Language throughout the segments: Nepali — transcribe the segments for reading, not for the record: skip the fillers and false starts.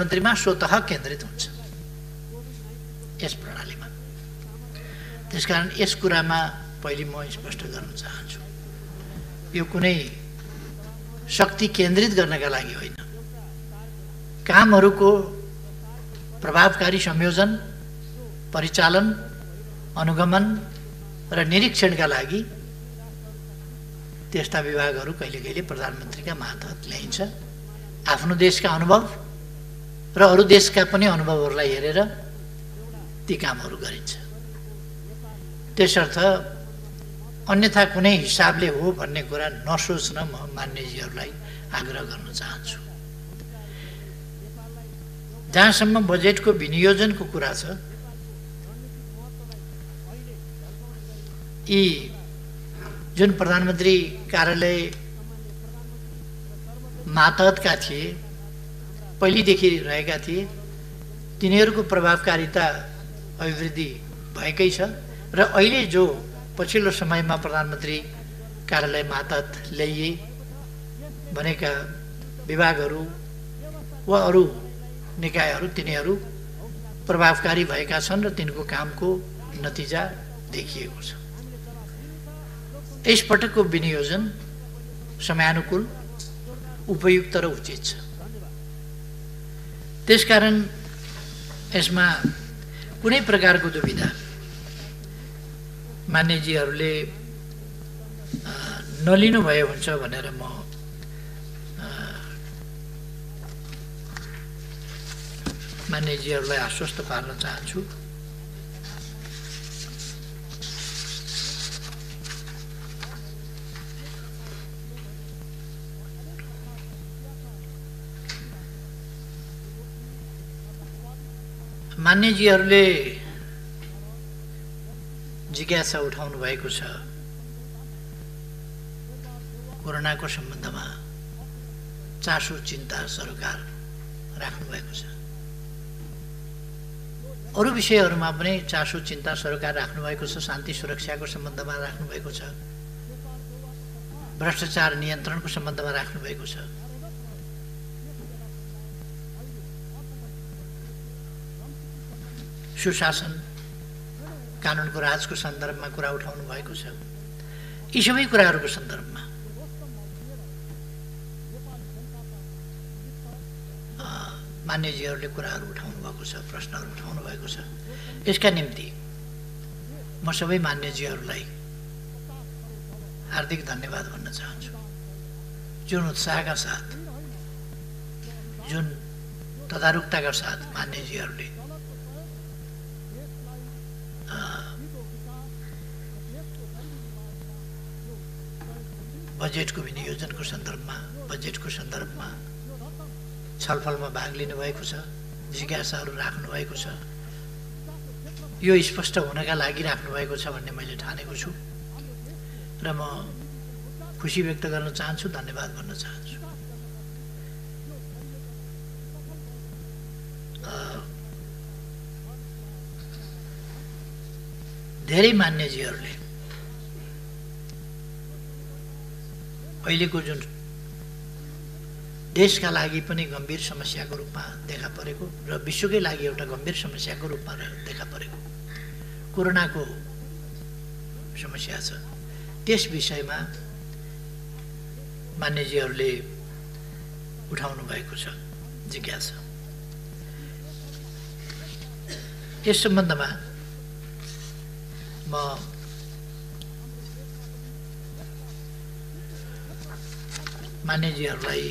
प्रधानमन्त्रीमा स्वतः केन्द्रित हुन्छ यस प्रणालीमा। त्यसकारण यस कुरामा पहिले म स्पष्ट गर्न चाहन्छु, यो कुनै शक्ति केन्द्रित गर्नका लागि होइन, कामहरूको प्रभावकारी संयोजन, परिचालन, अनुगमन र निरीक्षणका लागि त्यस्ता विभागहरू कहिले कहिले प्रधानमन्त्रीका मातहत ल्याइन्छ। आफ्नो देशका अनुभव र अरू देशका पनि अनुभवहरूलाई हेरेर ती कामहरू गरिन्छ। त्यसर्थ अन्यथा कुनै हिसाबले हो भन्ने कुरा नसोच्न म मान्यजीहरूलाई आग्रह गर्न चाहन्छु। जहाँसम्म बजेटको विनियोजनको कुरा छ, यी जुन प्रधानमन्त्री कार्यालय मातहतका थिए, पहिलेदेखि रहेका थिए, तिनीहरूको प्रभावकारिता अभिवृद्धि भएकै छ र अहिले जो पछिल्लो समयमा प्रधानमन्त्री कार्यालय मातहत ल्याइए भनेका विभागहरू वा अरू निकायहरू, तिनीहरू प्रभावकारी भएका छन् र तिनको कामको नतिजा देखिएको छ। यसपटकको विनियोजन समयानुकूल, उपयुक्त र उचित छ। त्यसकारण यसमा कुनै प्रकारको दुविधा मान्यजीहरूले नलिनु भयो हुन्छ भनेर म मान्यजीहरूलाई आश्वस्त पार्न चाहन्छु। मान्यजीहरूले जिज्ञासा उठाउनु भएको छ, कोरोनाको सम्बन्धमा चासो चिन्ता सरकार राख्नु भएको छ। अरू विषयहरूमा पनि चासो चिन्ता सरकार राख्नु भएको छ। शान्ति सुरक्षाको सम्बन्धमा राख्नु भएको छ, भ्रष्टाचार नियन्त्रणको सम्बन्धमा राख्नु भएको छ। सुशासन, कानुनको राजको सन्दर्भमा कुरा उठाउनु भएको छ। यी सबै कुराहरूको सन्दर्भमा मान्यजीहरूले कुराहरू उठाउनु भएको छ, प्रश्नहरू उठाउनु भएको छ। यसका निम्ति म सबै मान्यजीहरूलाई हार्दिक धन्यवाद भन्न चाहन्छु। जुन उत्साहका साथ, जुन तदारुकताका साथ मान्यजीहरूले बजेटको विनियोजनको सन्दर्भमा, बजेटको सन्दर्भमा छलफलमा भाग लिनुभएको छ, जिज्ञासाहरू राख्नुभएको छ। यो स्पष्ट हुनका लागि राख्नुभएको छ भन्ने मैले ठानेको छु र म खुसी व्यक्त गर्न चाहन्छु, धन्यवाद भन्न चाहन्छु। धेरै मान्यजीहरूले अहिलेको जुन देशका लागि पनि गम्भीर समस्याको रूपमा देखा परेको र विश्वकै लागि एउटा गम्भीर समस्याको रूपमा देखा परेको कोरोनाको समस्या छ, त्यस विषयमा मान्यजीहरूले उठाउनु भएको छ जिज्ञासा। यस सम्बन्धमा म मान्यजीहरूलाई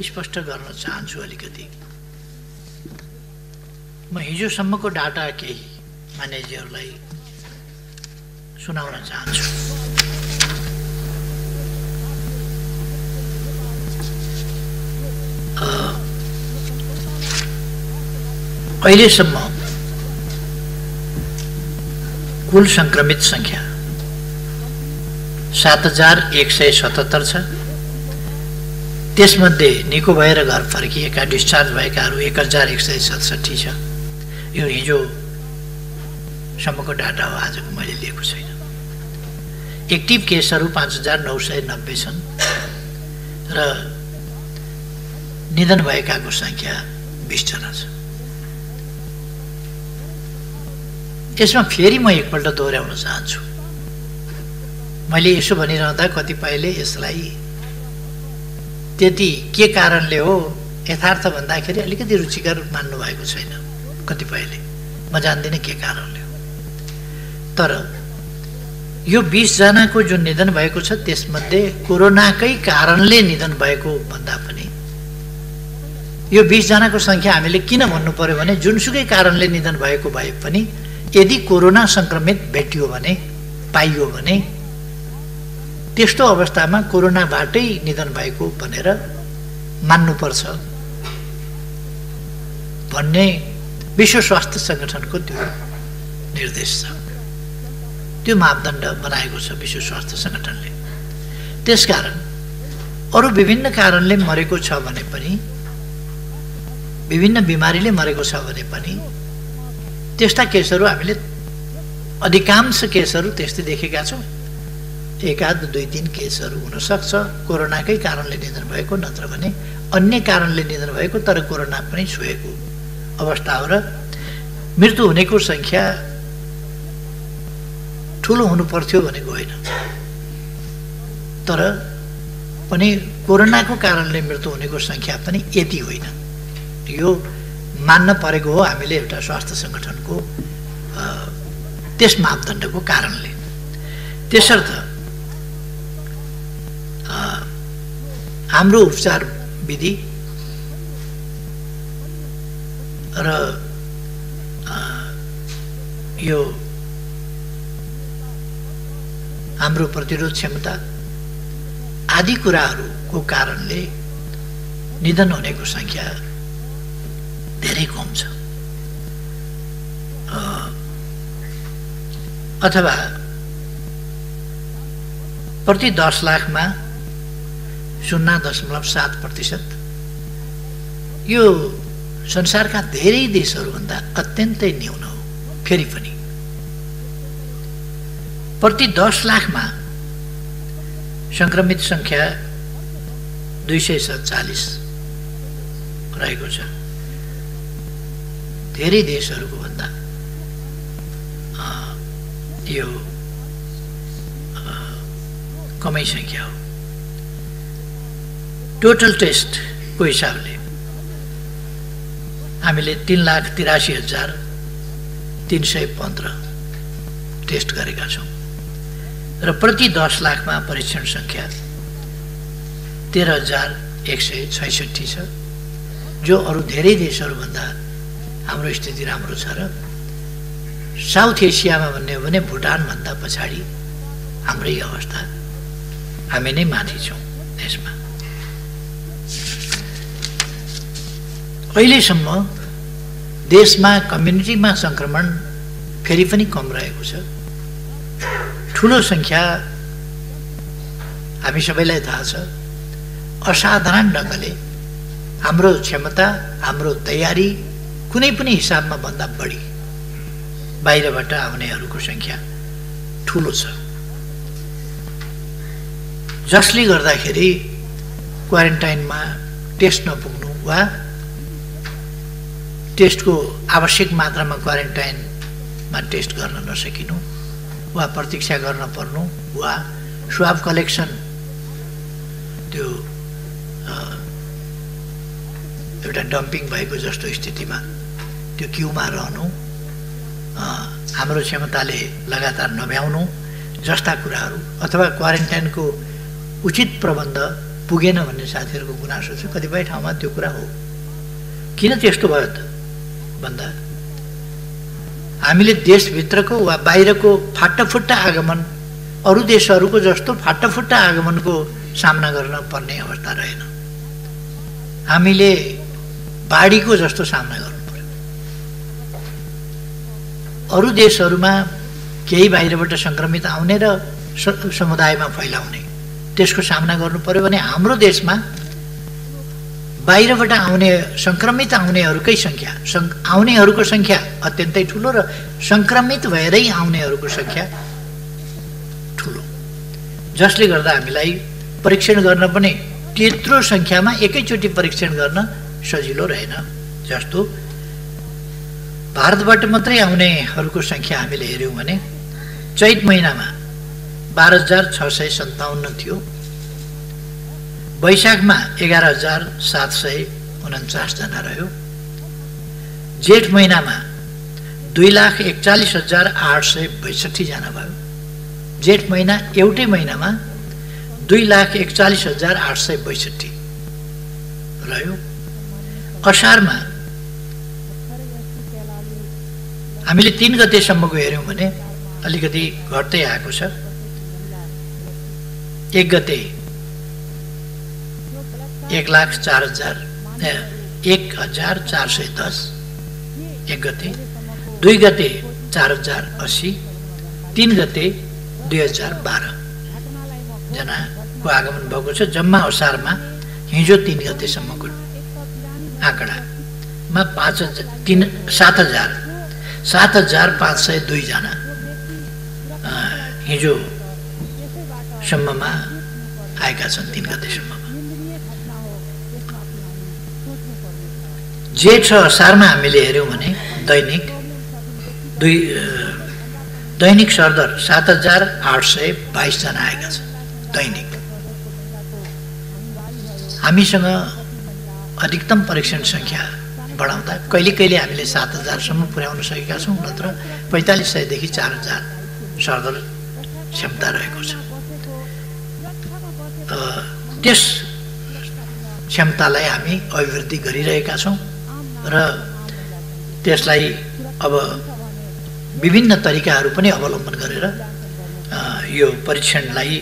स्पष्ट गर्न चाहन्छु। अलिकति म हिजोसम्मको डाटा केही मान्यजीहरूलाई सुनाउन चाहन्छु। अहिलेसम्म कुल संक्रमित संख्या 7177 छ। त्यसमध्ये निको भएर घर फर्किएका, डिस्चार्ज भएकाहरू 1167 छ। यो हिजोसम्मको डाटा हो, आजको मैले लिएको छैन। एक्टिभ केसहरू 5990 छन् र निधन भएकाको संख्या 20 जना छ। यसमा फेरि म एकपल्ट दोहोऱ्याउन चाहन्छु। मैले यसो भनिरहँदा कतिपयले यसलाई त्यति के कारणले हो यथार्थ भन्दाखेरि अलिकति रुचिकर मान्नु भएको छैन कतिपयले। म जान्दिनँ के कारणले हो, तर यो 20 जनाको जुन निधन भएको छ त्यसमध्ये कोरोनाकै कारणले निधन भएको भन्दा पनि यो 20 जनाको संख्या हामीले किन भन्नु पर्यो भने जुनसुकै कारणले निधन भएको भए पनि यदि कोरोना संक्रमित भेटियो भने पाइयो भने त्यस्तो अवस्थामा कोरोनाबाटै निधन भएको भनेर मान्नुपर्छ भन्ने विश्व स्वास्थ्य संगठनको त्यो निर्देश छ, त्यो मापदण्ड बनाएको छ विश्व स्वास्थ्य संगठनले। त्यसकारण अरू विभिन्न कारणले मरेको छ भने पनि, विभिन्न बिमारीले मरेको छ भने पनि त्यस्ता केसहरू हामीले अधिकांश केसहरू त्यस्तै देखेका छौँ। एकाध 2-3 केसहरू हुनसक्छ कोरोनाकै कारणले निधन भएको, नत्र भने अन्य कारणले निधन भएको तर कोरोना पनि छुएको अवस्था हो। र मृत्यु हुनेको संख्या ठुलो हुनु पर्थ्यो भनेको होइन, तर पनि कोरोनाको कारणले मृत्यु हुनेको संख्या पनि यति होइन। यो मान्न परेको हो हामीले एउटा स्वास्थ्य संगठनको त्यस मापदण्डको कारणले। त्यसर्थ हाम्रो उपचार विधि र यो हाम्रो प्रतिरोध क्षमता आदि कुराहरूको कारणले निधन हुनेको संख्या धेरै कम छ। अथवा प्रति 10 लाखमा 0.7%, यो संसारका धेरै देशहरूभन्दा अत्यन्तै न्यून हो। फेरि पनि प्रति 10 लाखमा संक्रमित संख्या 247 रहेको छ। धेरै देशहरूको भन्दा यो कमै संख्या हो। टोटल टेस्टको हिसाबले हामीले 3,83,315 टेस्ट गरेका छौँ र प्रति 10 लाखमा परीक्षण संख्या 13,166 छ, जो अरू धेरै देशहरूभन्दा हाम्रो स्थिति राम्रो छ। र साउथ एसियामा भन्ने हो भने भुटानभन्दा पछाडि हाम्रै अवस्था, हामी नै माथि छौँ देशमा। अहिलेसम्म देशमा कम्युनिटीमा संक्रमण फेरि पनि कम रहेको छ। ठुलो संख्या हामी सबैलाई थाहा छ। असाधारण ढङ्गले हाम्रो क्षमता, हाम्रो तयारी कुनै पनि हिसाबमा भन्दा बढी बाहिरबाट आउनेहरूको संख्या ठुलो छ, जसले गर्दाखेरि क्वारेन्टाइनमा टेस्ट नपुग्नु वा टेस्टको आवश्यक मात्रामा क्वारेन्टाइनमा टेस्ट गर्न नसकिनु वा प्रतीक्षा गर्न पर्नु वा स्वाब कलेक्सन त्यो एउटा डम्पिङ भएको जस्तो स्थितिमा त्यो क्युमा रहनु, हाम्रो क्षमताले लगातार नभ्याउनु जस्ता कुराहरू, अथवा क्वारेन्टाइनको उचित प्रबन्ध पुगेन भन्ने साथीहरूको गुनासो छ। कतिपय ठाउँमा त्यो कुरा हो। किन त्यस्तो भयो त भन्दा हामीले देशभित्रको वा बाहिरको फाटाफुट्टा आगमन अरू देशहरूको जस्तो फाटाफुट्टा आगमनको सामना गर्न पर्ने अवस्था रहेन। हामीले बाढीको जस्तो सामना गर्नु पर्यो। अरू देशहरूमा केही बाहिरबाट संक्रमित आउने र समुदायमा फैलाउने त्यसको सामना गर्नु पर्यो भने हाम्रो देशमा बाहिरबाट आउने संक्रमित आउनेहरूकै संख्या, आउनेहरूको संख्या अत्यन्तै ठुलो र संक्रमित भएरै आउनेहरूको संख्या ठुलो, जसले गर्दा हामीलाई परीक्षण गर्न पनि त्यत्रो सङ्ख्यामा एकैचोटि परीक्षण गर्न सजिलो रहेन। जस्तो भारतबाट मात्रै आउनेहरूको सङ्ख्या हामीले हेऱ्यौँ भने चैत महिनामा 12,657 थियो, वैशाखमा 11,749 जना रह्यो, जेठ महिनामा 2,41,862 जना भयो। जेठ महिना एउटै महिनामा 2,41,862 रह्यो। असारमा हामीले 3 गतेसम्मको हेऱ्यौँ भने अलिकति घट्दै आएको छ। 1 गते 1,04,10 1 गते, 2 गते 4,080, 3 गते 2,012 जनाको आगमन भएको छ। जम्मा असारमा हिजो 3 गतेसम्मको आँकडामा 7,502 जना हिजो सम्ममा आएका छन्। 3 गतेसम्ममा जेठ र असारमा हामीले हेऱ्यौँ भने दैनिक सरदर 7,822 जना आएका छन् दैनिक। हामीसँग अधिकतम परीक्षण सङ्ख्या बढाउँदा कहिले कहिले हामीले 7,000सम्म पुर्याउन सकेका छौँ, नत्र 4,500देखि 4,000 सरदर क्षमता रहेको छ। त्यस क्षमतालाई हामी अभिवृद्धि गरिरहेका छौँ र त्यसलाई अब विभिन्न तरिकाहरू पनि अवलम्बन गरेर यो परीक्षणलाई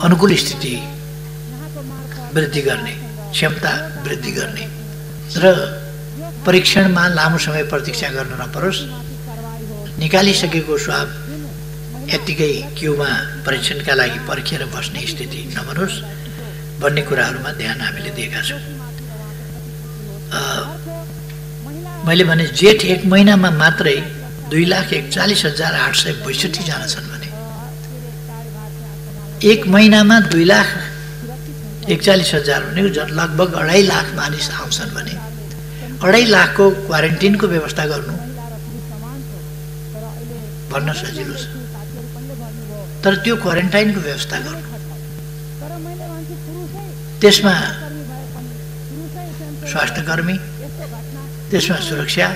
अनुकूल स्थिति वृद्धि गर्ने, क्षमता वृद्धि गर्ने र परीक्षणमा लामो समय प्रतीक्षा गर्न नपरोस्, निकालिसकेको स्वाब यत्तिकै क्युमा परीक्षणका लागि पर्खिएर बस्ने स्थिति नबनोस् भन्ने कुराहरूमा ध्यान हामीले दिएका छौँ। मैले भने जेठ 1 महिनामा मात्रै 2,41,862 जना छन् भने 1 महिनामा 2,41,000 भनेको लगभग 2.5 लाख मानिस आउँछन् भने 2.5 लाखको क्वारेन्टिनको व्यवस्था गर्नु भन्न सजिलो छ, तर त्यो क्वारेन्टाइनको व्यवस्था गर्नु, त्यसमा स्वास्थ्यकर्मी, त्यसमा सुरक्षा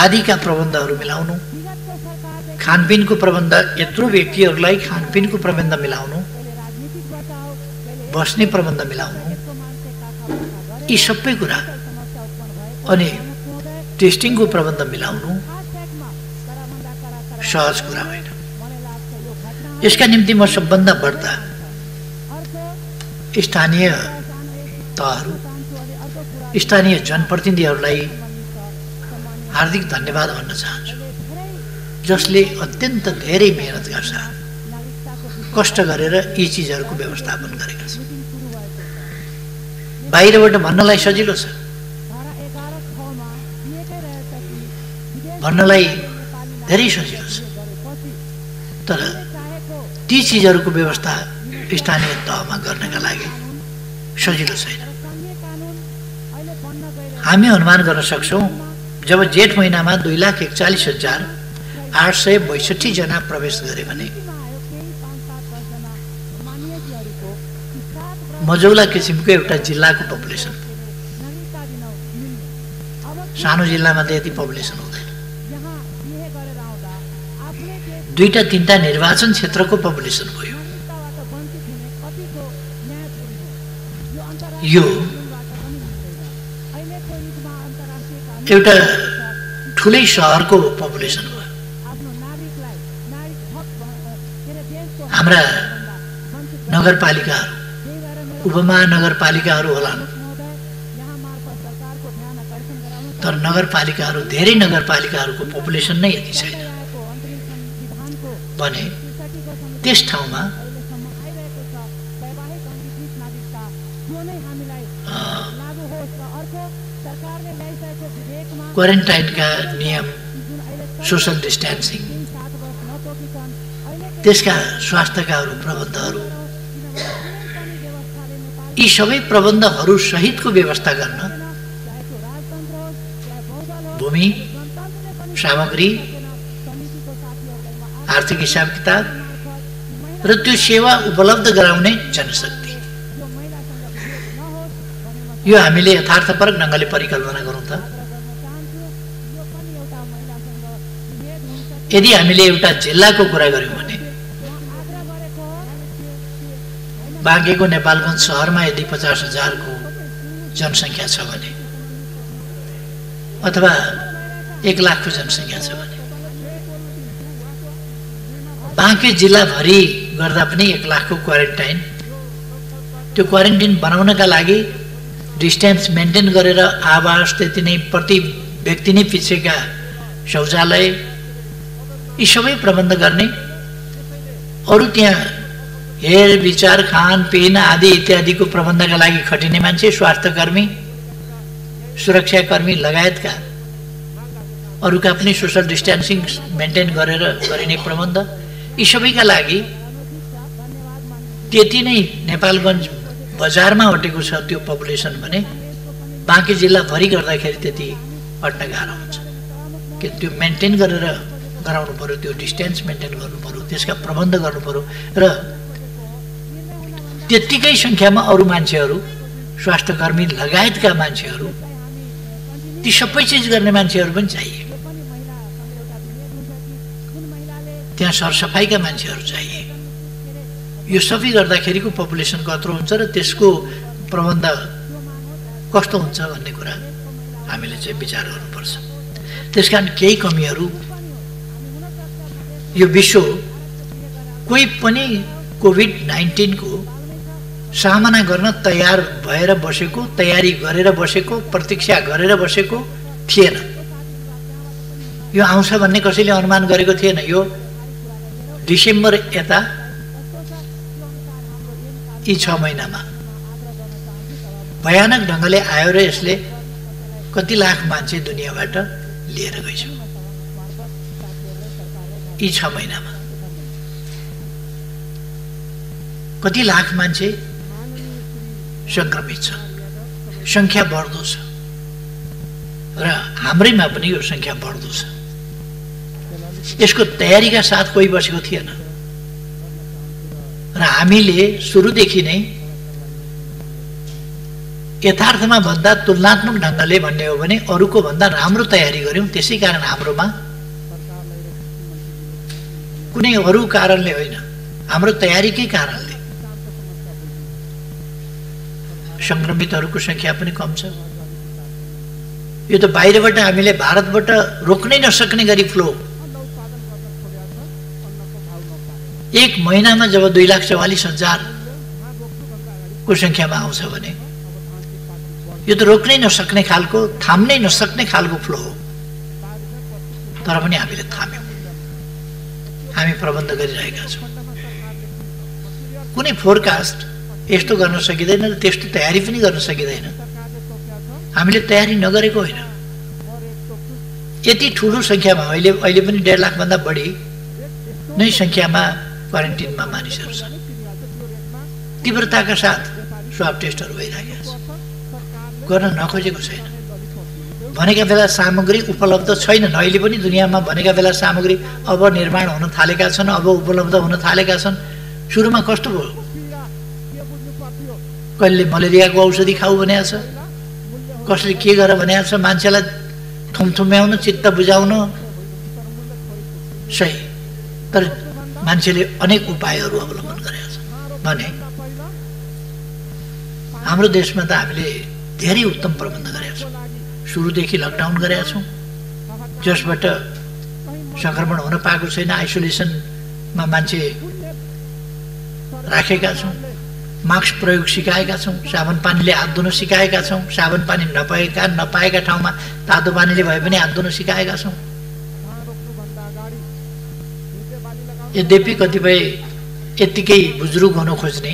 आदिका प्रबन्धहरू मिलाउनु, खानपिनको प्रबन्ध, यत्रो व्यक्तिहरूलाई खानपिनको प्रबन्ध मिलाउनु, बस्ने प्रबन्ध मिलाउनु, यी सबै कुरा, अनि टेस्टिङको प्रबन्ध मिलाउनु सहज कुरा होइन। यसका निम्ति म सबभन्दा बढ्ता स्थानीय तहहरू, स्थानीय जनप्रतिनिधिहरूलाई हार्दिक धन्यवाद भन्न चाहन्छु, जसले अत्यन्त धेरै मेहनत गर्छ, कष्ट गरेर यी चिजहरूको व्यवस्थापन गरेका छन्। बाहिरबाट भन्नलाई सजिलो छ, भन्नलाई धेरै सजिलो छ, तर ती चिजहरूको व्यवस्था स्थानीय तहमा गर्नका लागि सजिलो छैन। हामी अनुमान गर्न सक्छौँ जब जेठ महिनामा 2,41,862 जना प्रवेश गरे भने मजौला किसिमको एउटा जिल्लाको पपुलेसन, सानो जिल्लामा त यति पपुलेसन हुँदैन, 2-3 निर्वाचन क्षेत्रको पपुलेसन भयो। यो एउटा ठुलै सहरको पपुलेसन हो। हाम्रा नगरपालिकाहरू, उपमहानगरपालिकाहरू होलान्, तर नगरपालिकाहरू, धेरै नगरपालिकाहरूको पपुलेसन नै यति छैन भने त्यस ठाउँमा क्वारेन्टाइनका नियम, सोशल डिस्टेन्सिङ, त्यसका स्वास्थ्यका प्रबन्धहरू यी सबै प्रबन्धहरू सहितको व्यवस्था गर्न भूमि, सामग्री, आर्थिक हिसाब किताब र त्यो सेवा उपलब्ध गराउने जनशक्ति, यो हामीले यथार्थपरक ढङ्गले परिकल्पना गरौँ त। यदि हामीले एउटा जिल्लाको कुरा गर्यौँ भने बाँकेको नेपालगञ्ज सहरमा यदि 50,000 को जनसङ्ख्या छ भने अथवा 1 लाख को जनसङ्ख्या छ भने बाँके जिल्लाभरि गर्दा पनि 1 लाख को क्वारेन्टाइन, त्यो क्वारेन्टाइन बनाउनका लागि डिस्टेन्स मेन्टेन गरेर आवास, त्यति नै प्रति व्यक्ति नै पिछेका शौचालय, यी सबै प्रबन्ध गर्ने, अरू त्यहाँ हेर विचार, खानपिन आदि इत्यादिको प्रबन्धका लागि खटिने मान्छे, स्वास्थ्यकर्मी, सुरक्षाकर्मी लगायतका अरूका पनि सोसल डिस्टेन्सिङ मेन्टेन गरेर गरिने प्रबन्ध, यी सबैका लागि त्यति नै नेपालगञ्ज बजारमा अटेको छ त्यो पपुलेसन भने बाँके जिल्लाभरि गर्दाखेरि त्यति अट्न गाह्रो हुन्छ। कि त्यो मेन्टेन गरेर गराउनु पर्यो, त्यो डिस्टेन्स मेन्टेन गर्नु पर्यो, त्यसका प्रबन्ध गर्नु पर्यो र त्यत्तिकै सङ्ख्यामा अरू मान्छेहरू, स्वास्थ्यकर्मी लगायतका मान्छेहरू, ती सबै चिज गर्ने मान्छेहरू पनि चाहिए। त्यहाँ सरसफाइका मान्छेहरू चाहिए। यो सबै गर्दाखेरिको पपुलेसन कत्रो हुन्छ र त्यसको प्रबन्ध कस्तो हुन्छ भन्ने कुरा हामीले चाहिँ विचार गर्नुपर्छ। त्यसकारण केही कमीहरू यो विश्व कोही पनि कोभिड-19 को सामना गर्न तयार भएर बसेको, तयारी गरेर बसेको, प्रतीक्षा गरेर बसेको थिएन। यो आउँछ भन्ने कसैले अनुमान गरेको थिएन। यो डिसेम्बर यता यी 6 महिनामा भयानक ढङ्गले आयो र यसले कति लाख मान्छे दुनियाँबाट लिएर गइछ। यी 6 महिनामा कति लाख मान्छे संक्रमित छ, सङ्ख्या बढ्दो छ र हाम्रैमा पनि यो सङ्ख्या बढ्दो छ। यसको तयारीका साथ कोही बसेको थिएन र हामीले सुरुदेखि नै यथार्थमा भन्दा तुलनात्मक ढङ्गले भन्ने हो भने अरूको भन्दा राम्रो तयारी गर्यौँ। त्यसै कारण हाम्रोमा कुनै अरू कारणले होइन, हाम्रो तयारीकै कारणले संक्रमितहरूको सङ्ख्या पनि कम छ। यो त बाहिरबाट हामीले भारतबाट रोक्नै नसक्ने गरी फ्लो 1 महिनामा जब 2,44,000 को सङ्ख्यामा आउँछ भने यो त रोक्नै नसक्ने खालको, थाम्नै नसक्ने खालको फ्लो हो। तर पनि हामीले थाम्यौँ, हामी प्रबन्ध गरिरहेका छौँ। कुनै फोरकास्ट यस्तो गर्न सकिँदैन र त्यस्तो तयारी पनि गर्न सकिँदैन। हामीले तयारी नगरेको होइन। यति ठुलो सङ्ख्यामा अहिले पनि 1.5 लाख भन्दा बढी नै सङ्ख्यामा क्वारेन्टिनमा मानिसहरू छन्। तीव्रताका साथ स्वाब टेस्टहरू भइरहेका छ, गर्न नखोजेको छैन। भनेका बेला सामग्री उपलब्ध छैनन्। अहिले पनि दुनियाँमा भनेका बेला सामग्री अब निर्माण हुन थालेका छन्, अब उपलब्ध हुन थालेका छन्। सुरुमा कस्तो भयो? कहिले मलेरियाको औषधि खाऊ भनेको छ, कसले के गर भनेको छ, मान्छेलाई थुमथुम्याउन, चित्त बुझाउन सही, तर मान्छेले अनेक उपायहरू अवलम्बन गरेका छन्। भने हाम्रो देशमा त हामीले धेरै उत्तम प्रबन्ध गरेका छौँ। सुरुदेखि लकडाउन गरेका छौँ, जसबाट सङ्क्रमण हुन पाएको छैन। आइसोलेसनमा मान्छे राखेका छौँ, मास्क प्रयोग सिकाएका छौँ, साबुन पानीले हात धुन सिकाएका छौँ, साबुन पानी नपाएका ठाउँमा तातो पानीले भए पनि हात धुन सिकाएका छौँ। यद्यपि कतिपय यत्तिकै बुजुर्ग हुन खोज्ने,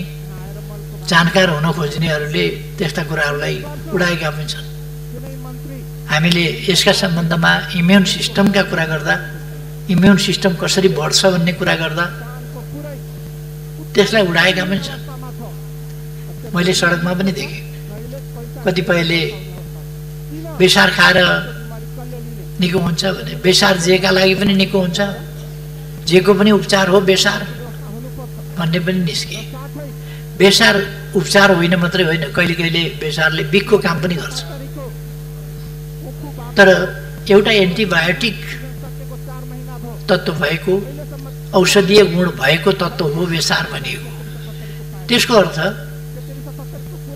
जानकार हुन खोज्नेहरूले त्यस्ता कुराहरूलाई उडाएका पनि छन्। हामीले यसका सम्बन्धमा इम्युन सिस्टमका कुरा गर्दा, इम्युन सिस्टम कसरी बढ्छ भन्ने कुरा गर्दा त्यसलाई उडाएका पनि छन्। मैले सडकमा पनि देखेँ, कतिपयले बेसार खाएर निको हुन्छ भने बेसार जेका लागि पनि निको हुन्छ, जेको पनि उपचार हो बेसार भन्ने पनि निस्के। बेसार उपचार होइन मात्रै होइन, कहिले कहिले बेसारले बिखको काम पनि गर्छ। तर एउटा एन्टिबायोटिक तत्त्व भएको, औषधीय गुण भएको तत्त्व हो बेसार भनिएको। त्यसको अर्थ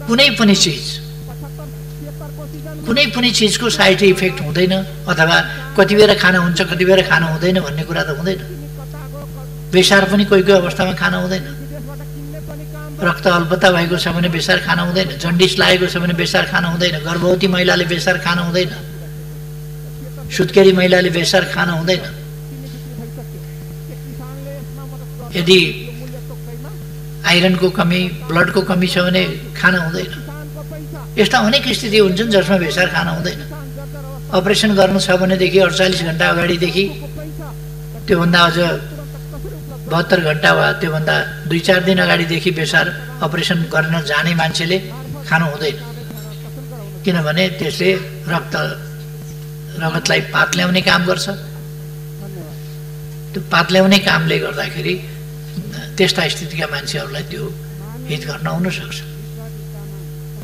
कुनै पनि चिजको साइड इफेक्ट हुँदैन, अथवा कति बेर खाना हुन्छ कति बेर खाना हुँदैन भन्ने कुरा त हुँदैन। बेसार पनि कोही कोही अवस्थामा खाना हुँदैन। रक्त अल्पता भएको छ भने बेसार खाना हुँदैन, जन्डिस लागेको छ भने बेसार खाना हुँदैन, गर्भवती महिलाले बेसार खाना हुँदैन, सुत्केरी महिलाले बेसार खाना हुँदैन। यदि आइरनको कमी, ब्लडको कमी छ भने खाना हुँदैन। यस्ता अनेक स्थिति हुन्छन् जसमा बेसार खाना हुँदैन। अपरेसन गर्नु छ भनेदेखि 48 घण्टा अगाडिदेखि, त्योभन्दा अझ 72 घण्टा वा त्योभन्दा 2-4 दिन अगाडिदेखि बेसार अपरेसन गर्न जाने मान्छेले खानु हुँदैन, किनभने त्यसले रगतलाई पात ल्याउने काम गर्छ। त्यो पात ल्याउने कामले गर्दाखेरि त्यस्ता स्थितिका मान्छेहरूलाई त्यो हित गर्न आउन सक्छ।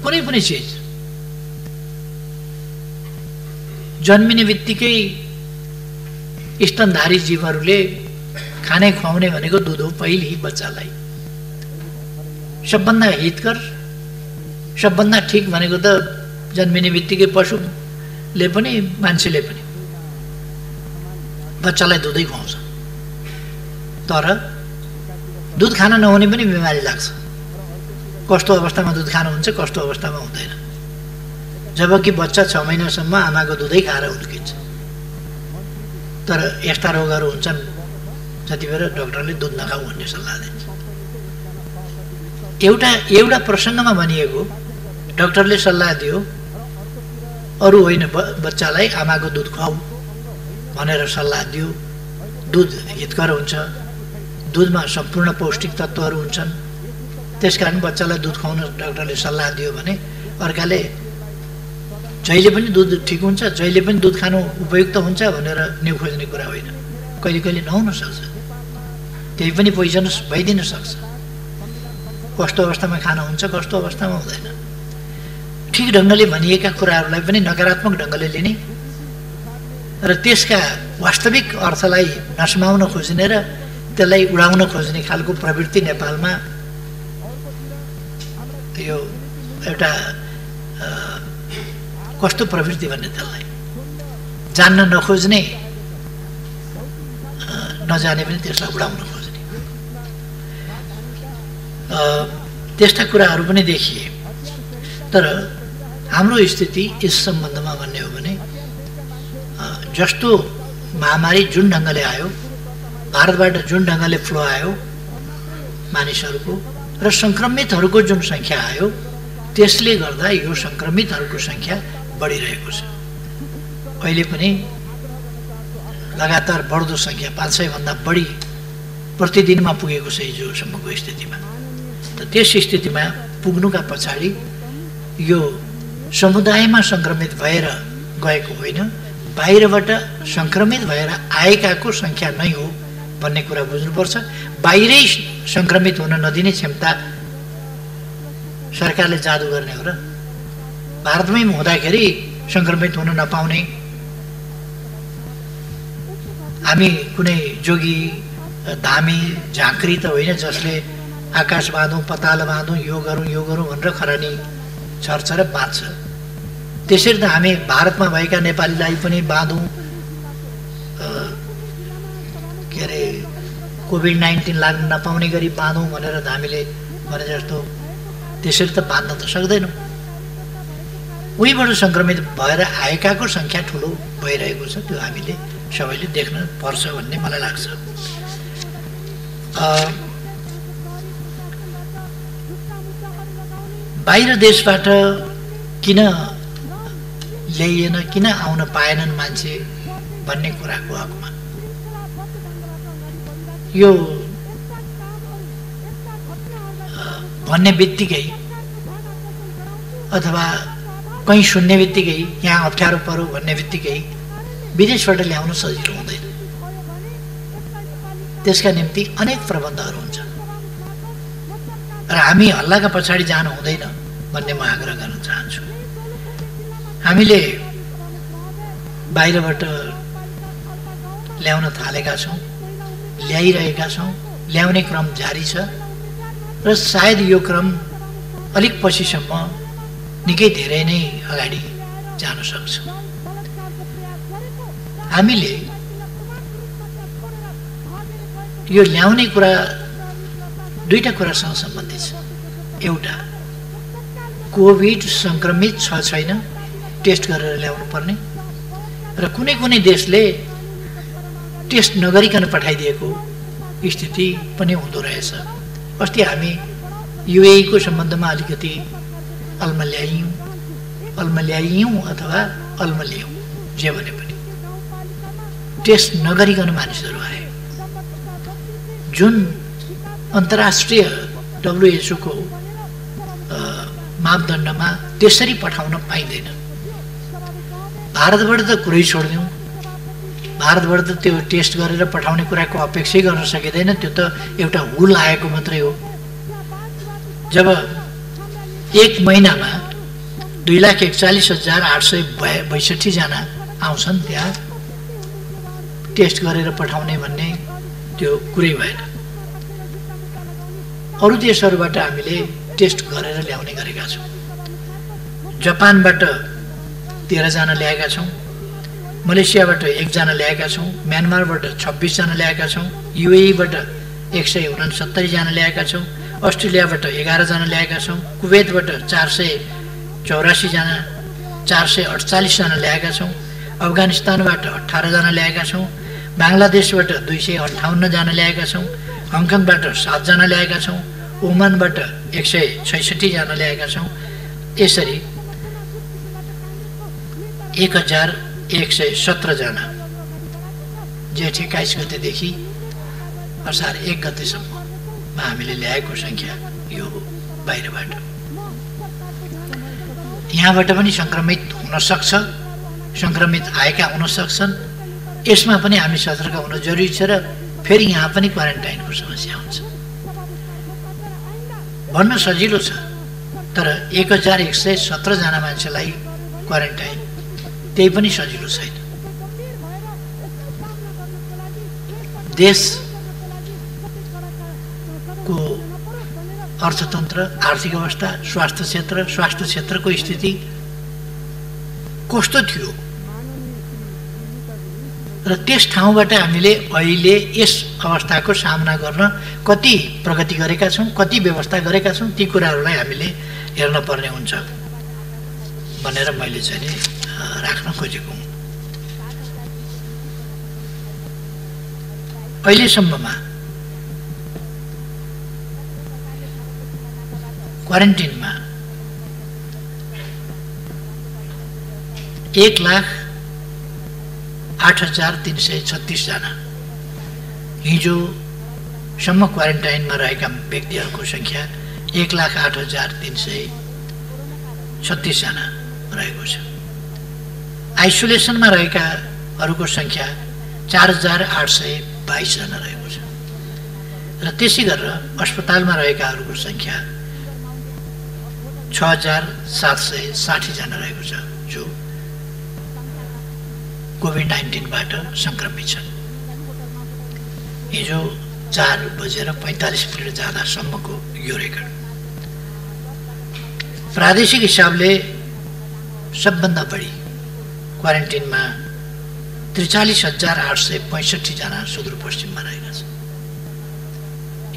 कुनै पनि चिज जन्मिने बित्तिकै स्तनधारी जीवहरूले खाने खुवाउने भनेको दुध हो पहिले बच्चालाई। सबभन्दा हितकर, सबभन्दा ठिक भनेको त जन्मिने बित्तिकै पशुले पनि मान्छेले पनि बच्चालाई दुधै खुवाउँछ। तर दुध खान नहुने पनि बिमारी लाग्छ। कस्तो अवस्थामा दुध खानु हुन्छ, कस्तो अवस्थामा हुँदैन। जबकि बच्चा 6 महिनासम्म आमाको दुधै खाएर हुर्किन्छ। तर यस्ता रोगहरू हुन्छन् जति बेर डाक्टरले दुध नखाऊ भन्ने सल्लाह दिन्छ। एउटा प्रसङ्गमा भनिएको, डाक्टरले सल्लाह दियो अरू होइन, बच्चालाई आमाको दुध खुवाऊ भनेर सल्लाह दियो। दुध हितकर हुन्छ, दुधमा सम्पूर्ण पौष्टिक तत्त्वहरू हुन्छन्, त्यसकारण बच्चालाई दुध खुवाउन डाक्टरले सल्लाह दियो भने अर्काले जहिले पनि दुध ठिक हुन्छ, जहिले पनि दुध खानु उपयुक्त हुन्छ भनेर न्यु खोज्ने कुरा होइन। कहिले कहिले नहुन सक्छ, त्यही पनि पोइजनस भइदिन सक्छ। कस्तो अवस्थामा खाना हुन्छ, कस्तो अवस्थामा हुँदैन। ठिक ढङ्गले भनिएका कुराहरूलाई पनि नकारात्मक ढङ्गले लिने र त्यसका वास्तविक अर्थलाई नसमाउन खोज्ने र त्यसलाई उडाउन खोज्ने खालको प्रवृत्ति नेपालमा यो एउटा कस्तो प्रवृत्ति भन्ने, त्यसलाई जान्न नखोज्ने, नजाने पनि त्यसलाई उडाउन खोज्ने, त्यस्ता कुराहरू पनि देखिए। तर हाम्रो स्थिति यस सम्बन्धमा भन्ने हो भने जस्तो महामारी जुन ढङ्गले आयो, भारतबाट जुन ढङ्गले फ्लो आयो मानिसहरूको र सङ्क्रमितहरूको जुन सङ्ख्या आयो, त्यसले गर्दा यो सङ्क्रमितहरूको सङ्ख्या बढिरहेको छ। अहिले पनि लगातार बढ्दो सङ्ख्या 500 भन्दा बढी प्रतिदिनमा पुगेको छ हिजोसम्मको स्थितिमा। त त्यस स्थितिमा पुग्नुका पछाडि यो समुदायमा सङ्क्रमित भएर गएको होइन, बाहिरबाट सङ्क्रमित भएर आएकाको सङ्ख्या नै हो भन्ने कुरा बुझ्नुपर्छ। बाहिरै सङ्क्रमित हुन नदिने क्षमता सरकारले जादु गर्ने हो र? भारतमै हुँदाखेरि सङ्क्रमित हुन नपाउने, हामी कुनै जोगी धामी झाँक्री त होइन जसले आकाश बाँधौँ पताल बाँधौँ यो गरौँ भनेर खरानी छर्छ र बाँध्छ। त्यसरी त हामी भारतमा भएका नेपालीलाई पनि बाँधौँ, के अरे कोभिड-19 लाग्न नपाउने गरी बाँधौँ भनेर हामीले भने जस्तो त्यसरी त बाँध्न त सक्दैनौँ। उहीबाट सङ्क्रमित भएर आएकाको सङ्ख्या ठुलो भइरहेको छ, त्यो हामीले सबैले देख्न पर्छ भन्ने मलाई लाग्छ। बाहिर देशबाट किन ल्याइएन, किन आउन पाएनन् मान्छे भन्ने कुराको हकमा यो भन्ने बित्तिकै अथवा कहीँ सुन्ने बित्तिकै यहाँ अप्ठ्यारो पर्यो भन्ने बित्तिकै विदेशबाट ल्याउन सजिलो हुँदैन। त्यसका निम्ति अनेक प्रबन्धहरू हुन्छ र हामी हल्लाका पछाडि जानु हुँदैन भन्ने म आग्रह गर्न चाहन्छु। हामीले बाहिरबाट ल्याउन थालेका छौँ, ल्याइरहेका छौँ, ल्याउने क्रम जारी छ र सायद यो क्रम अलिक पछिसम्म निकै धेरै नै अगाडि जान सक्छ। हामीले यो ल्याउने कुरा दुईटा कुरासँग सम्बन्धित छ। एउटा, कोभिड संक्रमित छ छैन टेस्ट गरेर ल्याउनु पर्ने, र कुनै कुनै देशले टेस्ट नगरिकन पठाइदिएको स्थिति पनि हुँदो रहेछ। अस्ति हामी युएई को सम्बन्धमा अलिकति अल्मल्यायौँ अथवा अल्मल्यायौँ, जे भने पनि टेस्ट नगरिकन मानिसहरू आए, जुन अन्तर्राष्ट्रिय WHO को मापदण्डमा त्यसरी पठाउन पाइँदैन। भारतबाट त कुरै छोडिदिउँ, भारतबाट त त्यो टेस्ट गरेर पठाउने कुराको अपेक्षै गर्न सकिँदैन, त्यो त एउटा हुल आएको मात्रै हो। जब एक महिनामा 2,41,862 जना आउँछन् त्यहाँ टेस्ट गरेर पठाउने भन्ने त्यो कुरै भएन। अरू देशहरूबाट हामीले टेस्ट गरेर ल्याउने गरेका छौँ। जापानबाट 13 जना ल्याएका छौँ, मलेसियाबाट 1 जना ल्याएका छौँ, म्यानमारबाट 26 जना ल्याएका छौँ, युएईबाट 169 जना ल्याएका छौँ, अस्ट्रेलियाबाट 11 जना ल्याएका छौँ, कुवेतबाट 484 जना, 448 जना ल्याएका छौँ, अफगानिस्तानबाट 18 जना ल्याएका छौँ, बाङ्लादेशबाट 258 जना ल्याएका छौँ, हङकङबाट 7 जना ल्याएका छौँ, ओमानबाट 166 जना ल्याएका छौँ। यसरी 1117 जना जेठ 21 गतेदेखि असार 1 गतेसम्ममा हामीले ल्याएको सङ्ख्या यो हो बाहिरबाट। यहाँबाट पनि सङ्क्रमित हुन सक्छ, सङ्क्रमित आएका हुन सक्छन्, यसमा पनि हामी सतर्क हुन जरुरी छ र फेरि यहाँ पनि क्वारेन्टाइनको समस्या हुन्छ। भन्न सजिलो छ, तर 1117 जना मान्छेलाई क्वारेन्टाइन त्यही पनि सजिलो छैन। देशको अर्थतन्त्र, आर्थिक अवस्था, स्वास्थ्य क्षेत्रको स्थिति कस्तो थियो र त्यस ठाउँबाट हामीले अहिले यस अवस्थाको सामना गर्न कति प्रगति गरेका छौँ, कति व्यवस्था गरेका छौँ, ती कुराहरूलाई हामीले हेर्न पर्ने हुन्छ भनेर मैले चाहिँ नि राख्न खोजेको हुँ। अहिलेसम्ममा क्वारेन्टिनमा 1,08,336 जना, हिजोसम्म क्वारेन्टाइनमा रहेका व्यक्तिहरूको सङ्ख्या 1,08,336 जना रहेको छ। आइसोलेसनमा रहेकाहरूको सङ्ख्या 4,822 जना रहेको छ र त्यसै गरेर अस्पतालमा रहेकाहरूको सङ्ख्या 6,760 जना रहेको छ जो कोभिड-19बाट सङ्क्रमित छन्। हिजो 4:45 जाँदासम्मको यो रेकर्ड। प्रादेशिक हिसाबले सबभन्दा बढी क्वारेन्टिनमा 43,865 जना सुदूरपश्चिममा रहेका छन्।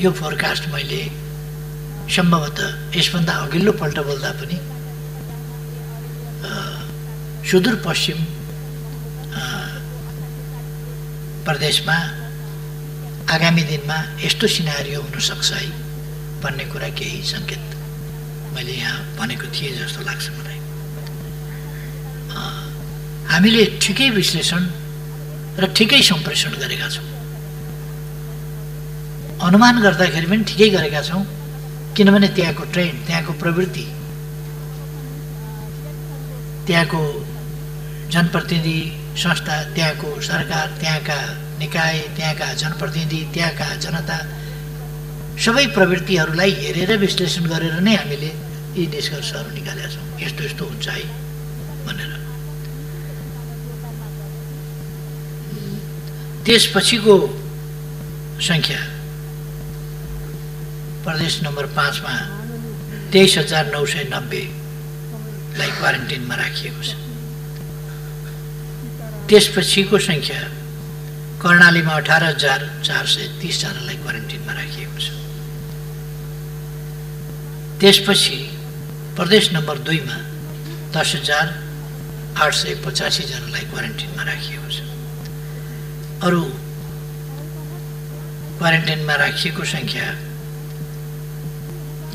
यो फोरकास्ट मैले सम्भवतः यसभन्दा अघिल्लो पल्ट बोल्दा पनि सुदूरपश्चिम प्रदेशमा आगामी दिनमा यस्तो सिनारियो हुन सक्छ है भन्ने कुरा केही सङ्केत मैले यहाँ भनेको थिएँ जस्तो लाग्छ मलाई। हामीले ठिकै विश्लेषण र ठिकै सम्प्रेषण गरेका छौँ, अनुमान गर्दाखेरि पनि ठिकै गरेका छौँ, किनभने त्यहाँको ट्रेन्ड, त्यहाँको प्रवृत्ति त्यहाँको जनप्रतिनिधि संस्था, त्यहाँको सरकार, त्यहाँका निकाय, त्यहाँका जनप्रतिनिधि, त्यहाँका जनता सबै प्रवृत्तिहरूलाई हेरेर विश्लेषण गरेर नै हामीले यी निष्कर्षहरू निकालेका छौँ। यस्तो यस्तो हुन्छ है भनेर। त्यसपछिको सङ्ख्या प्रदेश नम्बर 5 मा 23,990लाई क्वारेन्टिनमा राखिएको छ। त्यसपछिको सङ्ख्या कर्णालीमा 18,430 जनालाई क्वारेन्टिनमा राखिएको छ। त्यसपछि प्रदेश नम्बर 2 मा 10,885 जनालाई क्वारेन्टिनमा राखिएको छ। अरू क्वारेन्टाइनमा राखिएको सङ्ख्या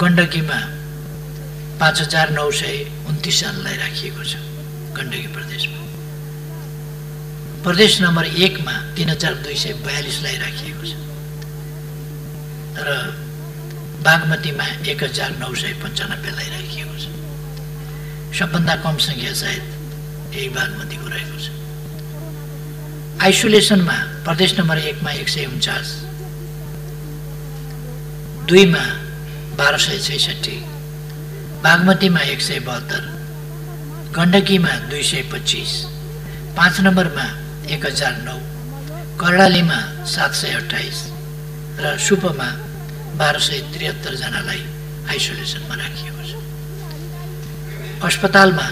गण्डकीमा 5,929 जनालाई राखिएको छ गण्डकी प्रदेशमा। प्रदेश नम्बर 1 मा 3,242लाई राखिएको छ र बागमतीमा 1,995लाई राखिएको छ। सबभन्दा कम सङ्ख्या सायद यही बागमतीको रहेको छ। आइसोलेसनमा प्रदेश नम्बर 1 मा 149, 2 मा 1266, बागमतीमा 172, गण्डकीमा 225, 5 नम्बरमा 1,009, कर्णालीमा 728 र सुपमा 1273 जनालाई आइसोलेसनमा राखिएको छ। अस्पतालमा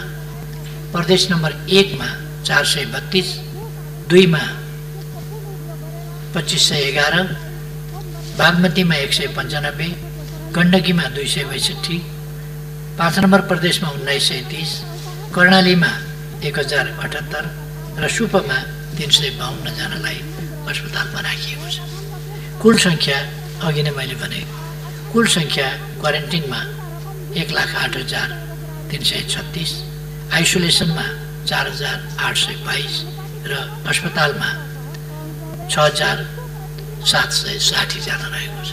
प्रदेश नम्बर 1 मा 432, 2 मा 2511, बागमतीमा 195, गण्डकीमा 262, 5 नम्बर प्रदेशमा 1930, कर्णालीमा 1078 र सुपमा 352 जनालाई अस्पतालमा राखिएको छ। कुल सङ्ख्या अघि नै मैले भने, कुल सङ्ख्या क्वारेन्टिनमा 1,08,336, आइसोलेसनमा 4,822 र अस्पतालमा 6,760 जना रहेको छ।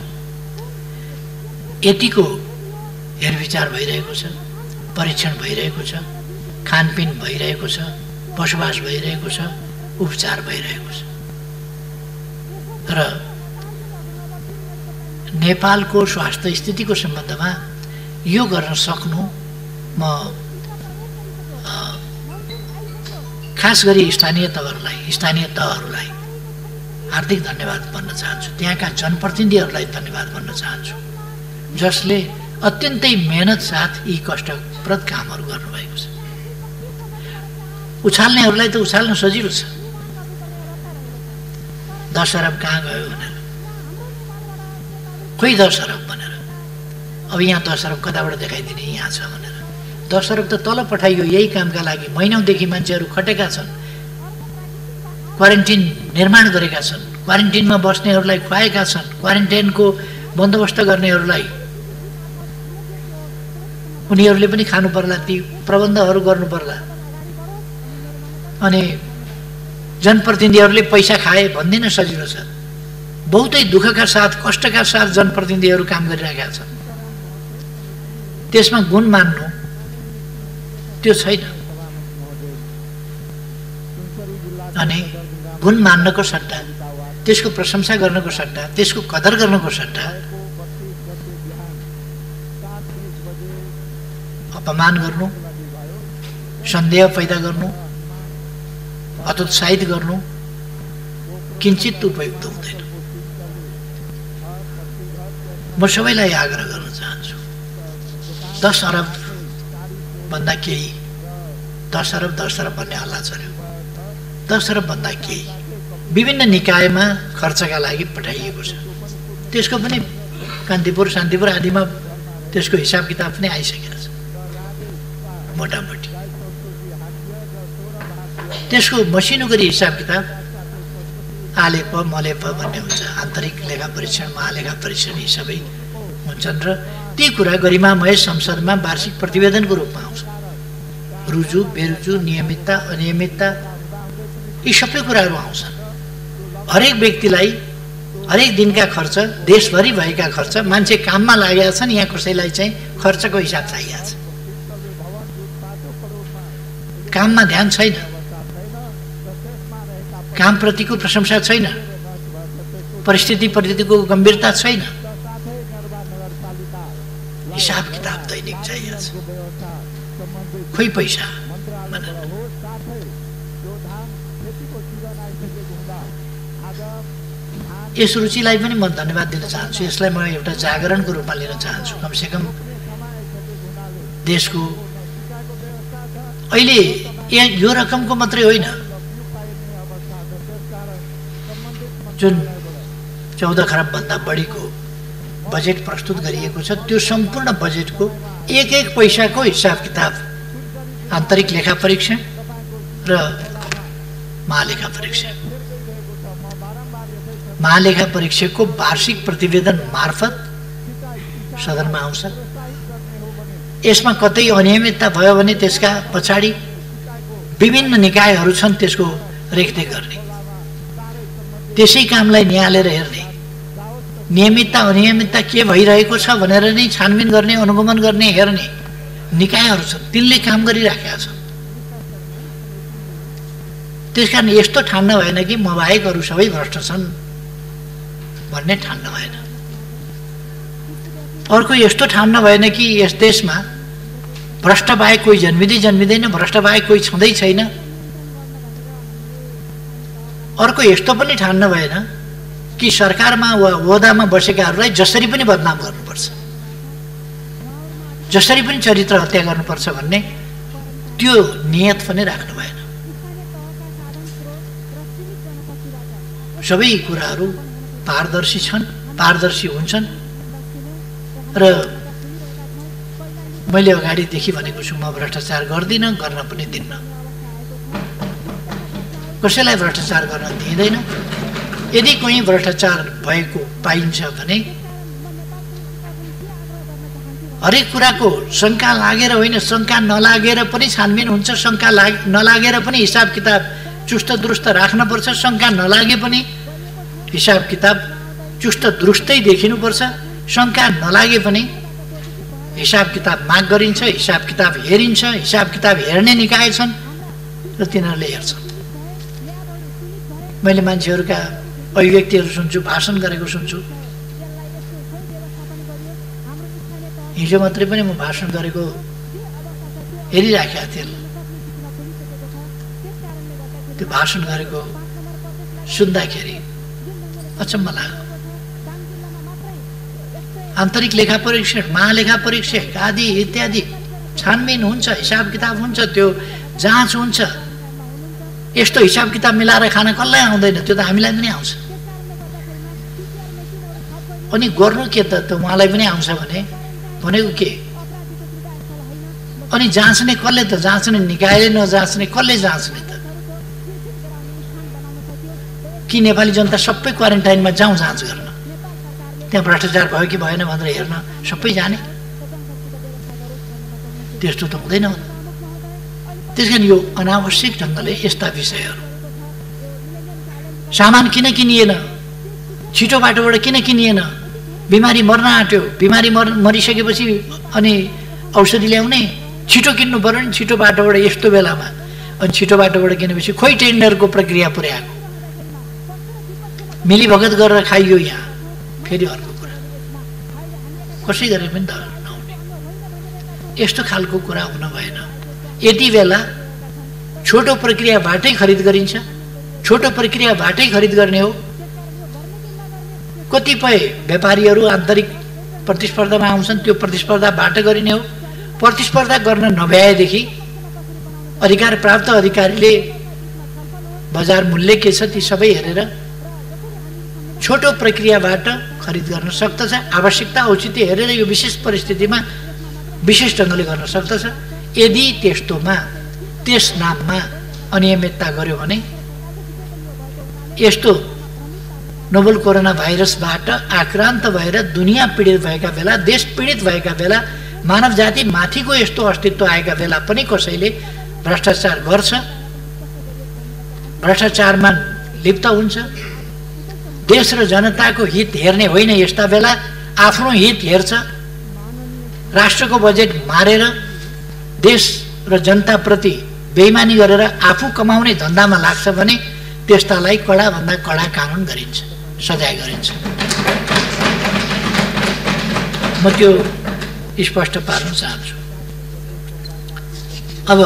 यतिको हेरविचार भइरहेको छ, परीक्षण भइरहेको छ, खानपिन भइरहेको छ, बसोबास भइरहेको छ, उपचार भइरहेको छ। र नेपालको स्वास्थ्य स्थितिको सम्बन्धमा यो गर्न सक्नु म खास गरी स्थानीय तहहरूलाई हार्दिक धन्यवाद भन्न चाहन्छु। त्यहाँका जनप्रतिनिधिहरूलाई धन्यवाद भन्न चाहन्छु जसले अत्यन्तै मेहनत साथ यी कष्टप्रद कामहरू गर्नुभएको छ। उछाल्नेहरूलाई त उछाल्न सजिलो छ, 10 अरब कहाँ गयो भनेर, खोइ 10 अरब भनेर, अब यहाँ 10 अरब कताबाट देखाइदिने, यहाँ छ भनेर। 10 अरब त तल पठाइयो यही कामका लागि। महिनौदेखि मान्छेहरू खटेका छन्, क्वारेन्टिन निर्माण गरेका छन्, क्वारेन्टिनमा बस्नेहरूलाई खुवाएका छन्, क्वारेन्टाइनको बन्दोबस्त गर्नेहरूलाई उनीहरूले पनि खानु पर्ला, ती प्रबन्धहरू गर्नु पर्ला। अनि जनप्रतिनिधिहरूले पैसा खाए भन्दिन सजिलो छ। बहुतै दुःखका साथ, कष्टका साथ जनप्रतिनिधिहरू काम गरिरहेका छन्। त्यसमा गुण मान्नु त्यो छैन। अनि गुण मान्नको सट्टा, त्यसको प्रशंसा गर्नको सट्टा, त्यसको कदर गर्नको सट्टा अपमान गर्नु, सन्देह पैदा गर्नु, हतोत्साहित गर्नु किञ्चित उपयुक्त हुँदैन। म सबैलाई आग्रह गर्न चाहन्छु, 10 अरब भन्दा केही, 10 अरब भन्ने हल्ला चल्यो, 10 अरब भन्दा केही विभिन्न निकायमा खर्चका लागि पठाइएको छ। त्यसको पनि कान्तिपुर शान्तिपुर आदिमा त्यसको हिसाब किताब पनि आइसकेको छ मोटामोटी। त्यसको मसिनो गरी हिसाब किताब आलेप मलेप भन्ने हुन्छ, आन्तरिक लेखा परीक्षण, महालेखा परीक्षण, यी सबै हुन्छन् र ती कुरा गरिमामय संसदमा वार्षिक प्रतिवेदनको रूपमा आउँछ। रुजु बेरुजु, नियमितता अनियमितता, यी सबै कुराहरू आउँछन्। हरेक व्यक्तिलाई हरेक दिनका खर्च, देशभरि भएका खर्च, मान्छे काममा लागेका छन्, यहाँ कसैलाई चाहिँ खर्चको हिसाब चाहिएको छ। काममा ध्यान छैन, कामप्रतिको प्रशंसा छैन, परिस्थितिको गम्भीरता छैन। हिसाब किताब दैनिक चाहिन्छ। खोइ पैसा भनेर यस रुचिलाई पनि म धन्यवाद दिन चाहन्छु। यसलाई म एउटा जागरणको रूपमा लिन चाहन्छु। कमसेकम देशको अहिले यो रकमको मात्रै होइन, जुन 14 खरबभन्दा बढीको बजेट प्रस्तुत गरिएको छ, त्यो सम्पूर्ण बजेटको एक पैसाको हिसाब किताब आन्तरिक लेखा परीक्षण र महालेखा परीक्षण, महालेखा परीक्षकको वार्षिक प्रतिवेदन मार्फत सदनमा आउँछ। यसमा कतै अनियमितता भयो भने त्यसका पछाडि विभिन्न निकायहरू छन् त्यसको रेखदेख गर्ने, त्यसै कामलाई निहालेर हेर्ने, नियमितता अनियमितता के भइरहेको छ भनेर नै छानबिन गर्ने, अनुगमन गर्ने, हेर्ने निकायहरू छन्। तिनले काम गरिराखेका छन्। त्यसकारण यस्तो ठान्न भएन कि म बाहेक अरू सबै भ्रष्ट छन् भन्ने ठान्न भएन। अर्को यस्तो ठान्न भएन कि यस देशमा भ्रष्ट बाहेक कोही जन्मिँदैन, भ्रष्ट बाहेक कोही छँदै छैन। अर्को यस्तो पनि ठान्न भएन कि सरकारमा वा ओहदामा बसेकाहरूलाई जसरी पनि बदनाम गर्नुपर्छ, जसरी पनि चरित्र हत्या गर्नुपर्छ भन्ने त्यो नियत पनि राख्नु भएन। सबै कुराहरू पारदर्शी छन्, पारदर्शी हुन्छन्। र मैले अगाडिदेखि भनेको छु, म भ्रष्टाचार गर्दिनँ, गर्न पनि दिन्न, कसैलाई भ्रष्टाचार गर्न दिँदैन। यदि कोही भ्रष्टाचार भएको पाइन्छ भने हरेक कुराको शङ्का लागेर होइन, शङ्का नलागेर पनि छानबिन हुन्छ, शङ्का नलागेर पनि हिसाब किताब चुस्त दुरुस्त राख्नुपर्छ, शङ्का नलागे पनि हिसाब किताब चुस्त दुरुस्तै देखिनुपर्छ, शङ्का नलागे पनि हिसाब किताब माग गरिन्छ, हिसाब किताब हेरिन्छ, हिसाब किताब हेर्ने निकाय छन् र तिनीहरूले हेर्छन्। मैले मान्छेहरूका अभिव्यक्तिहरू सुन्छु, भाषण गरेको सुन्छु। हिजो मात्रै पनि म भाषण गरेको हेरिराखेका थिएँ। त्यो भाषण गरेको सुन्दाखेरि अचम्म लाग्यो। आन्तरिक लेखा परीक्षण, महालेखा परीक्षक आदि इत्यादि छानबिन हुन्छ, हिसाब किताब हुन्छ, त्यो जाँच हुन्छ। यस्तो हिसाब किताब मिलाएर खान कसलाई आउँदैन? त्यो त हामीलाई पनि आउँछ। अनि गर्नु के त उहाँलाई पनि आउँछ भने भनेको के? अनि जाँच्ने कसले त? जाँच्ने निकायले नजाँच्ने कसले जाँच्ने त? कि नेपाली जनता सबै क्वारेन्टाइनमा जाउँ जाँच गर्न, त्यहाँ भ्रष्टाचार भयो कि भएन भनेर हेर्न सबै जाने? त्यस्तो त हुँदैन। त्यस कारण यो अनावश्यक ढङ्गले यस्ता विषयहरू, सामान किन किनिएन, छिटो बाटोबाट किन किनिएन, बिमारी मर्न आँट्यो, बिमारी मरिसकेपछि अनि औषधि ल्याउने, छिटो किन्नु पर्यो नि छिटो बाटोबाट यस्तो बेलामा। अनि छिटो बाटोबाट किनेपछि खोइ टेन्डरको प्रक्रिया पुर्याएको, मिलीभगत गरेर खाइयो। यहाँ फेरि अर्को कुरा, कसै गरे पनि त नहुने, यस्तो खालको कुरा हुन भएन। यति बेला छोटो प्रक्रियाबाटै खरिद गरिन्छ, छोटो प्रक्रियाबाटै खरिद गर्ने हो। कतिपय व्यापारीहरू आन्तरिक प्रतिस्पर्धामा आउँछन्, त्यो प्रतिस्पर्धाबाट गरिने हो। प्रतिस्पर्धा गर्न नभ्याएदेखि अधिकार प्राप्त अधिकारीले बजार मूल्य के छ ती सबै हेरेर छोटो प्रक्रियाबाट खरिद गर्न सक्दछ। आवश्यकता औचित्य हेरेर यो विशेष परिस्थितिमा विशेष ढङ्गले गर्न सक्दछ। यदि त्यस्तोमा त्यस नाममा अनियमितता गर्यो भने यस्तो नोभल कोरोना भाइरसबाट आक्रान्त भएर दुनियाँ पीडित भएका बेला, देश पीडित भएका बेला, मानव जाति माथिको यस्तो अस्तित्व आएका बेला पनि कसैले भ्रष्टाचार गर्छ, भ्रष्टाचारमा लिप्त हुन्छ। देश र जनताको हित हेर्ने होइन, यस्ता बेला आफ्नो हित हेर्छ। राष्ट्रको बजेट मारेर देश र जनताप्रति बेइमानी गरेर आफू कमाउने धन्दामा लाग्छ भने त्यस्तालाई कडाभन्दा कडा कानुन गरिन्छ, सजाय गरिन्छ। म त्यो स्पष्ट पार्न चाहन्छु। अब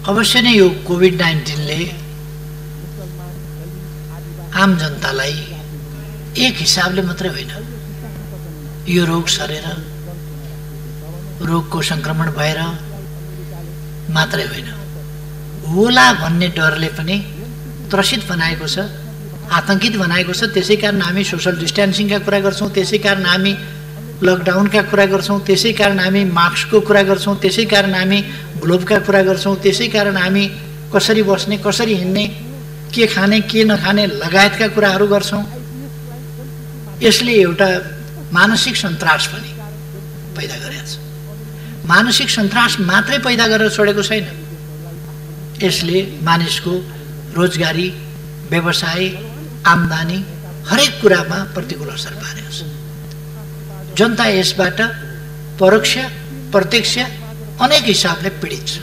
अवश्य नै यो कोभिड-19ले आम जनतालाई एक हिसाबले मात्रै होइन, यो रोग सरेर रोगको संक्रमण भएर मात्रै होइन, होला भन्ने डरले पनि त्रसित बनाएको छ, आतंकित बनाएको छ। त्यसै कारण हामी सोशल डिस्टेन्सिङका कुरा गर्छौँ, त्यसै कारण हामी लकडाउनका कुरा गर्छौँ, त्यसै कारण हामी मास्कको कुरा गर्छौँ, त्यसै कारण हामी ग्लोभका कुरा गर्छौँ, त्यसै कारण हामी कसरी बस्ने, कसरी हिँड्ने, के खाने के नखाने लगायतका कुराहरू गर्छौँ। यसले एउटा मानसिक सन्तास पनि पैदा गरेको छ। मानसिक सन्तास मात्रै पैदा गरेर छोडेको छैन, यसले मानिसको रोजगारी, व्यवसाय, आम्दानी हरेक कुरामा प्रतिकूल असर पारेको छ। जनता यसबाट परोक्ष प्रत्यक्ष अनेक हिसाबले पीडित छ।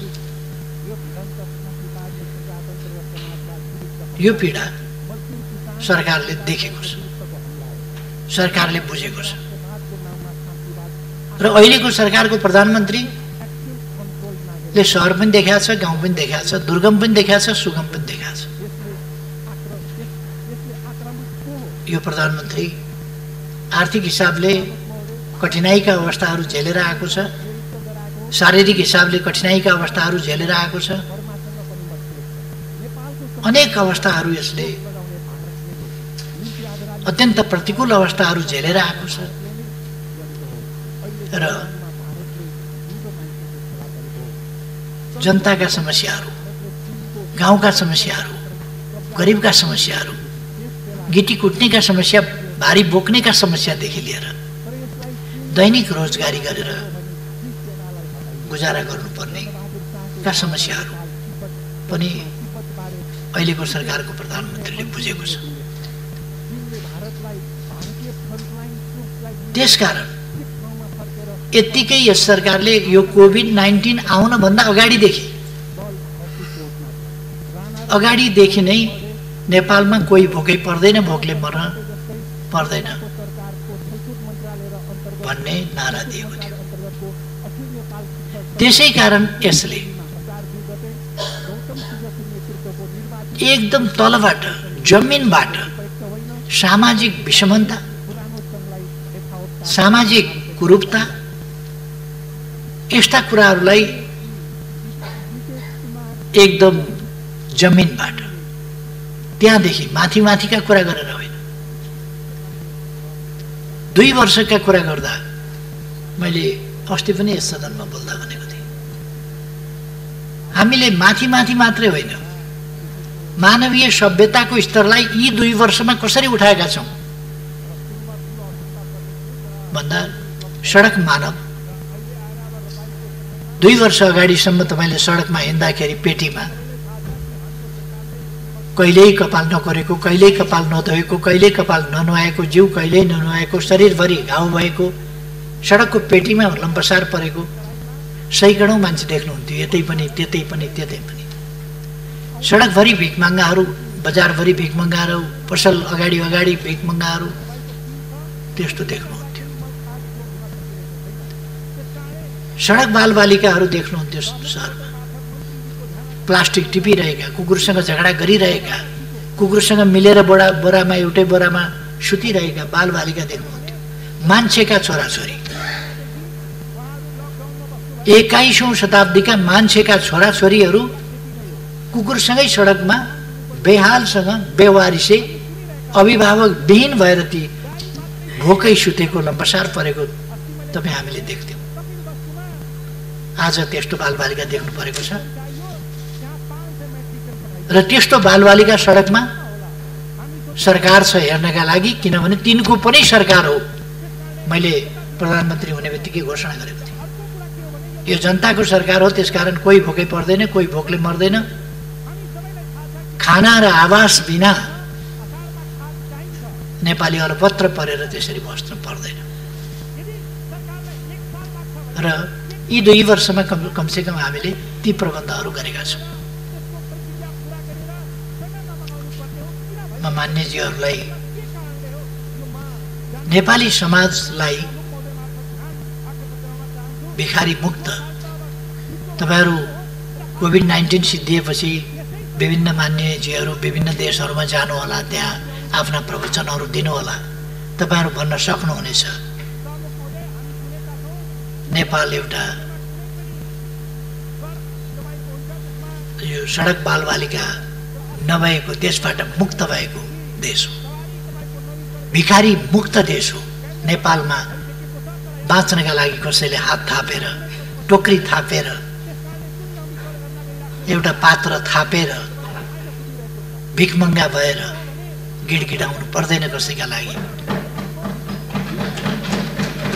यो पीडा सरकारले देखेको छ, सरकारले बुझेको छ र अहिलेको सरकारको प्रधानमन्त्रीले सहर पनि देखाएको छ, गाउँ पनि देखाएको छ, दुर्गम पनि देखाएको छ, सुगम पनि देखाएको छ। यो प्रधानमन्त्री आर्थिक हिसाबले कठिनाइका अवस्थाहरू झेलेर आएको छ, शारीरिक हिसाबले कठिनाइका अवस्थाहरू झेलेर आएको छ, अनेक अवस्थाहरू यसले अत्यन्त प्रतिकूल अवस्थाहरू झेलेर आएको छ र जनताका समस्याहरू, गाउँका समस्याहरू, गरिबका समस्याहरू, गिटी कुट्नेका समस्या, भारी बोक्नेका समस्यादेखि लिएर दैनिक रोजगारी गरेर गुजारा गर्नुपर्नेका समस्याहरू पनि अहिलेको सरकारको प्रधानमन्त्रीले बुझेको छ। त्यसकारण यत्तिकै यस सरकारले यो कोभिड-19 आउनभन्दा अगाडिदेखि नै नेपालमा कोही भोकै पर्दैन, भोकले मर्न पर्दैन भन्ने नारा दिएको थियो। त्यसै कारण यसले एकदम तलबाट, जमिनबाट सामाजिक विषमता, सामाजिक कुरूपता, यस्ता कुराहरूलाई एकदम जमिनबाट, त्यहाँदेखि माथि माथिका कुरा गरेर होइन, 2 वर्षका कुरा गर्दा मैले अस्ति पनि यस सदनमा बोल्दा भनेको थिएँ, हामीले माथि माथि मात्रै होइन, मानवीय सभ्यताको स्तरलाई यी 2 वर्षमा कसरी उठाएका छौँ भन्दा सडक मानव 2 वर्ष अगाडिसम्म तपाईँले सडकमा हिँड्दाखेरि पेटीमा कहिल्यै कपाल नकोरेको, कहिल्यै कपाल नधोएको, कहिल्यै कपाल ननुहाएको, जिउ कहिल्यै ननुहाएको, शरीरभरि घाउ भएको, सडकको पेटीमा लम्बसार परेको सैकडौँ मान्छे देख्नुहुन्थ्यो, यतै पनि त्यतै पनि त्यतै पनि। सडकभरि भिखमङ्गाहरू, बजारभरि भिखमङ्गाहरू, पसल अगाडि अगाडि भिखमङ्गाहरू, त्यस्तो देख्नुहुन्थ्यो। सडक बालबालिकाहरू देख्नुहुन्थ्यो सहरमा, प्लास्टिक टिपिरहेका, कुकुरसँग झगडा गरिरहेका, कुकुरसँग मिलेर बोरामा एउटै बोरामा सुतिरहेका बालबालिका देख्नुहुन्थ्यो। मान्छेका छोराछोरी, 21औं शताब्दीका मान्छेका छोराछोरीहरू कुकुरसँगै सडकमा बेहालसँग बेवारिसे अभिभावक विहीन भएर ती भोकै सुतेको लम्बसार परेको तपाईँ हामीले देख्थ्यौँ। आज त्यस्तो बालबालिका देख्नु परेको छ र त्यस्तो बालबालिका सडकमा सरकार छ हेर्नका लागि, किनभने तिनको पनि सरकार हो। मैले प्रधानमन्त्री हुने बित्तिकै घोषणा गरेको थिएँ, यो जनताको सरकार हो, त्यसकारण कोही भोकै पर्दैन, कोही भोकले मर्दैन। खाना र आवास बिना नेपाली अलपत्र परेर त्यसरी बस्नु पर्दैन। र यी 2 वर्षमा कमसेकम हामीले ती प्रबन्धहरू गरेका छौँ। म मान्यजीहरूलाई, नेपाली समाजलाई भिखारी मुक्त, तपाईहरू कोभिड-19 सिद्धिएपछि विभिन्न मान्यजीहरू विभिन्न देशहरूमा जानुहोला, त्यहाँ आफ्ना प्रवचनहरू दिनुहोला। तपाईहरू भन्न सक्नुहुनेछ नेपाल एउटा यो सडक बालबालिका नभएको, त्यसबाट मुक्त भएको देश हो, भिखारी मुक्त देश हो। नेपालमा बाँच्नका लागि कसैले हात थापेर, टोकरी थापेर, एउटा पात्र थापेर भिखमङ्गा भएर गिडगिडाउनु पर्दैन कसैका लागि।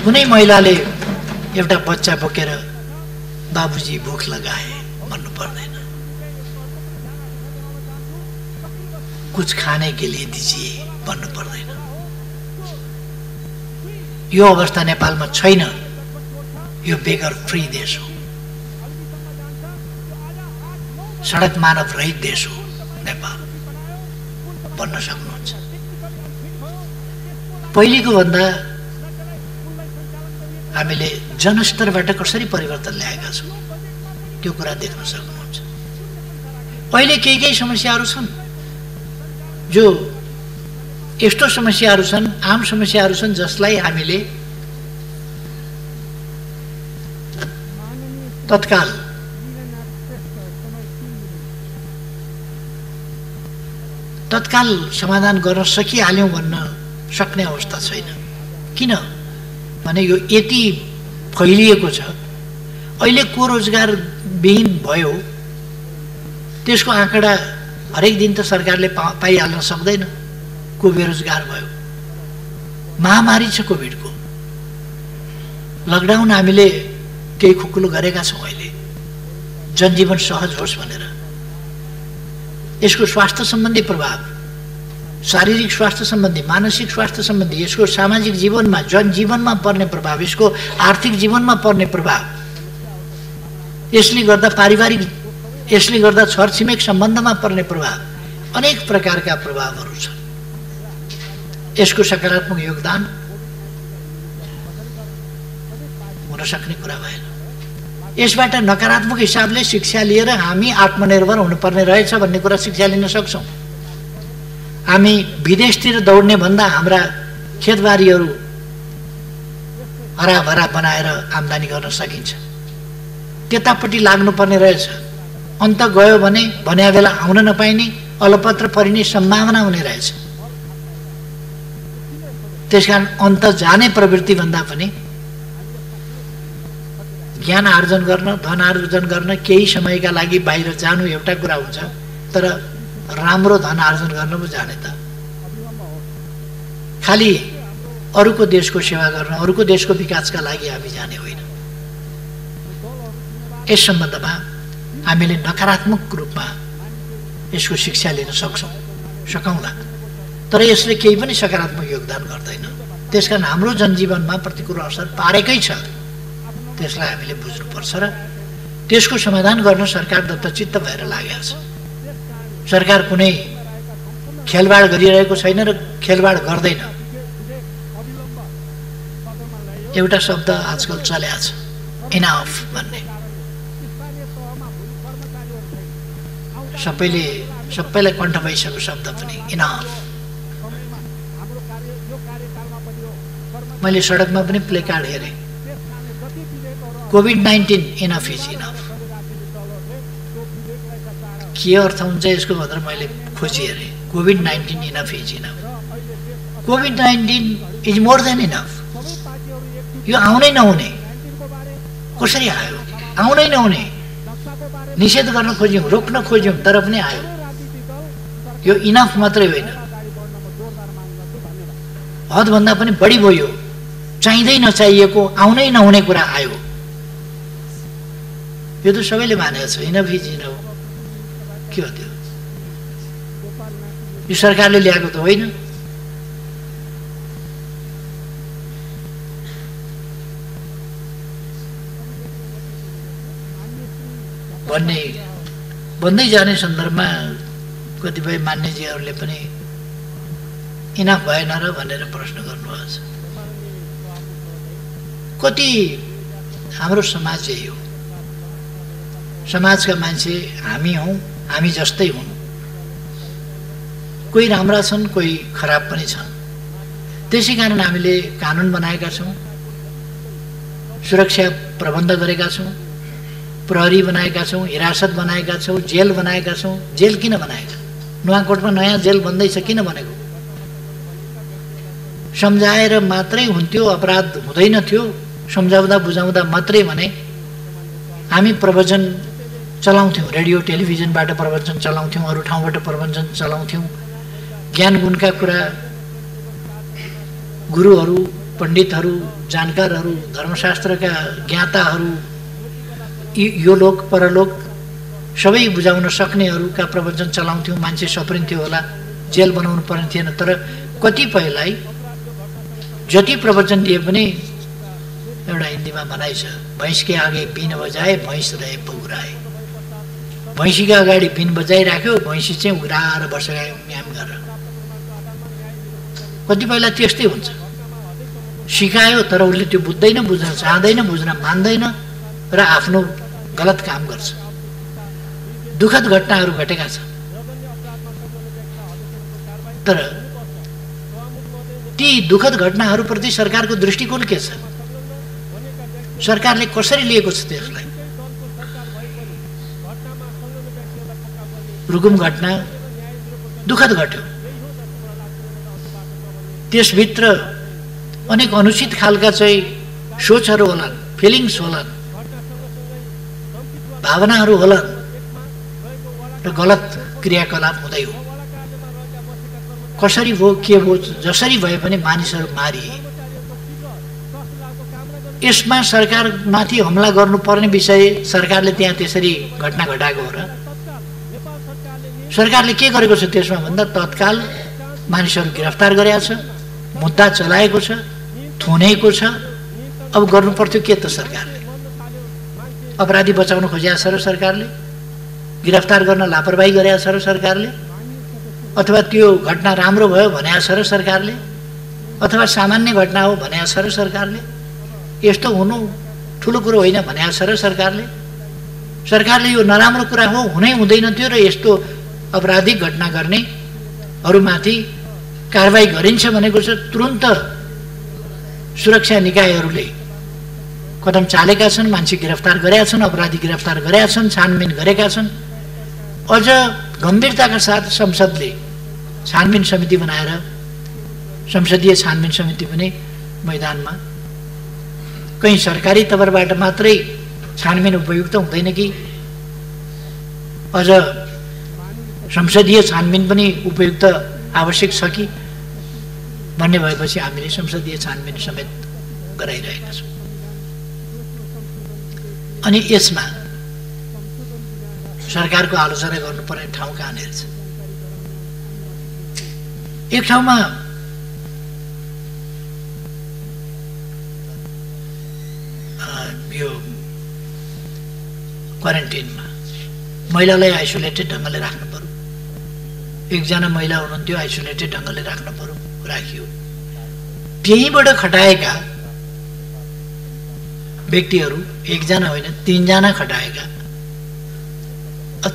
कुनै महिलाले एउटा बच्चा बोकेर बाबुजी भोक लगाए भन्नु पर्दैन, कुछ खाने के लिए दीजिए भन्नु पर्दैन। यो अवस्था नेपालमा छैन। यो बेगर फ्री देश हो, सडक मानव रहित देश हो नेपाल, भन्न सक्नुहुन्छ। पहिलेको भन्दा हामीले जनस्तरबाट कसरी परिवर्तन ल्याएका छौँ त्यो कुरा देख्न सक्नुहुन्छ। अहिले केही समस्याहरू छन् जो यस्तो समस्याहरू छन्, आम समस्याहरू छन् जसलाई हामीले तत्काल समाधान गर्न सकिहाल्यौँ भन्न सक्ने अवस्था छैन। किन भने यो यति फैलिएको छ। अहिले को रोजगार विहीन भयो त्यसको आँकडा हरेक दिन त सरकारले पाइहाल्न सक्दैन। को बेरोजगार भयो, महामारी छ कोभिडको, लकडाउन हामीले केही खुकुलो गरेका छौँ। अहिले जनजीवन सहज होस् भनेर यसको स्वास्थ्य सम्बन्धी प्रभाव, शारीरिक स्वास्थ्य सम्बन्धी, मानसिक स्वास्थ्य सम्बन्धी, यसको सामाजिक जीवनमा, जनजीवनमा पर्ने प्रभाव, यसको आर्थिक जीवनमा पर्ने प्रभाव, यसले गर्दा पारिवारिक, यसले गर्दा छरछिमेक सम्बन्धमा पर्ने प्रभाव, अनेक प्रकारका प्रभावहरू छन्। यसको सकारात्मक योगदान हुन सक्ने कुरा भएन। यसबाट नकारात्मक हिसाबले शिक्षा लिएर हामी आत्मनिर्भर हुनुपर्ने रहेछ भन्ने कुरा शिक्षा लिन सक्छौँ। हामी विदेशतिर दौड्ने भन्दा हाम्रा खेतबारीहरू हराभरा बनाएर आम्दानी गर्न सकिन्छ, त्यतापट्टि लाग्नुपर्ने रहेछ। अन्त गयो भने भन्या बेला आउन नपाइने, अलपत्र परिने सम्भावना हुने रहेछ। त्यसकारण अन्त जाने प्रवृत्ति भन्दा पनि ज्ञान आर्जन गर्न, धन आर्जन गर्न केही समयका लागि बाहिर जानु एउटा कुरा हुन्छ, तर राम्रो धन आर्जन गर्न पो जाने त खालि अरूको देशको सेवा गर्न, अरूको देशको विकासका लागि हामी जाने होइन। यस सम्बन्धमा हामीले नकारात्मक रूपमा यसको शिक्षा लिन सकौँला, तर यसले केही पनि सकारात्मक योगदान गर्दैन। त्यसकारण हाम्रो जनजीवनमा प्रतिकूल असर पारेकै छ, त्यसलाई हामीले बुझ्नुपर्छ र त्यसको समाधान गर्न सरकार दत्तचित्त भएर लागेको छ। सरकार कुनै खेलबाड गरिरहेको छैन र खेलबाड गर्दैन। एउटा शब्द आजकल चलेको छ, इनफ भन्ने। सबैलाई कण्ठ भइसकेको शब्द पनि इनफ। मैले सडकमा पनि प्ले कार्ड हेरेँ, कोभिड-19 इनफ इज इनफ। के अर्थ हुन्छ यसको भनेर मैले खोजी हेरेँ। COVID-19 enough is enough. COVID-19 is more than enough. यो आउनै नहुने कसरी आयो? आउनै नहुने, निषेध गर्न खोज्यौँ, रोक्न खोज्यौँ, तर पनि आयो। यो इनफ मात्रै होइन, हदभन्दा पनि बढी भयो। चाहिँदै नचाहिएको, आउनै नहुने कुरा आयो। यो त सबैले मानेको छ, इनफ इज इनफ। के हो त्यो? यो सरकारले ल्याएको त होइन। भन्दै जाने सन्दर्भमा कतिपय मान्यजीहरूले पनि इनफ भएन र भनेर प्रश्न गर्नुभएको छ। कति हाम्रो समाज यही हो। समाजका मान्छे हामी हौँ, हामी जस्तै हुन्। कोही राम्रा छन्, कोही खराब पनि छन्। त्यसै कारण हामीले कानुन बनाएका छौँ, सुरक्षा प्रबन्ध गरेका छौँ, प्रहरी बनाएका छौँ, हिरासत बनाएका छौँ, जेल बनाएका छौँ। जेल किन बनाएका? नुवाकोटमा नयाँ जेल बन्दैछ, किन बनेको? सम्झाएर मात्रै हुन्थ्यो, अपराध हुँदैन थियो। सम्झाउँदा बुझाउँदा मात्रै भने हामी प्रवचन चलाउँथ्यौँ, रेडियो टेलिभिजनबाट प्रवचन चलाउँथ्यौँ, अरू ठाउँबाट प्रवचन चलाउँथ्यौँ। ज्ञान गुणका कुरा गुरुहरू, पण्डितहरू, जानकारहरू, धर्मशास्त्रका ज्ञाताहरू, यो लोक परलोक सबै बुझाउन सक्नेहरूका प्रवचन चलाउँथ्यौँ। मान्छे सप्रिन्थ्यो होला, जेल बनाउनु पर्ने थिएन। तर कतिपयलाई जति प्रवचन दिए पनि एउटा हिन्दीमा भनाइ छ, भैँस के आगे बीन बजाए भैँस रहे पौराए। भैँसीका अगाडि बीन बजाइराख्यो, भैँसी चाहिँ उघ्राएर बसेर म्याम गरेर। कतिपयलाई त्यस्तै हुन्छ, सिकायो तर उसले त्यो बुझ्दैन, बुझ्न चाहँदैन, बुझ्न मान्दैन र आफ्नो गलत काम गर्छ। दुःखद घटनाहरू घटेका छन्। तर ती दुःखद घटनाहरूप्रति सरकारको दृष्टिकोण के छ? सरकारले कसरी लिएको छ त्यसलाई? रुकुम घटना दुःखद घट्यो, त्यसभित्र अनेक अनुचित खालका चाहिँ सोचहरू होलान्, फिलिङ्स होलान्, भावनाहरू होलान् र गलत क्रियाकलाप हुँदै हो। कसरी भयो, के भयो, जसरी भए पनि मानिसहरू मारिए। यसमा सरकारमाथि हमला गर्नुपर्ने विषय सरकारले त्यहाँ त्यसरी घटना घटाएको हो र? सरकारले के गरेको छ त्यसमा भन्दा तत्काल मानिसहरू गिरफ्तार गरेको छ, मुद्दा चलाएको छ, थुनेको छ। अब गर्नु पर्थ्यो के त सरकारले? अपराधी बचाउन खोजेको छ र सरकारले? गिरफ्तार गर्न लापरवाही गरेको छ र सरकारले? अथवा त्यो घटना राम्रो भयो भनेको छ र सरकारले? अथवा सामान्य घटना हो भनेको छ र सरकारले? यस्तो हुनु ठुलो कुरो होइन भनेको छ र सरकारले? सरकारले यो नराम्रो कुरा हो, हुनै हुँदैन थियो र यस्तो अपराधिक घटना गर्नेहरूमाथि कारबाही गरिन्छ भनेको छ। तुरुन्त सुरक्षा निकायहरूले कदम चालेका छन्, मान्छे गिरफ्तार गरेका छन्, अपराधी गिरफ्तार गरेका छन्, छानबिन गरेका छन्। अझ गम्भीरताका साथ संसदले छानबिन समिति बनाएर, संसदीय छानबिन समिति पनि मैदानमा, कहीँ सरकारी तवरबाट मात्रै छानबिन उपयुक्त हुँदैन कि अझ संसदीय छानबिन पनि उपयुक्त आवश्यक छ कि भन्ने भएपछि हामीले संसदीय छानबिन समेत गराइरहेका छौँ। अनि यसमा सरकारको आलोचना गर्नुपर्ने ठाउँ कहाँनिर छ? एक ठाउँमा यो क्वारेन्टिनमा महिलालाई आइसोलेटेड ढङ्गले राख्नु पर्यो। एकजना महिला हुनुहुन्थ्यो, आइसोलेटेड ढङ्गले राख्नु पर्यो, राखियो। त्यहीँबाट खटाएका व्यक्तिहरू एकजना होइन 3 जना खटाएका।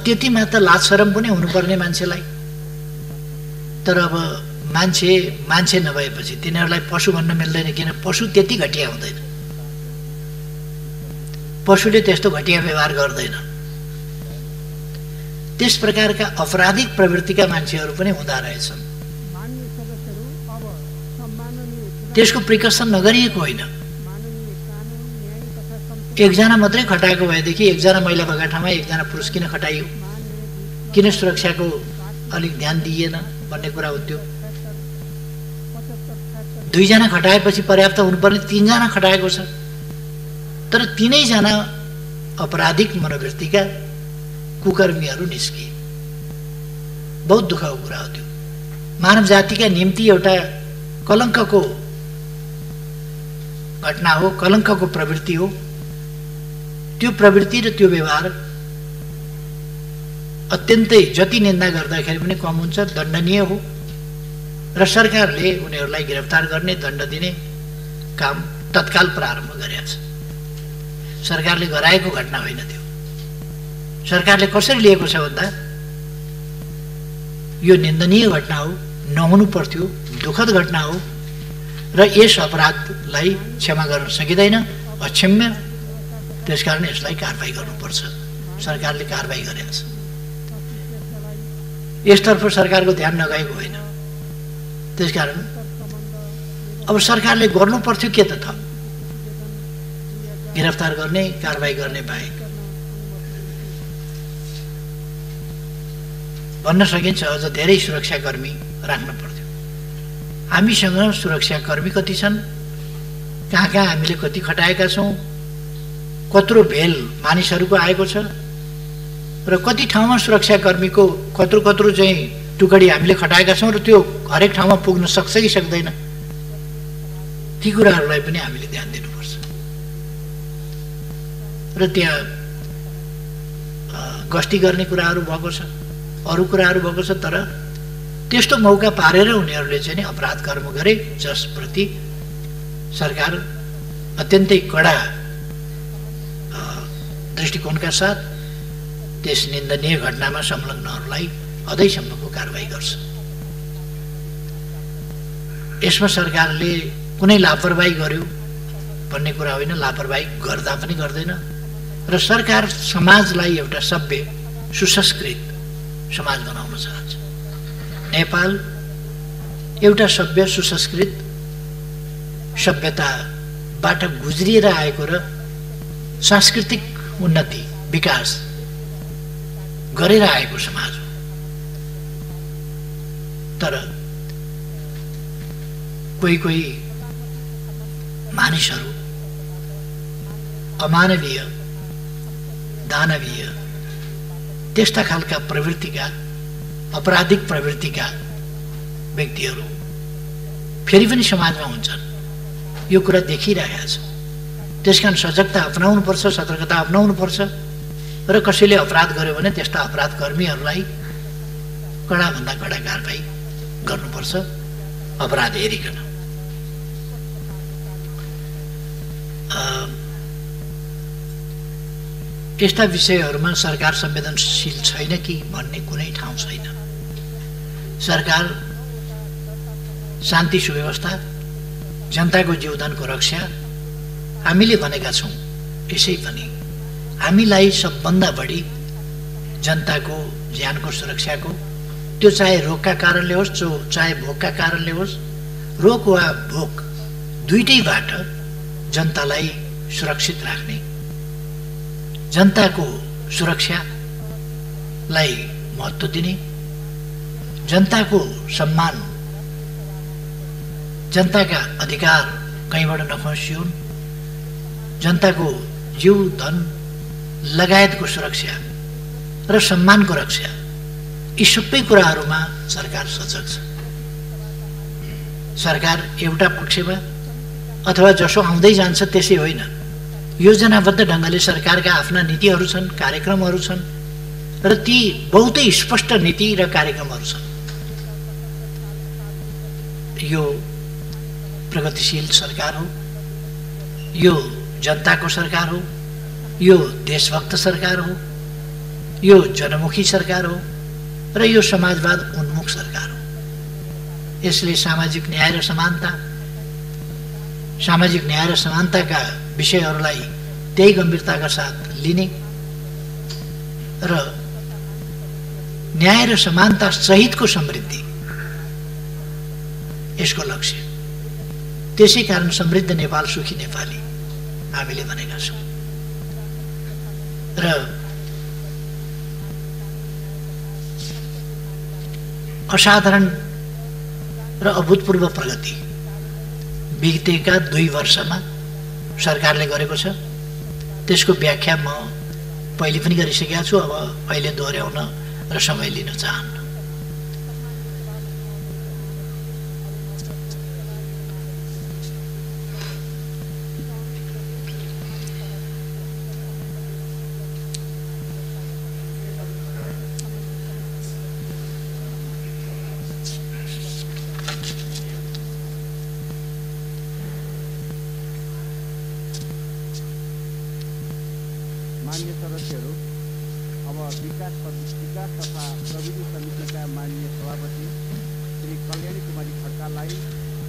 त्यति मात्र लाज शरम पनि हुनुपर्ने मान्छेलाई। तर अब मान्छे नभएपछि तिनीहरूलाई पशु भन्न मिल्दैन, किन पशु त्यति घटिया हुँदैन, पशुले त्यस्तो घटिया व्यवहार गर्दैन। त्यस प्रकारका अपराधिक प्रवृत्तिका मान्छेहरू पनि हुँदा रहेछन्। त्यसको प्रिकसन नगरिएको होइन। एकजना मात्रै खटाएको भएदेखि एकजना महिला भएका ठाउँमा एकजना पुरुष किन खटाइयो, किन सुरक्षाको अलिक ध्यान दिइएन भन्ने कुरा हुन्थ्यो। 2 जना खटाएपछि पर्याप्त हुनुपर्ने 3 जना खटाएको छ, तर 3 जना अपराधिक मनोवृत्तिका कुकर्मीहरू निस्किए। बहुत दुःखको कुरा हो त्यो। मानव जातिका निम्ति एउटा कलङ्कको घटना हो, कलङ्कको प्रवृत्ति हो। त्यो प्रवृत्ति र त्यो व्यवहार अत्यन्तै जति निन्दा गर्दाखेरि पनि कम हुन्छ, दण्डनीय हो र सरकारले उनीहरूलाई गिरफ्तार गर्ने, दण्ड दिने काम तत्काल प्रारम्भ गरेको छ। सरकारले गराएको घटना होइन त्यो। सरकारले कसरी लिएको छ भन्दा यो निन्दनीय घटना हो, नहुनु पर्थ्यो, दुःखद घटना हो र यस अपराधलाई क्षमा गर्न सकिँदैन, अक्षम्य। त्यसकारण यसलाई कारबाही गर्नुपर्छ। सरकारले कारबाही गरेको छ। यसतर्फ सरकारको ध्यान नगएको होइन। त्यसकारण अब सरकारले गर्नु पर्थ्यो के त थप, गिरफ्तार गर्ने, कारबाही गर्ने बाहेक। भन्न सकिन्छ अझ धेरै सुरक्षाकर्मी राख्न पर्थ्यो। हामीसँग सुरक्षाकर्मी कति छन्, कहाँ कहाँ हामीले कति खटाएका छौँ, कत्रो भेल मानिसहरूको आएको छ र कति ठाउँमा सुरक्षाकर्मीको कत्रो चाहिँ टुकडी हामीले खटाएका छौँ र त्यो हरेक ठाउँमा पुग्न सक्छ कि सक्दैन, ती कुराहरूलाई पनि हामीले ध्यान दिनुपर्छ। र त्यहाँ गस्ती गर्ने कुराहरू भएको छ, अरू कुराहरू भएको छ, तर त्यस्तो मौका पारेर उनीहरूले चाहिँ नि अपराध कर्म गरे जसप्रति सरकार अत्यन्तै कडा दृष्टिकोणका साथ त्यस निन्दनीय घटनामा संलग्नहरूलाई अझैसम्मको कारबाही गर्छ। यसमा सरकारले कुनै लापरवाही गर्यो भन्ने कुरा होइन, लापरवाही गर्दा पनि गर्दैन र सरकार समाजलाई एउटा सभ्य सुसंस्कृत समाज बनाउन चाहन्छ। नेपाल एउटा सभ्य सुसंस्कृत सभ्यताबाट गुज्रिएर आएको र सांस्कृतिक उन्नति विकास गरेर आएको समाज हो। तर कोही मानिसहरू अमानवीय, दानवीय, त्यस्ता खालका प्रवृत्तिका, अपराधिक प्रवृत्तिका व्यक्तिहरू फेरि पनि समाजमा हुन्छन्। यो कुरा देखिरहेको छ। त्यसकारण सजगता अपनाउनुपर्छ, सतर्कता अपनाउनुपर्छ र कसैले अपराध गर्यो भने त्यस्ता अपराध कर्मीहरूलाई कडाभन्दा कडा कारबाही गर्नुपर्छ, अपराध हेरिकन। यस्ता विषयहरूमा सरकार संवेदनशील छैन कि भन्ने कुनै ठाउँ छैन। सरकार शान्ति सुव्यवस्था, जनताको जीवदानको रक्षा हामीले भनेका छौँ। यसै पनि हामीलाई सबभन्दा बढी जनताको ज्यानको सुरक्षाको, त्यो चाहे रोगका कारणले होस्, चाहे भोकका कारणले होस्, रोग वा भोक दुईटैबाट जनतालाई सुरक्षित राख्ने, जनताको सुरक्षालाई महत्त्व दिने, जनताको सम्मान, जनताका अधिकार कहीँबाट नखसिउन्, जनताको जीव धन लगायतको सुरक्षा र सम्मानको रक्षा, यी सबै कुराहरूमा सरकार सजग छ। सरकार एउटा पक्षमा अथवा जसो आउँदै जान्छ त्यसै होइन, योजनाबद्ध ढङ्गले सरकारका आफ्ना नीतिहरू छन्, कार्यक्रमहरू छन् र ती बहुतै स्पष्ट नीति र कार्यक्रमहरू छन्। यो प्रगतिशील सरकार हो, यो जनताको सरकार हो, यो देशभक्त सरकार हो, यो जनमुखी सरकार हो र यो समाजवाद उन्मुख सरकार हो। यसले सामाजिक न्याय र समानताका विषयहरूलाई त्यही गम्भीरताका साथ लिने र न्याय र समानता सहितको समृद्धि यसको लक्ष्य। त्यसै कारण समृद्ध नेपाल सुखी नेपाली हामीले भनेका छौँ। र असाधारण र अभूतपूर्व प्रगति बितेका 2 वर्षमा सरकारले गरेको छ। त्यसको व्याख्या म पहिले पनि गरिसकेका छु, अब अहिले दोहोऱ्याउन र समय लिन चाहन्न। मान्य सदस्यहरू, अब विकास तथा प्रविधि समितिका माननीय सभापति श्री कल्याणी कुमारी खड्कालाई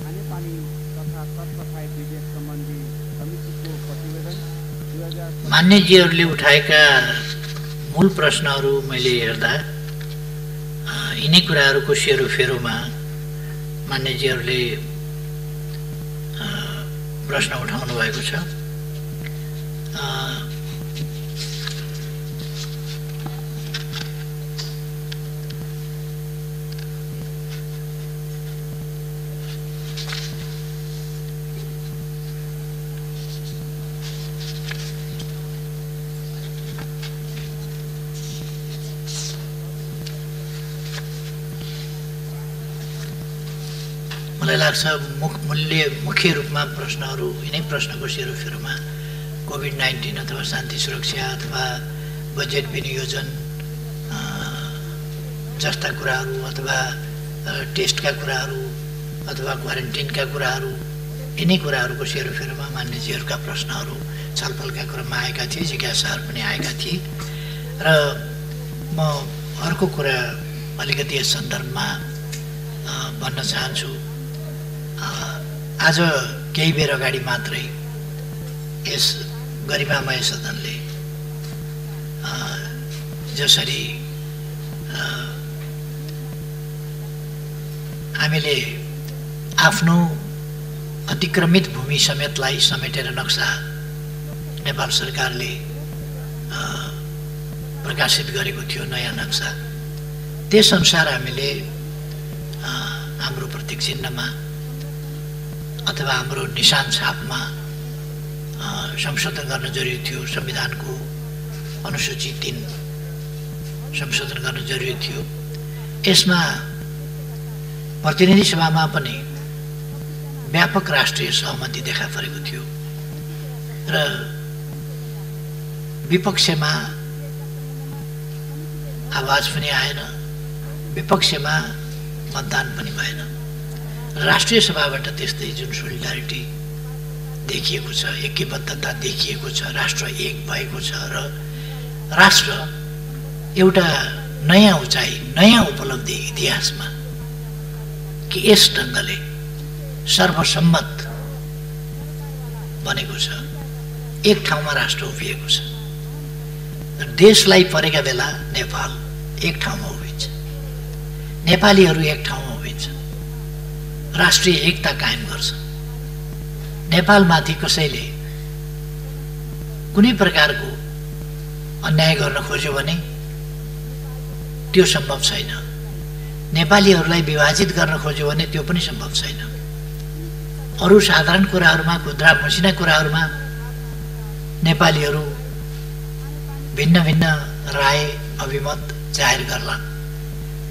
खानेपानी तथा सरसफाई विधेयक सम्बन्धी समितिको प्रतिवेदन 2000। मान्यजीहरूले उठाएका मूल प्रश्नहरू मैले हेर्दा यिनै कुराहरूको सेरोफेरोमा मान्यजीहरूले प्रश्न उठाउनु भएको छ। मलाई लाग्छ मुख्य रूपमा प्रश्नहरू यिनै प्रश्नको सेरोफेरोमा कोभिड-19 अथवा शान्ति सुरक्षा अथवा बजेट विनियोजन जस्ता कुराहरू अथवा टेस्टका कुराहरू अथवा क्वारेन्टिनका कुराहरू यिनै कुराहरूको सेरोफेरोमा मान्यजीहरूका प्रश्नहरू छलफलका क्रममा आएका थिए, जिज्ञासाहरू पनि आएका थिए। र म अर्को कुरा अलिकति यस सन्दर्भमा भन्न चाहन्छु। आज केही बेर अगाडि मात्रै यस गरिमामय सदनले जसरी हामीले आफ्नो अतिक्रमित भूमि समेतलाई समेटेर नक्सा नेपाल सरकारले प्रकाशित गरेको थियो, नयाँ नक्सा, त्यसअनुसार हामीले हाम्रो प्रतीक चिन्हमा अथवा हाम्रो निशान छापमा संशोधन गर्न जरुरी थियो। संविधानको अनुसूची 3 संशोधन गर्न जरुरी थियो। यसमा प्रतिनिधि सभामा पनि व्यापक राष्ट्रिय सहमति देखा परेको थियो र विपक्षमा आवाज पनि आएन, विपक्षमा मतदान पनि भएन। राष्ट्रिय सभाबाट त्यस्तै जुन सोलिडारिटी देखिएको छ, ऐक्यबद्धता देखिएको छ, राष्ट्र एक भएको छ र राष्ट्र एउटा नयाँ उचाइ, नयाँ उपलब्धि इतिहासमा कि यस ढङ्गले सर्वसम्मत बनेको छ, एक ठाउँमा राष्ट्र उभिएको छ। देशलाई परेका बेला नेपाल एक ठाउँमा उभिन्छ, नेपालीहरू एक ठाउँमा उभिन्छ, राष्ट्रिय एकता कायम गर्छ। नेपालमाथि कसैले कुनै प्रकारको अन्याय गर्न खोज्यो भने त्यो सम्भव छैन। नेपालीहरूलाई विभाजित गर्न खोज्यो भने त्यो पनि सम्भव छैन। अरू साधारण कुराहरूमा, खुद्रा मसिना कुराहरूमा नेपालीहरू भिन्न भिन्न राय अभिमत जाहेर गर्लान्,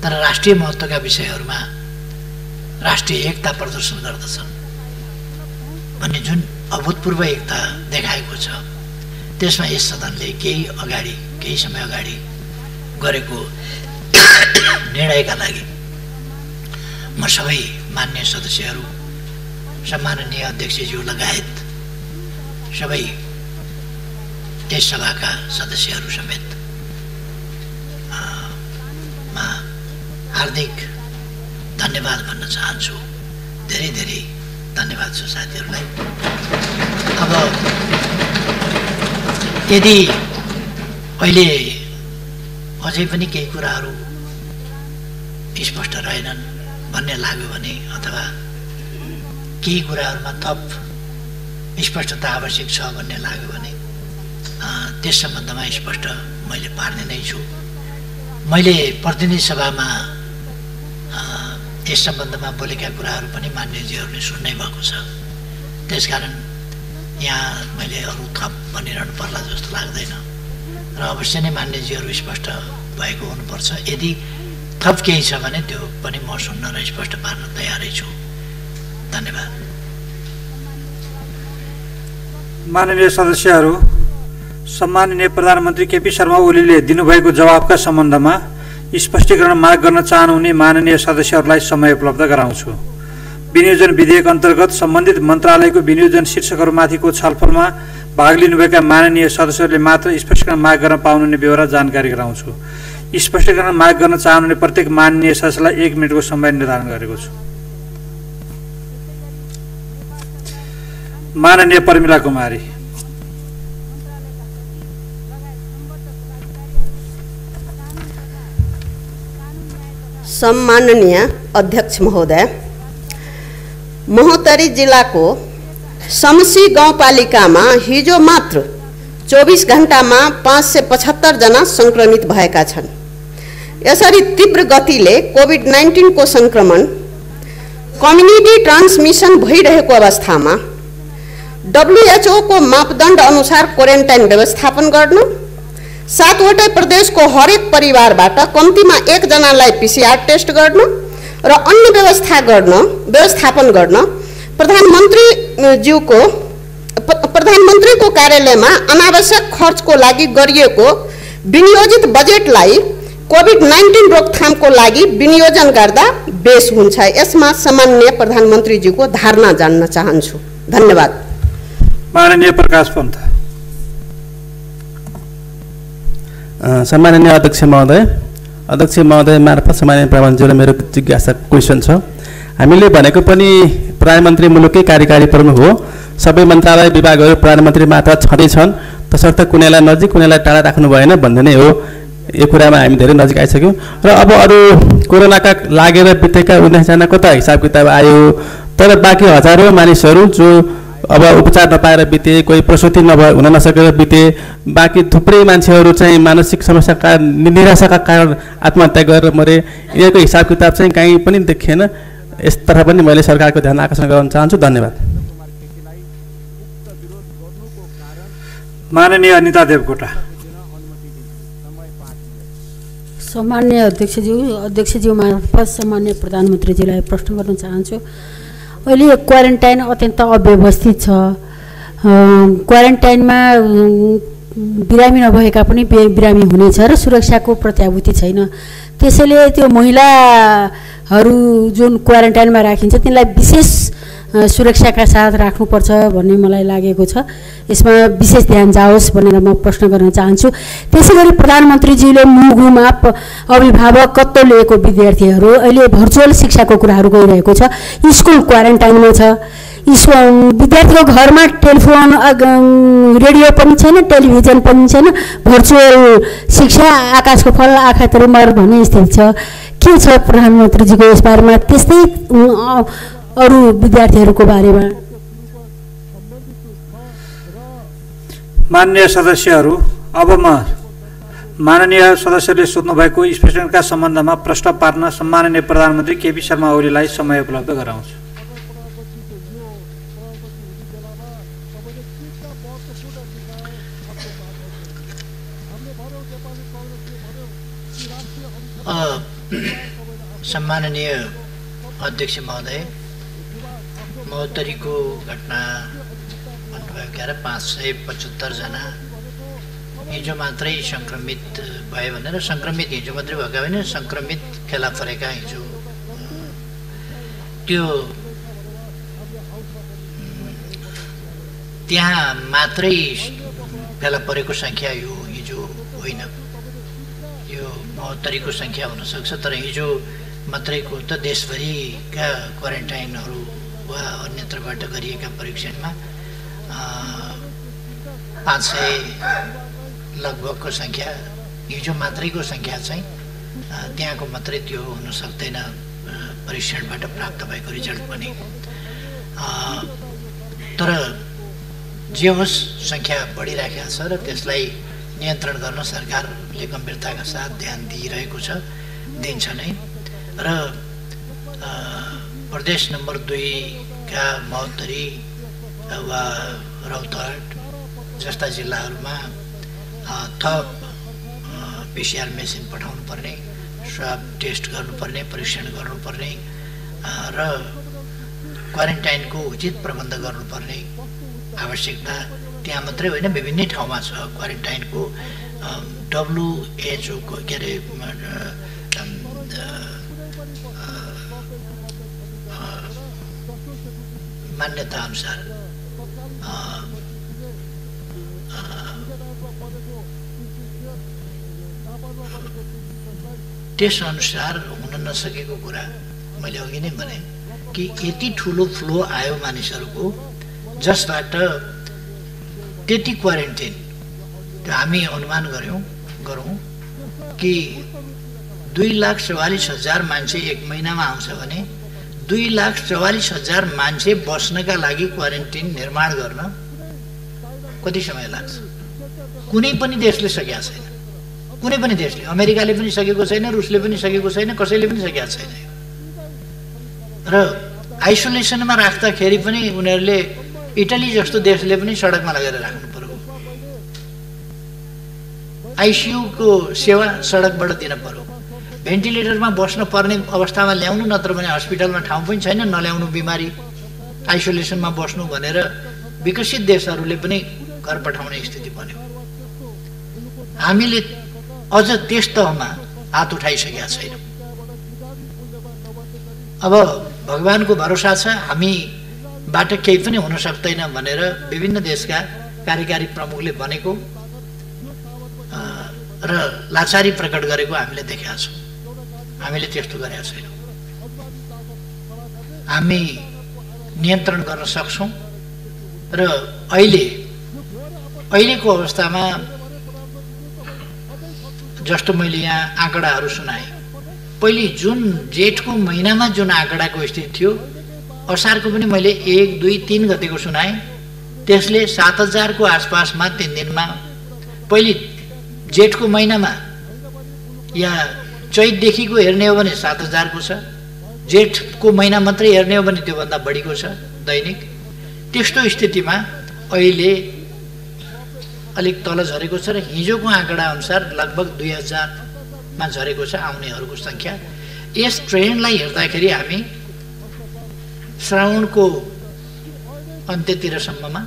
तर राष्ट्रिय महत्त्वका विषयहरूमा राष्ट्रिय एकता प्रदर्शन गर्दछन् भन्ने जुन अभूतपूर्व एकता देखाएको छ, त्यसमा यस सदनले केही समय अगाडि गरेको निर्णयका लागि म सबै मान्य सदस्यहरू, सम्माननीय अध्यक्षज्यू लगायत सबै यस सभाका सदस्यहरू समेत हार्दिक धन्यवाद भन्न चाहन्छु। धेरै धेरै धन्यवाद छ साथीहरूलाई। अब यदि अहिले अझै पनि केही कुराहरू स्पष्ट रहेनन् भन्ने लाग्यो भने अथवा केही कुराहरूमा थप स्पष्टता आवश्यक छ भन्ने लाग्यो भने त्यस सम्बन्धमा स्पष्ट मैले पार्ने नै छु। मैले प्रतिनिधि सभामा यस सम्बन्धमा बोलेका कुराहरू पनि मान्यजीहरूले सुन्नै भएको छ। त्यसकारण यहाँ मैले अरू थप भनिरहनु पर्ला जस्तो लाग्दैन र अवश्य नै मान्यजीहरू स्पष्ट भएको हुनुपर्छ। यदि थप केही छ भने त्यो पनि म सुन्न र स्पष्ट पार्न तयारै छु। धन्यवाद। माननीय सदस्यहरू, सम्माननीय प्रधानमन्त्री केपी शर्मा ओलीले दिनुभएको जवाफका सम्बन्धमा स्पष्टीकरण माग गर्न चाहनुहुने माननीय सदस्यहरूलाई समय उपलब्ध गराउँछु। विनियोजन विधेयक अन्तर्गत सम्बन्धित मन्त्रालयको विनियोजन शीर्षकहरूमाथिको छलफलमा भाग लिनुभएका माननीय सदस्यहरूले मात्र स्पष्टीकरण माग गर्न पाउनुहुने बेहोरा जानकारी गराउँछु। स्पष्टीकरण माग गर्न चाहनुहुने प्रत्येक माननीय सदस्यलाई 1 मिनेटको समय निर्धारण गरेको छु। माननीय प्रमिला कुमारी। सम्माननीय अध्यक्ष महोदय, महोत्तरी जिल्लाको समसी गाउँपालिकामा हिजो मात्र 24 घण्टामा 575 जना संक्रमित भएका छन्। यसरी तीव्र गतिले कोभिड-19 को संक्रमण कम्युनिटी ट्रान्समिसन भइरहेको अवस्थामा WHO को मापदण्ड अनुसार क्वारेन्टाइन व्यवस्थापन गर्नु, 7वटै प्रदेशको हरेक परिवारबाट कम्तीमा 1 जनालाई PCR टेस्ट गर्नु र अन्य व्यवस्थापन गर्न प्रधानमन्त्रीको कार्यालयमा अनावश्यक खर्चको लागि गरिएको विनियोजित बजेटलाई कोभिड-19 रोकथामको लागि विनियोजन गर्दा बेस हुन्छ। यसमा सम्माननीय प्रधानमन्त्रीज्यूको धारणा जान्न चाहन्छु। धन्यवाद। माननीय प्रकाश पन्त। सम्माननीय अध्यक्ष महोदय मार्फत सम्माननीय प्रधानमन्त्रीलाई मेरो जिज्ञासा क्वेसन छ। हामीले भनेको पनि प्रधानमन्त्री मुलुकै कार्यकारी प्रमुख हो। सबै मन्त्रालय विभागहरू प्रधानमन्त्री मात्र छँदैछन्, तसर्थ कुनैलाई नजिक कुनैलाई टाढा राख्नु भएन भन्ने नै हो। यो कुरामा हामी धेरै नजिक आइसक्यौँ र अब अरू कोरोनाका लागेर बितेका 19 जनाको त हिसाब किताब आयो, तर बाँकी हजारौँ मानिसहरू जो अब उपचार नपाएर बिते, कोही प्रसुति हुन नसकेर बिते, बाँकी थुप्रै मान्छेहरू चाहिँ मानसिक समस्याका निराशाका कारण आत्महत्या गरेर मरे। यिनीहरूको हिसाब किताब चाहिँ कहीँ पनि देखिएन। यसतर्फ पनि मैले सरकारको ध्यान आकर्षण गर्न चाहन्छु। धन्यवाद। माननीय अनिता देवकोटा। सम्मान्य अध्यक्षज्यू मार्फत सम्मान्य प्रधानमन्त्रीजीलाई प्रश्न गर्न चाहन्छु। अहिले क्वारेन्टाइन अत्यन्त अव्यवस्थित छ। क्वारेन्टाइनमा बिरामी नभएका पनि बिरामी हुनेछ र सुरक्षाको प्रत्याभूति छैन। त्यसैले त्यो महिलाहरू जुन क्वारेन्टाइनमा राखिन्छ तिनलाई विशेष सुरक्षाका साथ राख्नुपर्छ भन्ने मलाई लागेको छ। यसमा विशेष ध्यान जाओस् भनेर म प्रश्न गर्न चाहन्छु। त्यसैगरी प्रधानमन्त्रीजीले मुगुमा अभिभावकत्व लिएको विद्यार्थीहरू अहिले भर्चुअल शिक्षाको कुराहरू गइरहेको छ। स्कुल क्वारेन्टाइनमा छ। विद्यार्थीको घरमा टेलिफोन रेडियो पनि छैन, टेलिभिजन पनि छैन। भर्चुअल शिक्षा आकाशको फल आँखा तरी मर भन्ने स्थिति छ। के छ प्रधानमन्त्रीजीको यस बारेमा? त्यस्तै अरू विद्यार्थीहरूको बारेमा। माननीय सदस्यहरू, अब म माननीय सदस्यले सोध्नुभएको स्पष्टीकरणका सम्बन्धमा प्रश्न पार्न सम्माननीय प्रधानमन्त्री केपी शर्मा ओलीलाई समय उपलब्ध गराउँछु। सम्माननीय अध्यक्ष महोदय, महोत्तरीको घटना भन्नुभयो 575 जना हिजो मात्रै सङ्क्रमित भयो भनेर। सङ्क्रमित हिजो मात्रै भएका होइन, सङ्क्रमित फेला परेका हिजो त्यो त्यहाँ मात्रै फेला परेको सङ्ख्या यो हिजो होइन। यो महोत्तरीको सङ्ख्या हुनसक्छ, तर हिजो मात्रैको त देशभरिका क्वारेन्टाइनहरू वा अन्यत्रबाट गरिएका परीक्षणमा 500 लगभगको सङ्ख्या हिजो मात्रैको सङ्ख्या चाहिँ त्यहाँको मात्रै त्यो हुन सक्दैन परीक्षणबाट प्राप्त भएको रिजल्ट पनि। तर जे होस् सङ्ख्या बढिराखेको छ र त्यसलाई नियन्त्रण गर्न सरकारले गम्भीरताका साथ ध्यान दिइरहेको छ, दिन्छ नै। र प्रदेश नम्बर 2 का महोत्तरी वा रौतहट जस्ता जिल्लाहरूमा थप PCR मेसिन पठाउनु पर्ने, स्वाब टेस्ट गर्नुपर्ने, परीक्षण गर्नुपर्ने र क्वारेन्टाइनको उचित प्रबन्ध गर्नुपर्ने आवश्यकता त्यहाँ मात्रै होइन, विभिन्न ठाउँमा छ। क्वारेन्टाइनको WHO को के अरे मान्यता अनुसार त्यस अनुसार हुन नसकेको कुरा मैले अघि नै भने कि यति ठुलो फ्लो आयो मानिसहरूको, जसबाट त्यति क्वारेन्टाइन हामी अनुमान गरौँ कि 2,44,000 मान्छे एक महिनामा आउँछ भने 2,44,000 मान्छे बस्नका लागि क्वारेन्टाइन निर्माण गर्न कति समय लाग्छ? कुनै पनि देशले सकेका छैन, कुनै पनि देशले, अमेरिकाले पनि सकेको छैन, रुसले पनि सकेको छैन, कसैले पनि सकेका छैन। र आइसोलेसनमा राख्दाखेरि पनि उनीहरूले इटली जस्तो देशले पनि सडकमा लगेर राख्नु पर्यो, ICU को सेवा सडकबाट दिन पर्यो, भेन्टिलेटरमा बस्न पर्ने अवस्थामा ल्याउनु, नत्र भने हस्पिटलमा ठाउँ पनि छैन, नल्याउनु बिमारी, आइसोलेसनमा बस्नु भनेर विकसित देशहरूले पनि घर पठाउने स्थिति बन्यो। हामीले अझ त्यस तहमा हात उठाइसकेका छैनौँ। अब भगवानको भरोसा छ, हामीबाट केही पनि हुन सक्दैन भनेर विभिन्न देशका कार्यकारी प्रमुखले भनेको र लाचारी प्रकट गरेको हामीले देखेका छौँ। हामीले त्यस्तो गरेका छैनौँ। हामी नियन्त्रण गर्न सक्छौँ र अहिलेको अवस्थामा जस्तो मैले यहाँ आँकडाहरू सुनाएँ, पहिले जुन जेठको महिनामा जुन आँकडाको स्थिति थियो, असारको पनि मैले 1, 2, 3 गतेको सुनाएँ, त्यसले 7,000 को आसपासमा 3 दिनमा, पहिले जेठको महिनामा या चैतदेखिको हेर्ने हो भने 7,000 को छ, जेठको महिना मात्रै हेर्ने हो भने त्योभन्दा बढीको छ दैनिक। त्यस्तो स्थितिमा अहिले अलिक तल झरेको छ र हिजोको आँकडा अनुसार लगभग 2,000 मा झरेको छ आउनेहरूको सङ्ख्या। यस ट्रेन्डलाई हेर्दाखेरि हामी श्रावणको अन्त्यतिरसम्ममा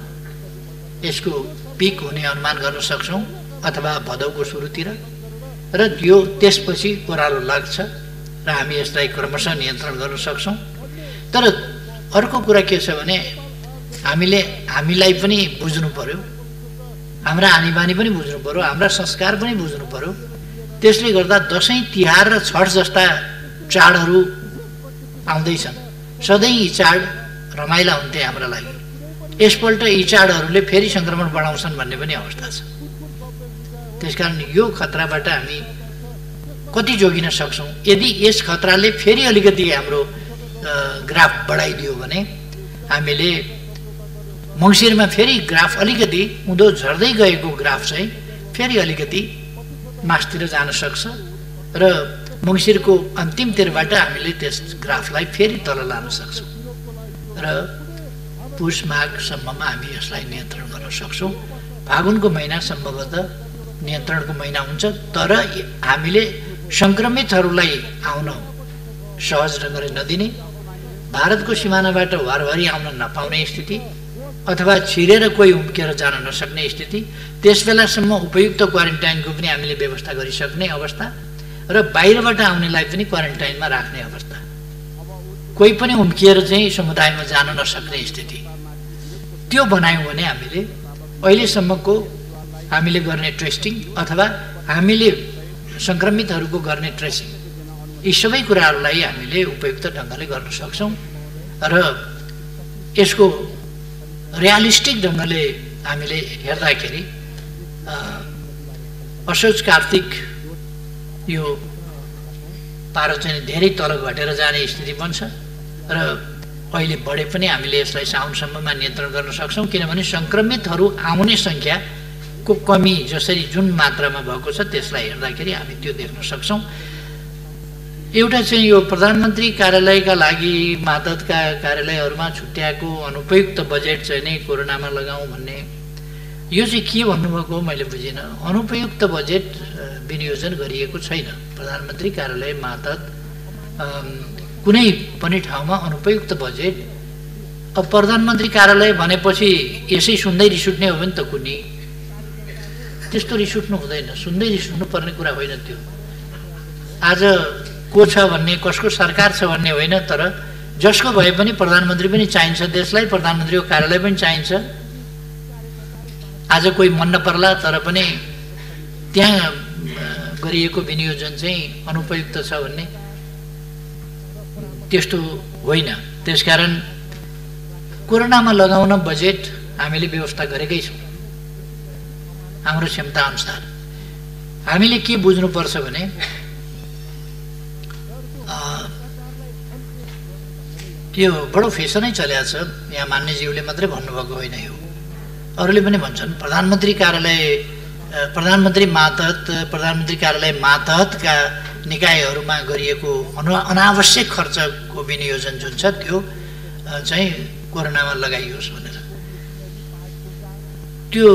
यसको पिक हुने अनुमान गर्न सक्छौँ, अथवा भदौको सुरुतिर, र यो त्यसपछि ओह्रालो लाग्छ र हामी यसलाई क्रमशः नियन्त्रण गर्न सक्छौँ। तर अर्को कुरा के छ भने हामीलाई पनि बुझ्नु पर्यो, हाम्रा आनीबानी पनि बुझ्नु पर्यो, हाम्रा संस्कार पनि बुझ्नु पर्यो। त्यसले गर्दा दसैँ, तिहार र छठ जस्ता चाडहरू आउँदैछन्। सधैँ यी चाड रमाइला हुन्थे हाम्रा लागि, यसपल्ट यी चाडहरूले फेरि सङ्क्रमण बढाउँछन् भन्ने पनि अवस्था छ। त्यसकारण यो खतराबाट हामी कति जोगिन सक्छौँ? यदि यस खतराले फेरि अलिकति हाम्रो ग्राफ बढाइदियो भने हामीले मङ्सिरमा फेरि ग्राफ अलिकति उँधो झर्दै गएको ग्राफ चाहिँ फेरि अलिकति मासतिर जान सक्छ र मङ्सिरको अन्तिमतिरबाट हामीले त्यस ग्राफलाई फेरि तल लान सक्छौँ र पुष माघसम्ममा हामी यसलाई नियन्त्रण गर्न सक्छौँ। फागुनको महिना सम्भवतः नियन्त्रणको महिना हुन्छ, तर हामीले सङ्क्रमितहरूलाई आउन सहज ढङ्गले नदिने, भारतको सिमानाबाट वारवारी आउन नपाउने स्थिति, अथवा छिरेर कोही उम्केर जान नसक्ने स्थिति, त्यस बेलासम्म उपयुक्त क्वारेन्टाइनको पनि हामीले व्यवस्था गरिसक्ने अवस्था र बाहिरबाट आउनेलाई पनि क्वारेन्टाइनमा राख्ने अवस्था, कोही पनि उम्किएर चाहिँ समुदायमा जान नसक्ने स्थिति, त्यो बनायौँ भने हामीले अहिलेसम्मको हामीले गर्ने टेस्टिङ अथवा हामीले सङ्क्रमितहरूको गर्ने ट्रेसिङ, यी सबै कुराहरूलाई हामीले उपयुक्त ढङ्गले गर्न सक्छौँ र यसको रियलिस्टिक ढङ्गले हामीले हेर्दाखेरि असोज कार्तिक यो पारो चाहिँ धेरै तल घटेर जाने स्थिति बन्छ र अहिले बढे पनि हामीले यसलाई साउनसम्ममा नियन्त्रण गर्न सक्छौँ, किनभने सङ्क्रमितहरू आउने सङ्ख्याको कमी जसरी जुन मात्रामा भएको छ त्यसलाई हेर्दाखेरि हामी त्यो देख्न सक्छौँ। एउटा चाहिँ यो प्रधानमन्त्री कार्यालयका लागि मातहतका कार्यालयहरूमा छुट्याएको अनुपयुक्त बजेट चाहिँ नै कोरोनामा लगाउँ भन्ने, यो चाहिँ के भन्नुभएको मैले बुझिनँ। अनुपयुक्त बजेट विनियोजन गरिएको छैन। प्रधानमन्त्री कार्यालय मातहत कुनै पनि ठाउँमा अनुपयुक्त बजेट, अब प्रधानमन्त्री कार्यालय भनेपछि यसै सुन्दै रिस उठ्ने हो भने त कुनै त्यस्तो रिस उठ्नु हुँदैन, सुन्दै रिस उठ्नु पर्ने कुरा होइन त्यो। आज को छ भन्ने, कसको सरकार छ भन्ने होइन, तर जसको भए पनि प्रधानमन्त्री पनि चाहिन्छ देशलाई, प्रधानमन्त्रीको कार्यालय पनि चाहिन्छ। आज कोही मन नपर्ला तर पनि त्यहाँ गरिएको विनियोजन चाहिँ अनुपयुक्त छ भन्ने त्यस्तो होइन। त्यसकारण कोरोनामा लगाउन बजेट हामीले व्यवस्था गरेकै छौँ हाम्रो क्षमता अनुसार। हामीले के बुझ्नुपर्छ भने यो बडो फेसनै चलेको छ। यहाँ मान्यज्यूले मात्रै भन्नुभएको होइन, यो अरूले पनि भन्छन्। प्रधानमन्त्री कार्यालय मातहतका निकायहरूमा गरिएको अनावश्यक खर्चको विनियोजन जुन छ त्यो चाहिँ कोरोनामा लगाइयोस् भनेर। त्यो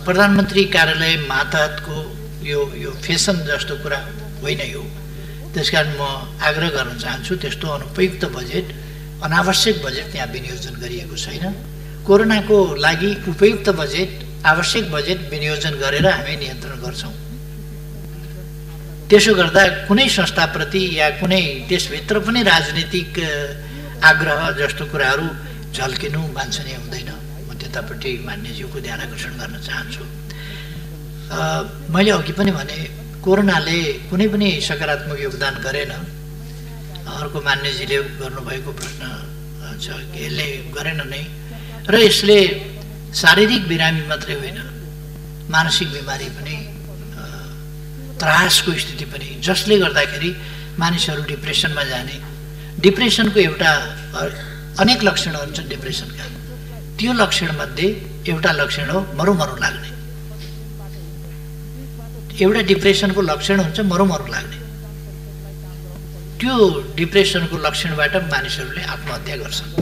प्रधानमन्त्री कार्यालय मातहतको यो फेसन जस्तो कुरा होइन यो। त्यसकारण म आग्रह गर्न चाहन्छु त्यस्तो अनुपयुक्त बजेट, अनावश्यक बजेट त्यहाँ विनियोजन गरिएको छैन। कोरोनाको लागि उपयुक्त बजेट, आवश्यक बजेट विनियोजन गरेर हामी नियन्त्रण गर्छौँ। त्यसो गर्दा कुनै संस्थाप्रति या कुनै देशभित्र पनि राजनीतिक आग्रह जस्तो कुराहरू झल्किनु वाञ्छनीय हुँदैन। म त्यतापट्टि मान्यज्यूको ध्यान आकर्षण गर्न चाहन्छु। मैले अघि पनि भने कोरोनाले कुनै पनि सकारात्मक योगदान गरेन। अर्को मान्यजीले गर्नुभएको प्रश्न छ कि यसले गरेन नै, र यसले शारीरिक बिरामी मात्रै होइन, मानसिक बिमारी पनि, त्रासको स्थिति पनि, जसले गर्दाखेरि मानिसहरू डिप्रेसनमा जाने। डिप्रेसनको एउटा अनेक लक्षणहरू छन् डिप्रेसनका, त्यो लक्षणमध्ये एउटा लक्षण हो मरुमरु लाग्ने। एउटा डिप्रेसनको लक्षण हुन्छ मरुमरु लाग्ने। त्यो डिप्रेसनको लक्षणबाट मानिसहरूले आत्महत्या गर्छन्।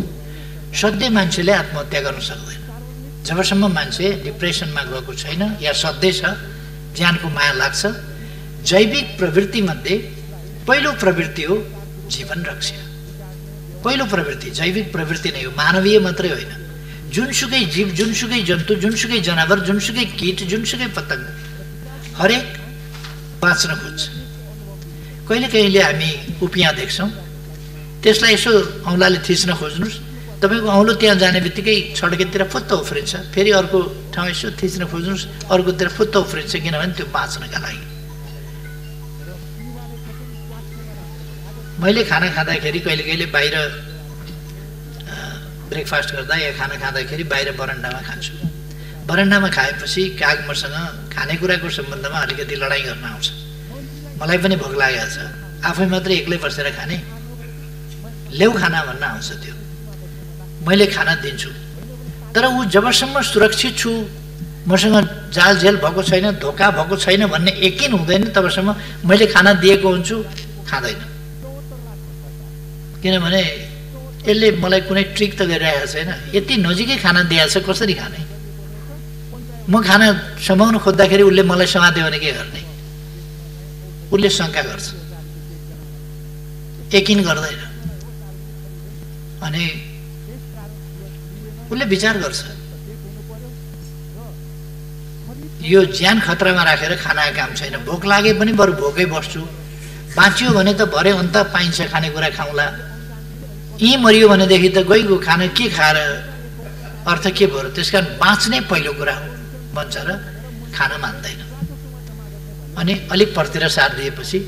सधैँ मान्छेले आत्महत्या गर्न सक्दैन जबसम्म मान्छे डिप्रेसनमा गएको छैन या सधैँ छ, ज्यानको माया लाग्छ। जैविक प्रवृत्तिमध्ये पहिलो प्रवृत्ति हो जीवन रक्षा। पहिलो प्रवृत्ति जैविक प्रवृत्ति नै हो, मानवीय मात्रै होइन। जुनसुकै जीव, जुनसुकै जन्तु, जुनसुकै जनावर, जुनसुकै कीट, जुनसुकै पतंग हरेक बाँच्न खोज्छ। कहिले कहिले हामी उपियाँ देख्छौँ, त्यसलाई यसो औँलाले थिच्न खोज्नुहोस्, तपाईँको औँलो त्यहाँ जाने बित्तिकै छड्केतिर फुत्त उफ्रिन्छ। फेरि अर्को ठाउँ यसो थिच्न खोज्नुहोस्, अर्कोतिर फुत्त उफ्रिन्छ, किनभने त्यो बाँच्नका लागि। मैले खाना खाँदाखेरि कहिले कहिले बाहिर ब्रेकफास्ट गर्दा या खाना खाँदाखेरि बाहिर बरन्डामा खान्छु। बरन्डामा खाएपछि काग मसँग खानेकुराको सम्बन्धमा अलिकति लडाइँ गर्न आउँछ। मलाई पनि भोक लागेको छ, आफै मात्रै एक्लै बसेर खाने, ल्याउ खाना भन्न आउँछ। त्यो मैले खाना दिन्छु, तर ऊ जबसम्म सुरक्षित छु, मसँग जालझेल भएको छैन, धोका भएको छैन भन्ने यकिन हुँदैन, तबसम्म मैले खाना दिएको हुन्छु, खाँदैन। किनभने यसले मलाई कुनै ट्रिक त गरिरहेको छैन, यति नजिकै खाना दिएको छ, कसरी खाने? म खाना समाउन खोज्दाखेरि उसले मलाई समात्यो भने के गर्ने? उसले शङ्का गर्छ, यकिन गर्दैन। अनि उसले विचार गर्छ, यो ज्यान खतरामा राखेर खानाको काम छैन। भोक लागे पनि बरु भोकै बस्छु, बाँच्यो भने त भरे अन्त पाइन्छ खानेकुरा खाउँला, यहीँ मरियो भनेदेखि त गइगयो, खाना के खाएर अर्थ के भयो? त्यसकारण बाँच्नै पहिलो कुरा हो भन्छ र खाना मान्दैन। अनि अलिक परतिर साथ दिएपछि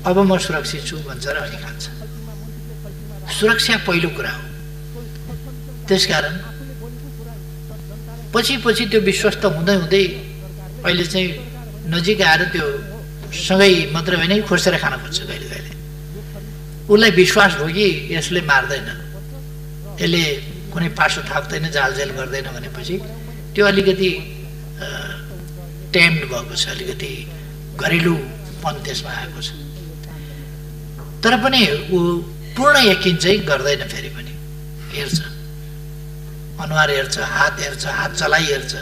अब म सुरक्षित छु भन्छ र अनि खान्छ। सुरक्षा पहिलो कुरा हो। त्यसकारण पछि पछि त्यो विश्वस्त हुँदै हुँदै अहिले चाहिँ नजिक आएर त्यो सँगै मात्रै होइन, खोसेर खान खोज्छ। कहिले कहिले उसलाई विश्वास भयो कि यसले मार्दैन, यसले कुनै पासो थाप्दैन, जालजेल गर्दैन भनेपछि त्यो अलिकति टेम्ड भएको छ, अलिकति घरेलुपन त्यसमा आएको छ। तर पनि ऊ पूर्ण यकिन चाहिँ गर्दैन, फेरि पनि हेर्छ, अनुहार हेर्छ, हात हेर्छ, हात चलाइ हेर्छ,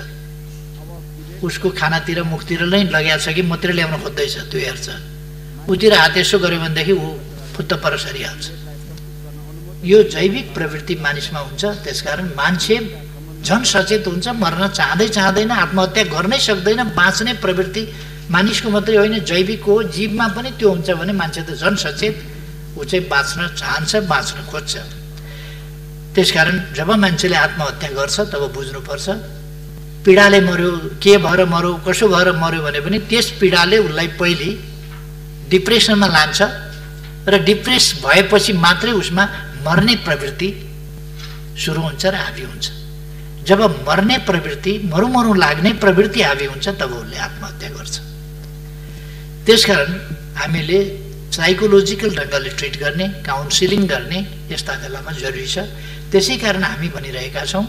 उसको खानातिर मुखतिर नै लगाएको छ कि मात्रै ल्याउन खोज्दैछ त्यो हेर्छ। उतिर हात यसो गर्यो भनेदेखि ऊ फुत्त पर सरिहाल्छ। यो जैविक प्रवृत्ति मानिसमा हुन्छ। त्यसकारण मान्छे झन् सचेत हुन्छ, मर्न चाहँदैन, आत्महत्या गर्नै सक्दैन। बाँच्ने प्रवृत्ति मानिसको मात्रै होइन, जैविक हो, जीवमा पनि त्यो हुन्छ भने मान्छे त झन् सचेत, ऊ चाहिँ बाँच्न चाहन्छ, बाँच्न खोज्छ। त्यसकारण जब मान्छेले आत्महत्या गर्छ तब बुझ्नुपर्छ पीडाले मर्यो, के भएर मर्यो, कसो भएर मर्यो भने पनि त्यस पीडाले उसलाई पहिले डिप्रेसनमा लान्छ र डिप्रेस भएपछि मात्रै उसमा मर्ने प्रवृत्ति सुरु हुन्छ र हाबी हुन्छ। जब मर्ने प्रवृत्ति, मरु लाग्ने प्रवृत्ति हाबी हुन्छ तब उसले आत्महत्या गर्छ। त्यसकारण हामीले साइकोलोजिकल ढङ्गले ट्रिट गर्ने, काउन्सिलिङ गर्ने यस्ता बेलामा जरुरी छ। त्यसै कारण हामी भनिरहेका छौँ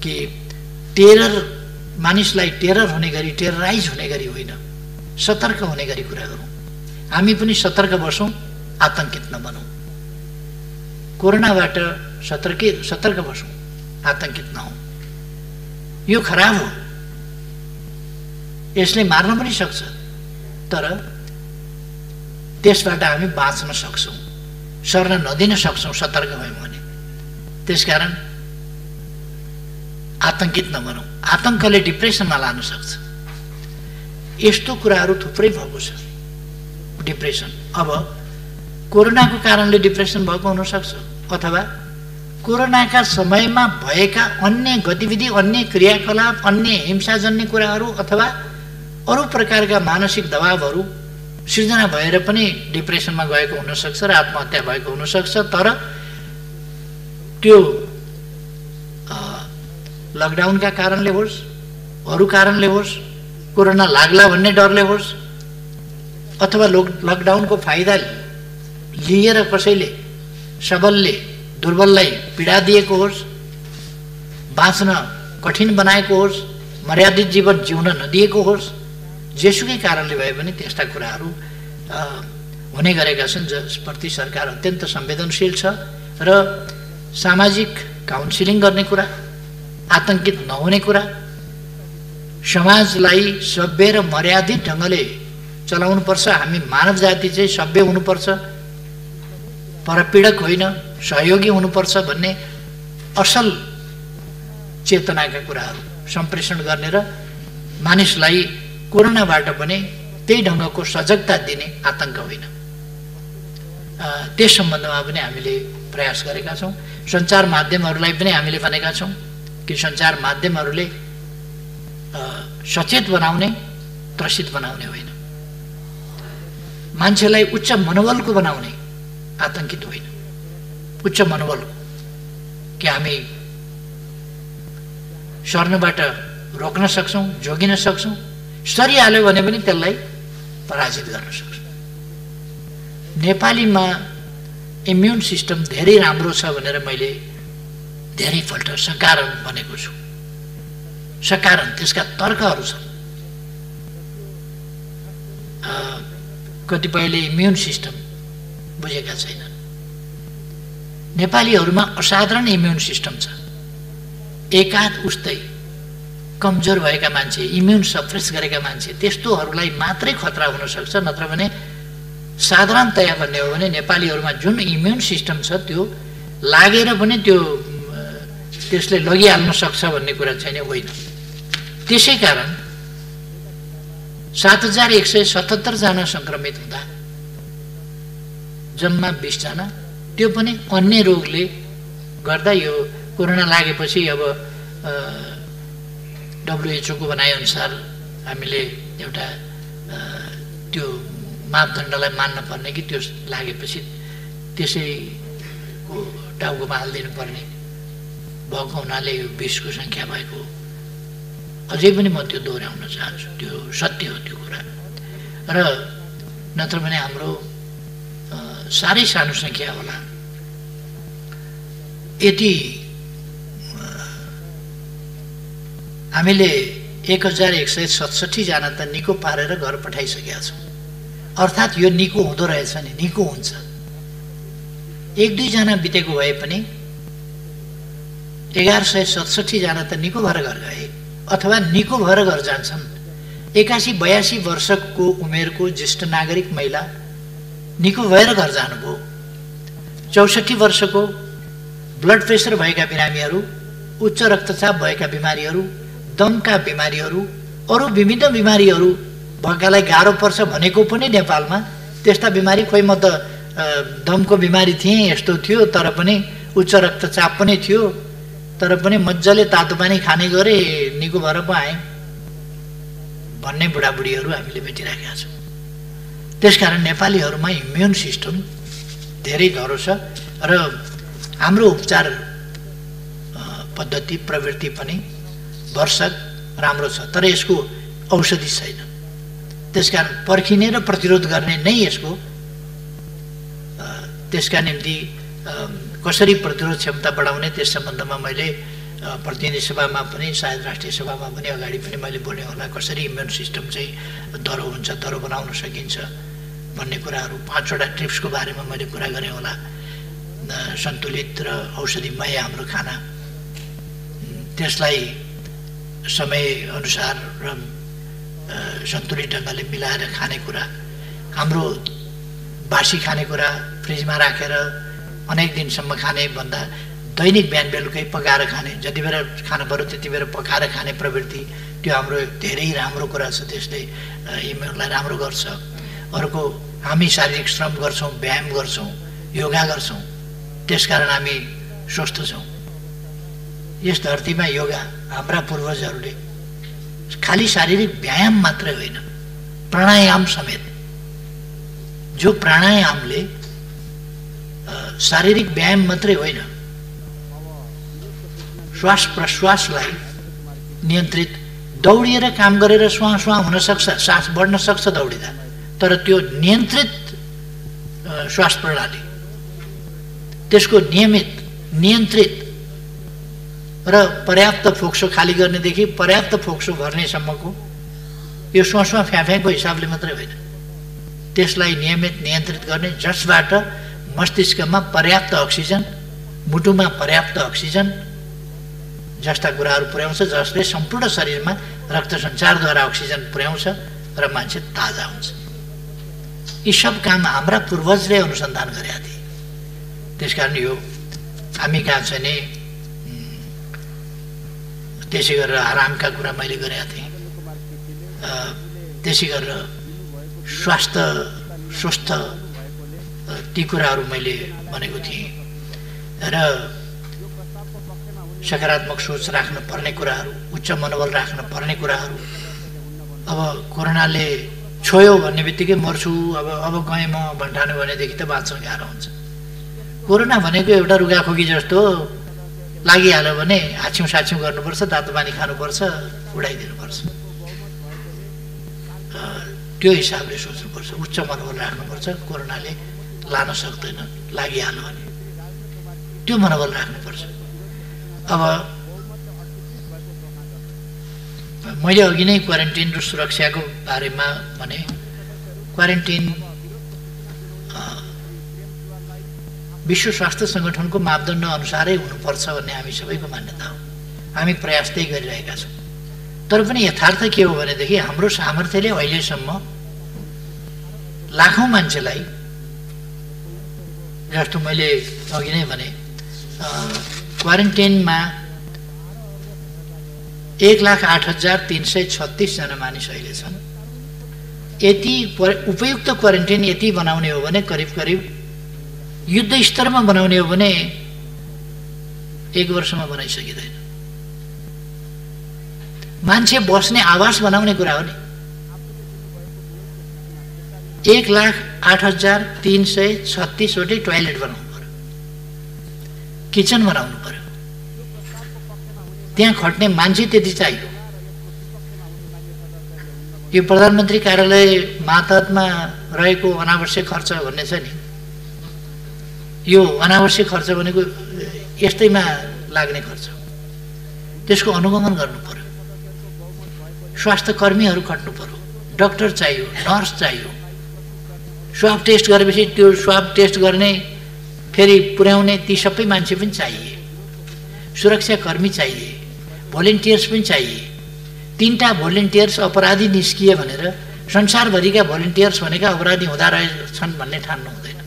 कि टेरर, मानिसलाई टेरर हुने गरी, टेरराइज हुने गरी होइन, सतर्क हुने गरी कुरा गरौँ। हामी पनि सतर्क बसौँ, आतंकित नबनौँ। कोरोनाबाट सतर्क बसौँ, आतंकित नहौँ। यो खराब हो, यसले मार्न पनि सक्छ, तर त्यसबाट हामी बाँच्न सक्छौँ, सर्न नदिन सक्छौँ सतर्क भयौँ भने। त्यसकारण आतंकित नबनौँ। आतंकले डिप्रेसनमा लान सक्छ। यस्तो कुराहरू थुप्रै भएको छ। डिप्रेसन, अब कोरोनाको कारणले डिप्रेसन भएको हुनसक्छ, अथवा कोरोनाका समयमा भएका अन्य गतिविधि, अन्य क्रियाकलाप, अन्य हिंसाजन्य कुराहरू अथवा अरू प्रकारका मानसिक दबावहरू सृजना भएर पनि डिप्रेसनमा गएको हुनसक्छ र आत्महत्या भएको हुनसक्छ। तर त्यो लकडाउनका कारणले होस्, अरू कारणले होस्, कोरोना लाग्ला भन्ने डरले होस्, अथवा लकडाउनको फाइदा लिएर कसैले सबलले दुर्बललाई पीडा दिएको होस्, बाँच्न कठिन बनाएको होस्, मर्यादित जीवन जिउन नदिएको होस्, जेसुकै कारणले भए पनि त्यस्ता कुराहरू हुने गरेका छन् जसप्रति सरकार अत्यन्त संवेदनशील छ। र सामाजिक काउन्सिलिङ गर्ने कुरा, आतंकित नहुने कुरा, समाजलाई सभ्य र मर्यादित ढङ्गले चलाउनुपर्छ। हामी मानव जाति चाहिँ सभ्य हुनुपर्छ, परपीडक होइन, सहयोगी हुनुपर्छ भन्ने असल चेतनाका कुराहरू सम्प्रेषण गर्ने र मानिसलाई कोरोनाबाट पनि त्यही ढङ्गको सजगता दिने, आतंक होइन। त्यस सम्बन्धमा पनि हामीले प्रयास गरेका छौँ। सञ्चार माध्यमहरूलाई पनि हामीले भनेका छौँ कि सञ्चार माध्यमहरूले सचेत बनाउने, त्रसित बनाउने होइन, मान्छेलाई उच्च मनोबलको बनाउने, आतंकित होइन, उच्च मनोबलको, कि हामी सर्नबाट रोक्न सक्छौँ, जोगिन सक्छौँ, सरिहाल्यो भने पनि त्यसलाई पराजित गर्न सक्छौँ। नेपालीमा इम्युन सिस्टम धेरै राम्रो छ भनेर मैले धेरैपल्ट सकारण भनेको छु। सकारण, त्यसका तर्कहरू छन्। कतिपयले इम्युन सिस्टम बुझेका छैनन्। नेपालीहरूमा असाधारण इम्युन सिस्टम छ। एकाध उस्तै कमजोर भएका मान्छे, इम्युन सप्रेस गरेका मान्छे, त्यस्तोहरूलाई मात्रै खतरा हुनसक्छ। नत्र भने साधारणतया भन्ने हो भने नेपालीहरूमा जुन इम्युन सिस्टम छ त्यो लागेर पनि त्यसले लगिहाल्न सक्छ भन्ने कुरा छैन, होइन। त्यसै कारण 7177 जना सङ्क्रमित हुँदा जम्मा 20 जना, त्यो पनि अन्य रोगले गर्दा। यो कोरोना लागेपछि अब WHO को भनाइअनुसार हामीले एउटा त्यो मापदण्डलाई मान्न पर्ने कि त्यो लागेपछि त्यसैको टाउकोमा हालिदिनु पर्ने भएको हुनाले यो 20 को सङ्ख्या भएको। अझै पनि म त्यो दोहोऱ्याउन चाहन्छु, त्यो सत्य हो त्यो कुरा। र नत्र भने हाम्रो साह्रै सानो सङ्ख्या होला। यति हामीले 1167 जना त निको पारेर घर पठाइसकेका छौँ। अर्थात् यो निको हुँदो रहेछ नि, निको हुन्छ। 1-2 जना बितेको भए पनि 1167 जना त निको भएर घर गए अथवा निको भएर घर जान्छन्। 81-82 वर्षको उमेरको ज्येष्ठ नागरिक महिला निको भएर घर जानुभयो। 64 वर्षको ब्लड प्रेसर भएका बिरामीहरू, उच्च रक्तचाप भएका बिमारीहरू, दमका बिमारीहरू, अरू विभिन्न बिमारीहरू भएकालाई गाह्रो पर्छ भनेको पनि नेपालमा त्यस्ता बिमारी, खोइ म त दमको बिमारी थिएँ, यस्तो थियो, तर पनि उच्च रक्तचाप पनि थियो, तर पनि मजाले तातो पानी खाने गरे, निको भएर पो आएँ भन्ने बुढाबुढीहरू हामीले भेटिरहेका छौँ। त्यसकारण नेपालीहरूमा इम्युन सिस्टम धेरै धरो छ र हाम्रो उपचार पद्धति प्रवृत्ति पनि भरसक राम्रो छ, तर यसको औषधि छैन। त्यसकारण पर्खिने र प्रतिरोध गर्ने नै यसको त्यसका निम्ति कसरी प्रतिरोध क्षमता बढाउने त्यस सम्बन्धमा मैले प्रतिनिधि सभामा पनि, सायद राष्ट्रिय सभामा पनि अगाडि पनि मैले बोलेँ होला, कसरी इम्युन सिस्टम चाहिँ दह्रो हुन्छ, दह्रो बनाउन सकिन्छ भन्ने कुराहरू 5वटा टिप्सको बारेमा मैले कुरा गरेँ होला। सन्तुलित र औषधिमय हाम्रो खाना, त्यसलाई समयअनुसार र सन्तुलित ढङ्गले मिलाएर खानेकुरा, हाम्रो बासी खानेकुरा फ्रिजमा राखेर अनेक दिनसम्म खाने भन्दा दैनिक बिहान बेलुकै पकाएर खाने, जति बेला खानु पऱ्यो त्यति बेला पकाएर खाने प्रवृत्ति, त्यो हाम्रो धेरै राम्रो कुरा छ। त्यसले इम्युनलाई राम्रो गर्छ। अर्को, हामी शारीरिक श्रम गर्छौँ, व्यायाम गर्छौँ, योगा गर्छौँ, त्यसकारण हामी स्वस्थ छौँ। यस धरतीमा योगा हाम्रा पूर्वजहरूले खालि शारीरिक व्यायाम मात्रै होइन, प्राणायाम समेत, जो प्राणायामले शारीरिक व्यायाम मात्रै होइन, श्वास प्रश्वासलाई नियन्त्रित, दौडिएर काम गरेर श्वास हुन सक्छ, सास बढ्न सक्छ दौडिँदा, तर त्यो नियन्त्रित श्वास प्रणाली, त्यसको नियन्त्रित र पर्याप्त फोक्सो खाली गर्नेदेखि पर्याप्त फोक्सो भर्नेसम्मको यो श्वासमा फ्याफ्याको हिसाबले मात्रै होइन, त्यसलाई नियन्त्रित गर्ने, जसबाट मस्तिष्कमा पर्याप्त अक्सिजन, मुटुमा पर्याप्त अक्सिजन जस्ता कुराहरू पुर्याउँछ, जसले सम्पूर्ण शरीरमा रक्त सञ्चारद्वारा अक्सिजन पुर्याउँछ र मान्छे ताजा हुन्छ। यी सब काम हाम्रा पूर्वजले अनुसन्धान गरेका थिए। त्यसकारण यो हामी कहाँ छ नि, त्यसै गरेर आरामका कुरा मैले गरेका थिएँ, त्यसै गरेर स्वस्थ ती कुराहरू मैले भनेको थिएँ र सकारात्मक सोच राख्न पर्ने कुराहरू, उच्च मनोबल राख्न पर्ने कुराहरू। अब कोरोनाले छोयो भन्ने बित्तिकै मर्छु, अब गएँ म भन्ठानु भनेदेखि त बाँच्न गाह्रो हुन्छ। कोरोना भनेको एउटा रुगाखोकी जस्तो लागिहाल्यो भने हाछ्यौँ साछ्यौँ गर्नुपर्छ, तातो पानी खानुपर्छ, उडाइदिनुपर्छ। त्यो हिसाबले सोच्नुपर्छ, उच्च मनोबल राख्नुपर्छ। कोरोनाले लान सक्दैन, लागिहाल्यो भने त्यो मनोबल राख्नुपर्छ। अब मैले अघि नै क्वारेन्टिन र सुरक्षाको बारेमा भने, क्वारेन्टिन विश्व स्वास्थ्य सङ्गठनको मापदण्ड अनुसारै हुनुपर्छ भन्ने हामी सबैको मान्यता हो। हामी प्रयास त्यही गरिरहेका छौँ। तर पनि यथार्थ के हो भनेदेखि हाम्रो सामर्थ्यले अहिलेसम्म लाखौँ मान्छेलाई, जस्तो मैले अघि नै भने, क्वारेन्टिनमा 1,08,336 जना मानिस अहिले छन्। यति उपयुक्त क्वारेन्टिन यति बनाउने हो भने करिब युद्ध स्तरमा बनाउने हो भने 1 वर्षमा बनाइसकिँदैन। मान्छे बस्ने आवास बनाउने कुरा हो नि। 1,08,336 वटै टोयलेट बनाउनु पर्यो, किचन बनाउनु पर्यो, त्यहाँ खट्ने मान्छे त्यति चाहियो। यो प्रधानमन्त्री कार्यालय मातहतमा रहेको अनावश्यक खर्च भन्ने छ नि, यो अनावश्यक खर्च भनेको यस्तैमा लाग्ने खर्च, त्यसको अनुगमन गर्नु पर्यो, स्वास्थ्य कर्मीहरू खट्नु पर्यो, डाक्टर चाहियो, नर्स चाहियो, स्वाब टेस्ट गरेपछि त्यो स्वाब टेस्ट गर्ने फेरि पुर्याउने ती सबै मान्छे पनि चाहिए, सुरक्षा कर्मी चाहिए, भोलिन्टियर्स पनि चाहिए। 3टा भोलिन्टियर्स अपराधी निस्किए भनेर संसारभरिका भोलिन्टियर्स भनेका अपराधी हुँदा रहेछन् भन्ने ठान्नु हुँदैन।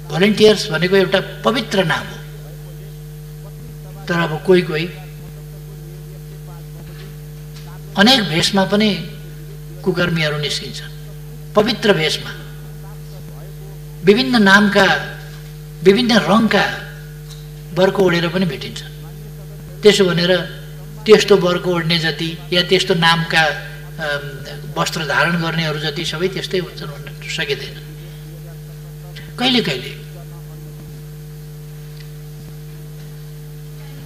भोलिन्टियर्स भनेको एउटा पवित्र नाम हो, तर अब कोही कोही अनेक भेषमा पनि कुकर्मीहरू निस्किन्छन्, पवित्र भेषमा, विभिन्न नामका विभिन्न रङका बर्को ओढेर पनि भेटिन्छन्। त्यसो भनेर त्यस्तो बर्को ओढ्ने जति या त्यस्तो नामका वस्त्र धारण गर्नेहरू जति सबै त्यस्तै हुन्छन् भन्न सकिँदैन। कहिले कहिले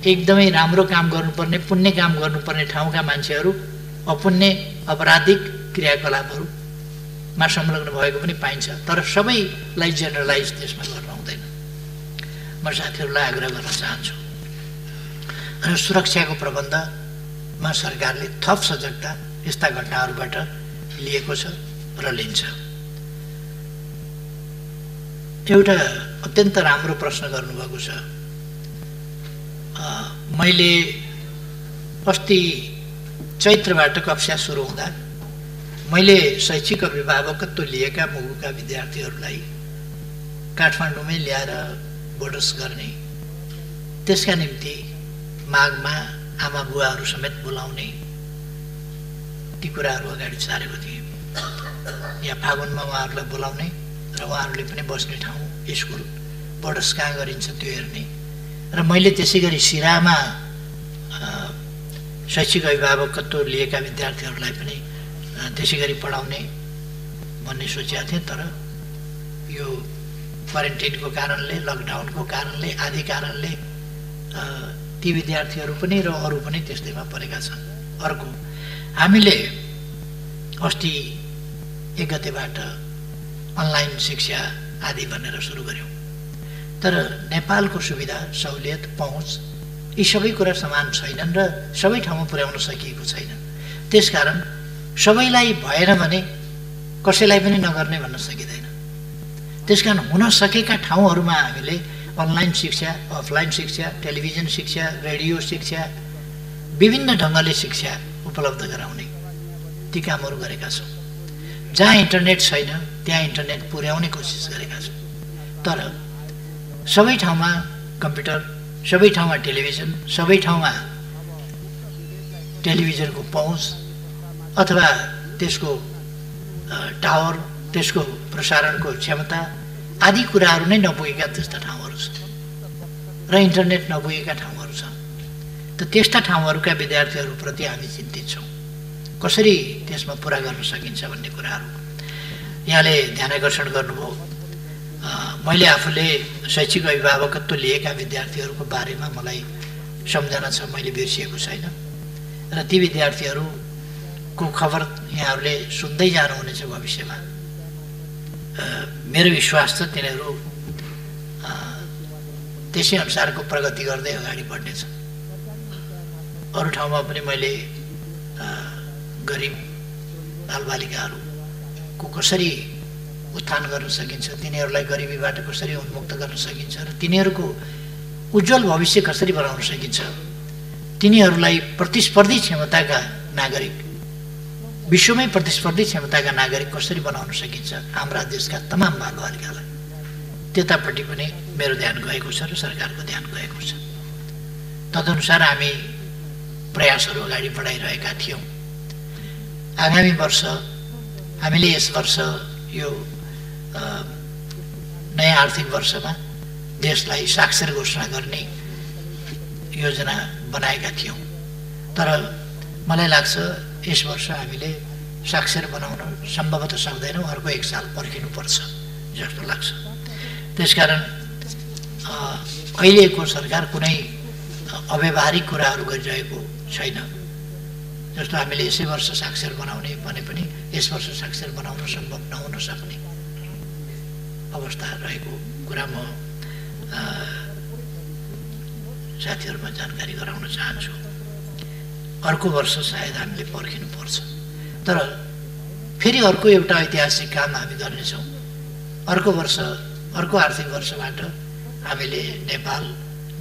एकदमै राम्रो काम गर्नुपर्ने, पुण्य काम गर्नुपर्ने ठाउँका मान्छेहरू अपुण्य अपराधिक क्रियाकलापहरूमा संलग्न भएको पनि पाइन्छ, तर सबैलाई जेनरलाइज त्यसमा गर्न हुँदैन। म साथीहरूलाई आग्रह गर्न चाहन्छु र सुरक्षाको प्रबन्धमा सरकारले थप सजगता यस्ता घटनाहरूबाट लिएको छ र लिन्छ। एउटा अत्यन्त राम्रो प्रश्न गर्नुभएको छ। मैले अस्ति चैत्रबाट कक्षा सुरु हुँदा मैले शैक्षिक अभिभावकत्व लिएका मुगुका विद्यार्थीहरूलाई काठमाडौँमै ल्याएर बोर्डर्स गर्ने, त्यसका निम्ति माघमा आमा बुवाहरू समेत बोलाउने ती कुराहरू अगाडि सारेको थिएँ। यहाँ फागुनमा उहाँहरूलाई बोलाउने र उहाँहरूले पनि बस्ने ठाउँ, स्कुल, बोर्डर्स कहाँ गरिन्छ त्यो हेर्ने, र मैले त्यसै गरी सिरामा शैक्षिक अभिभावकत्व लिएका विद्यार्थीहरूलाई पनि त्यसै गरी पढाउने भन्ने सोचेका थिएँ। तर यो क्वारेन्टाइनको कारणले, लकडाउनको कारणले, आदि कारणले ती विद्यार्थीहरू पनि र अरू पनि त्यस्तैमा परेका छन्। अर्को, हामीले अस्ति 1 गतेबाट अनलाइन शिक्षा आदि भनेर सुरु गऱ्यौँ, तर नेपालको सुविधा, सहुलियत, पहुँच यी सबै कुरा समान छैनन् र सबै ठाउँमा पुर्याउन सकिएको छैन। त्यसकारण सबैलाई भएन भने कसैलाई पनि नगर्ने भन्न सकिँदैन। त्यसकारण हुन सकेका ठाउँहरूमा हामीले अनलाइन शिक्षा, अफलाइन शिक्षा, टेलिभिजन शिक्षा, रेडियो शिक्षा, विभिन्न ढङ्गले शिक्षा उपलब्ध गराउने ती कामहरू गरेका छौँ। जहाँ इन्टरनेट छैन त्यहाँ इन्टरनेट पुर्याउने कोसिस गरेका छौँ। तर सबै ठाउँमा कम्प्युटर, सबै ठाउँमा टेलिभिजन, सबै ठाउँमा टेलिभिजनको पहुँच अथवा त्यसको टावर, त्यसको प्रसारणको क्षमता आदि कुराहरू नै नपुगेका त्यस्ता ठाउँहरू छन् र इन्टरनेट नपुगेका ठाउँहरू छन्। त त्यस्ता ठाउँहरूका विद्यार्थीहरूप्रति हामी चिन्तित छौँ, कसरी त्यसमा पुरा गर्न सकिन्छ भन्ने कुराहरू यहाँले ध्यान आकर्षण गर्नुभयो। मैले आफूले शैक्षिक अभिभावकत्व लिएका विद्यार्थीहरूको बारेमा मलाई सम्झना छ, मैले बिर्सिएको छैन र ती विद्यार्थीहरूको खबर यहाँहरूले सुन्दै जानुहुनेछ भविष्यमा। मेरो विश्वास छ तिनीहरू त्यसै अनुसारको प्रगति गर्दै अगाडि बढ्नेछ। अरू ठाउँमा पनि मैले गरिब बालबालिकाहरूको कसरी उत्थान गर्न सकिन्छ, तिनीहरूलाई गरिबीबाट कसरी उन्मुक्त गर्न सकिन्छ र तिनीहरूको उज्जवल भविष्य कसरी बनाउन सकिन्छ, तिनीहरूलाई प्रतिस्पर्धी क्षमताका नागरिक, विश्वमै प्रतिस्पर्धी क्षमताका नागरिक कसरी बनाउन सकिन्छ हाम्रा देशका तमाम बालबालिकालाई, त्यतापट्टि पनि मेरो ध्यान गएको छ र सरकारको ध्यान गएको छ। तदनुसार हामी प्रयासहरू अगाडि बढाइरहेका थियौँ। आगामी वर्ष हामीले यस वर्ष यो नयाँ आर्थिक वर्षमा देशलाई साक्षर घोषणा गर्ने योजना बनाएका थियौँ, तर मलाई लाग्छ यस वर्ष हामीले साक्षर बनाउन सम्भवतः सक्दैनौँ, अर्को 1 साल पर्खिनुपर्छ जस्तो लाग्छ। त्यसकारण अहिलेको सरकार कुनै अव्यावहारिक कुराहरू गरिरहेको छैन। जस्तो हामीले यसै वर्ष साक्षर बनाउने भने पनि यस वर्ष साक्षर बनाउन सम्भव नहुन सक्ने अवस्था रहेको कुरा म साथीहरुमा जानकारी गराउन चाहन्छु। अर्को वर्ष सायद हामीले पर्खिनुपर्छ, तर फेरि अर्को एउटा ऐतिहासिक काम हामी गर्नेछौँ। अर्को वर्ष, अर्को आर्थिक वर्षबाट हामीले नेपाल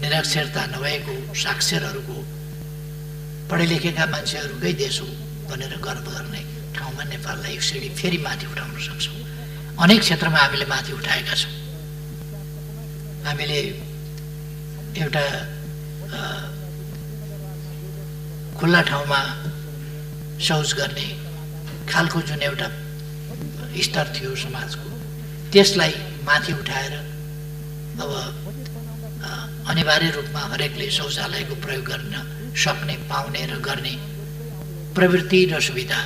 निरक्षरता नभएको साक्षरहरूको पढे लेखेका मान्छेहरूकै देश हो भनेर गर्व गर्ने ठाउँमा नेपाललाई एक सिडी फेरि माथि उठाउन सक्छौँ। अनेक क्षेत्रमा हामीले माथि उठाएका छौँ। हामीले एउटा खुल्ला ठाउँमा शौच गर्ने खालको जुन एउटा स्तर थियो समाजको, त्यसलाई माथि उठाएर अब अनिवार्य रूपमा हरेकले शौचालयको प्रयोग गर्न सक्ने, पाउने र गर्ने प्रवृत्ति र सुविधा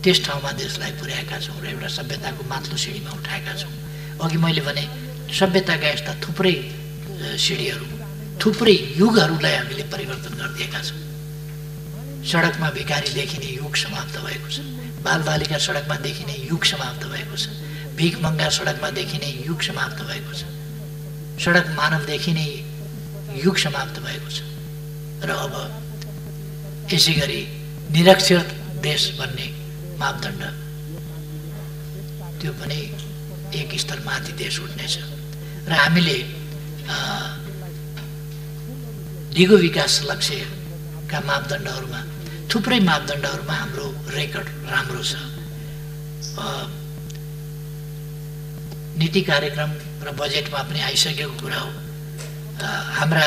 त्यस ठाउँमा देशलाई पुर्याएका छौँ र एउटा सभ्यताको माथिल्लो सिँढीमा उठाएका छौँ। अघि मैले भने सभ्यताका यस्ता थुप्रै सिँढीहरू, थुप्रै युगहरूलाई हामीले परिवर्तन गरिदिएका छौँ। सडकमा भिखारी देखिने युग समाप्त भएको छ, बालबालिका सडकमा देखिने युग समाप्त भएको छ, भिखमङ्गा सडकमा देखिने युग समाप्त भएको छ, सडक मानव देखिने युग समाप्त भएको छ र अब यसै गरी निरक्षर देश भन्ने मापदण्ड त्यो पनि एक स्तर माथि देश उठ्नेछ र हामीले दिगो विकास लक्ष्यका मापदण्डहरूमा, थुप्रै मापदण्डहरूमा हाम्रो रेकर्ड राम्रो छ। नीति कार्यक्रम र बजेटमा पनि आइसकेको कुरा हो। हाम्रा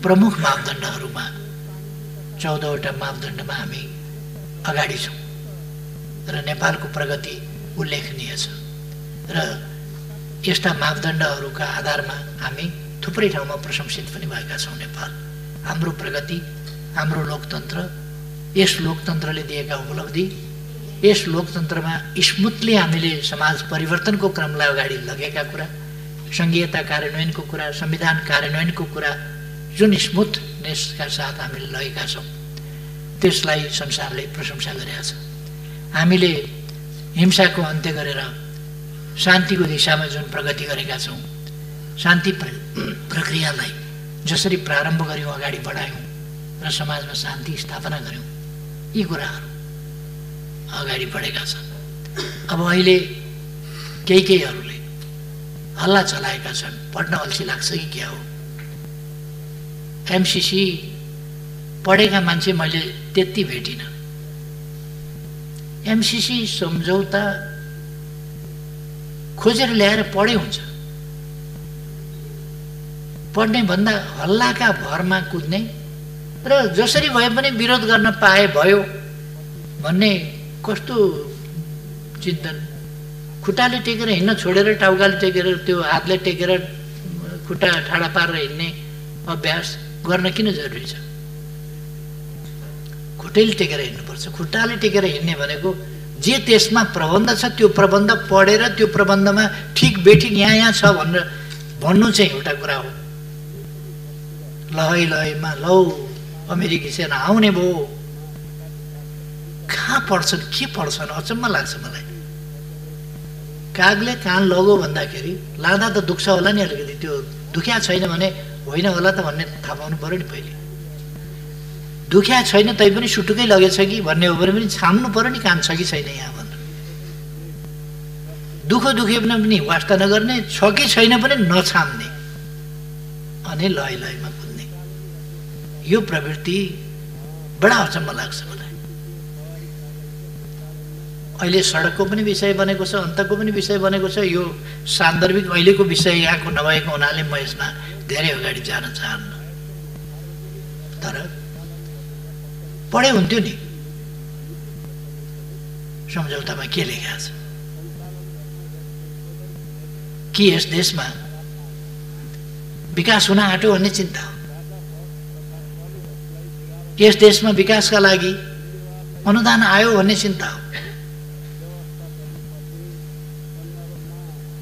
प्रमुख मापदण्डहरूमा 14वटा मापदण्डमा हामी अगाडि छौँ र नेपालको प्रगति उल्लेखनीय छ र यस्ता मापदण्डहरूका आधारमा हामी थुप्रै ठाउँमा प्रशंसित पनि भएका छौँ। नेपाल, हाम्रो प्रगति, हाम्रो लोकतन्त्र, यस लोकतन्त्रले दिएका उपलब्धि, यस लोकतन्त्रमा स्मुथली हामीले समाज परिवर्तनको क्रमलाई अगाडि लगेका कुरा, संघीयता कार्यान्वयनको कुरा, संविधान कार्यान्वयनको कुरा जुन स्मुथनेसका साथ हामीले लगेका छौँ त्यसलाई संसारले प्रशंसा गरेका छ। हामीले हिंसाको अन्त्य गरेर शान्तिको दिशामा जुन प्रगति गरेका छौँ, शान्ति प्रक्रियालाई जसरी प्रारम्भ गर्यौँ, अगाडि बढायौँ र समाजमा शान्ति स्थापना गर्यौँ, यी कुराहरू अगाडि बढेका छन्। अब अहिले केहीहरूले हल्ला चलाएका छन्, पढ्न अल्छी लाग्छ कि क्या हो। एमसीसी पढेका मान्छे मैले त्यति भेटिनँ। एमसीसी सम्झौता खोजेर ल्याएर पढे हुन्छ, पढ्ने भन्दा हल्लाका भरमा कुद्ने र जसरी भए पनि विरोध गर्न पाए भयो भन्ने कस्तो चिन्तन। खुट्टाले टेकेर हिँड्न छोडेर टाउकाले टेकेर, त्यो हातले टेकेर खुट्टा ठाडा पारेर हिँड्ने अभ्यास गर्न किन जरुरी छ? खुट्टैले टेकेर हिँड्नुपर्छ। खुट्टाले टेकेर हिँड्ने भनेको जे त्यसमा प्रबन्ध छ त्यो प्रबन्ध पढेर त्यो प्रबन्धमा ठिक बेठिक यहाँ छ भनेर भन्नु चाहिँ एउटा कुरा हो। लहैमा लौ अमेरिकी सेना आउने भयो, कहाँ पढ्छन्, के पढ्छन्, अचम्म लाग्छ मलाई। कागले कान लगो भन्दाखेरि लाँदा त दुख्छ होला नि अलिकति, त्यो दुख्या छैन भने होइन होला त भन्ने थाहा पाउनु पऱ्यो नि पहिले। दुख्या छैन तैपनि सुटुकै लगेछ कि भन्ने हो भने पनि छाम्नु पऱ्यो नि कान छ कि छैन यहाँ भनेर। दुखे पनि वास्ता नगर्ने, छ कि छैन पनि नछाम्ने अनि लयमा कुद्ने, यो प्रवृत्ति बडा अचम्म लाग्छ मलाई। अहिले सडकको पनि विषय बनेको छ, अन्तको पनि विषय बनेको छ। यो सान्दर्भिक अहिलेको विषय यहाँको नभएको हुनाले म यसमा धेरै अगाडि जान चाहन्न, तर पढे हुन्थ्यो नि सम्झौतामा के लेखा छ कि यस देशमा विकास हुन आँट्यो भन्ने चिन्ता हो, यस देशमा विकासका लागि अनुदान आयो भन्ने चिन्ता हो।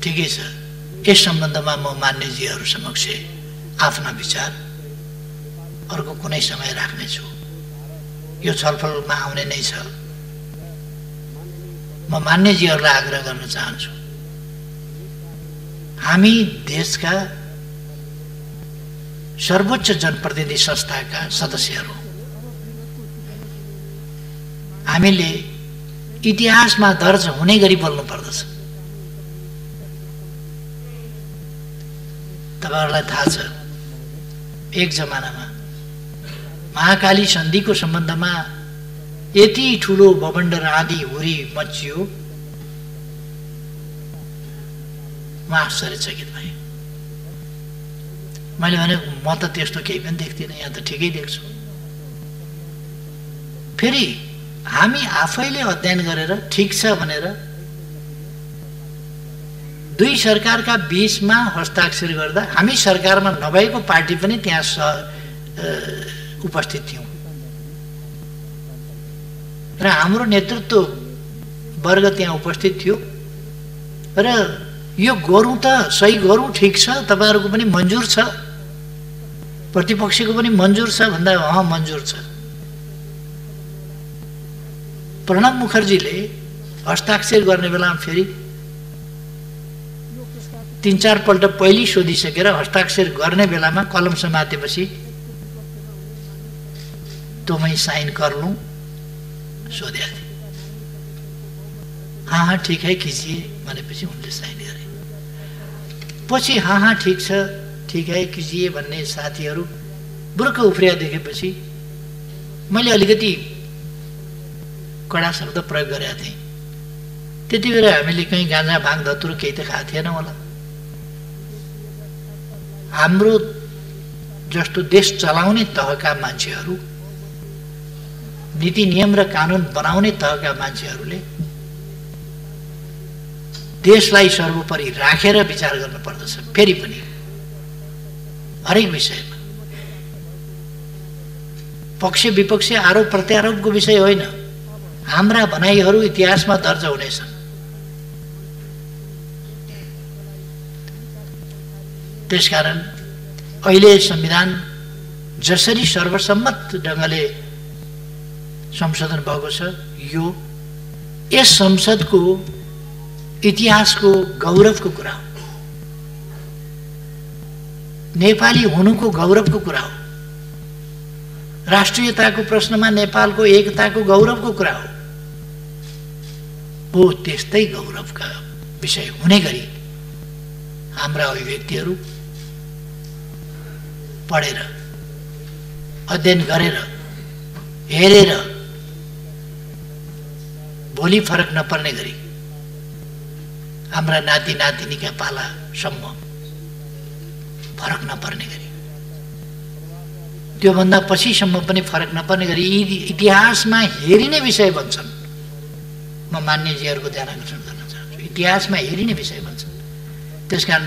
ठिकै छ, यस सम्बन्धमा म मान्यजीहरू समक्ष आफ्ना विचार अर्को कुनै समय राख्नेछु। यो छलफलमा आउने नै छ। म मान्यजीहरूलाई आग्रह गर्न चाहन्छु, हामी देशका सर्वोच्च जनप्रतिनिधि संस्थाका सदस्यहरू हामीले इतिहासमा दर्ज हुने गरी बोल्नु पर्दछ। तपाईहरुलाई थाहा छ एक जमानामा महाकाली सन्धिको सम्बन्धमा यति ठुलो बबन्डर आदि हुरी मचियो, म आश्चर्यचकित भएँ। मैले भने म त त्यस्तो केही पनि देख्दिनँ, यहाँ त ठिकै देख्छु। फेरि हामी आफैले अध्ययन गरेर ठिक छ भनेर दुई सरकारका बीचमा हस्ताक्षर गर्दा हामी सरकारमा नभएको पार्टी पनि त्यहाँ उपस्थित थियौँ र हाम्रो नेतृत्व वर्ग त्यहाँ उपस्थित थियो र यो गरौँ त सही गरौँ, ठिक छ, तपाईहरुको पनि मन्जुर छ, प्रतिपक्षको पनि मन्जुर छ भन्दा मन्जुर छ। प्रणब मुखर्जीले हस्ताक्षर गर्ने बेलामा फेरि 3-4 पल्ट पहिले सोधिसकेर हस्ताक्षर गर्ने बेलामा कलम समातेपछि तो मैं साइन कर लूं सोधे थे। हाँ ठीक है कीजिए भनेपछि उनले साइन गरे। पछि हाँ ठीक है कीजिए भन्ने साथीहरू बुर्क उफ्रिया देखेपछि मैले अलिकति कडा शब्द प्रयोग गरेका थिएँ। त्यति बेला हामीले कहीँ गाँजा भाङ धतुरो केही त खाएको थिएन होला। हाम्रो जस्तो देश चलाउने तहका मान्छेहरू, नीति नियम र कानुन बनाउने तहका मान्छेहरूले देशलाई सर्वोपरि राखेर विचार गर्न पर्दछ। फेरि पनि हरेक विषयमा पक्ष विपक्ष आरोप प्रत्यारोपको विषय होइन, हाम्रा भनाइहरू इतिहासमा दर्ज हुनेछन्। त्यसकारण अहिले संविधान जसरी सर्वसम्मत ढङ्गले संशोधन भएको छ, यो यस संसदको इतिहासको गौरवको कुरा हो, नेपाली हुनुको गौरवको कुरा हो, राष्ट्रियताको प्रश्नमा नेपालको एकताको गौरवको कुरा हो। त्यस्तै गौरवका विषय हुने गरी हाम्रा अभिव्यक्तिहरू पढेर अध्ययन गरेर हेरेर भोलि फरक नपर्ने गरी हाम्रा नाति नातिनीका पालासम्म फरक नपर्ने गरी, त्योभन्दा पछिसम्म पनि फरक नपर्ने गरी यी इतिहासमा हेरिने विषय बन्छन्। म मान्यजीहरूको ध्यान आकर्षण गर्न चाहन्छु, इतिहासमा हेरिने विषय बन्छन्। त्यसकारण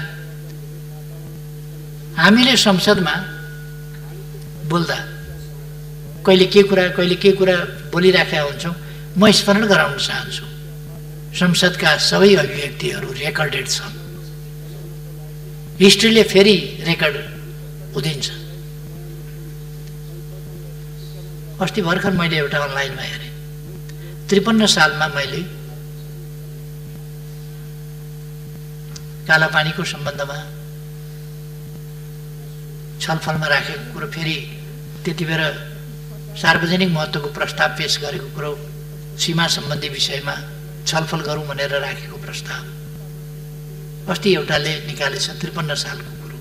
हामीले संसदमा बोल्दा कहिले के कुरा बोलिराखेका हुन्छौँ। म स्मरण गराउन चाहन्छु, संसदका सबै अभिव्यक्तिहरू रेकर्डेड छन्। हिस्ट्रीले फेरि रेकर्ड उदिन्छ। अस्ति भर्खर मैले एउटा अनलाइनमा हेरेँ, 53 सालमा मैले कालापानीको सम्बन्धमा छलफलमा राखेको कुरो, फेरि त्यति बेला सार्वजनिक महत्त्वको प्रस्ताव पेश गरेको कुरो, सीमा सम्बन्धी विषयमा छलफल गरौँ भनेर राखेको प्रस्ताव अस्ति एउटाले निकालेछ, 53 सालको कुरो।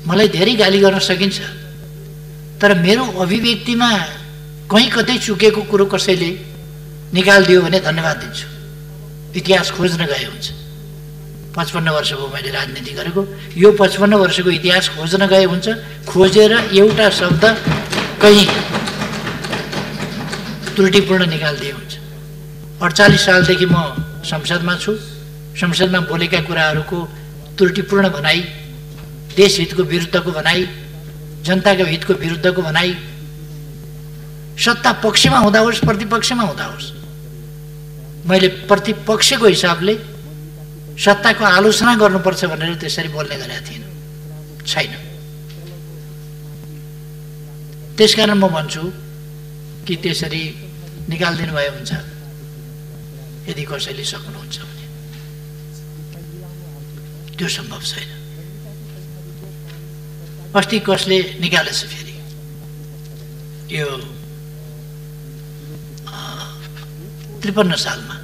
मलाई धेरै गाली गर्न सकिन्छ, तर मेरो अभिव्यक्तिमा कहीँ कतै चुकेको कुरो कसैले निकालिदियो भने धन्यवाद दिन्छु। इतिहास खोज्न गए हुन्छ। 55 वर्ष भयो मैले राजनीति गरेको, यो 55 वर्षको इतिहास खोज्न गए हुन्छ। खोजेर एउटा शब्द कहीँ त्रुटिपूर्ण निकालिदिए हुन्छ। 48 सालदेखि म संसदमा छु। संसदमा बोलेका कुराहरूको त्रुटिपूर्ण भनाइ, देशहितको विरुद्धको भनाइ, जनताको हितको विरुद्धको भनाइ, सत्ता पक्षमा हुँदा होस् प्रतिपक्षमा हुँदा होस्, मैले प्रतिपक्षको हिसाबले सत्ताको आलोचना गर्नुपर्छ भनेर त्यसरी बोल्ने गरेका छैन। त्यसकारण म भन्छु कि त्यसरी निकालिदिनु भए हुन्छ, यदि कसैले सक्नुहुन्छ भने। त्यो सम्भव छैन। अस्ति कसले निकालेछ फेरि यो 53 सालमा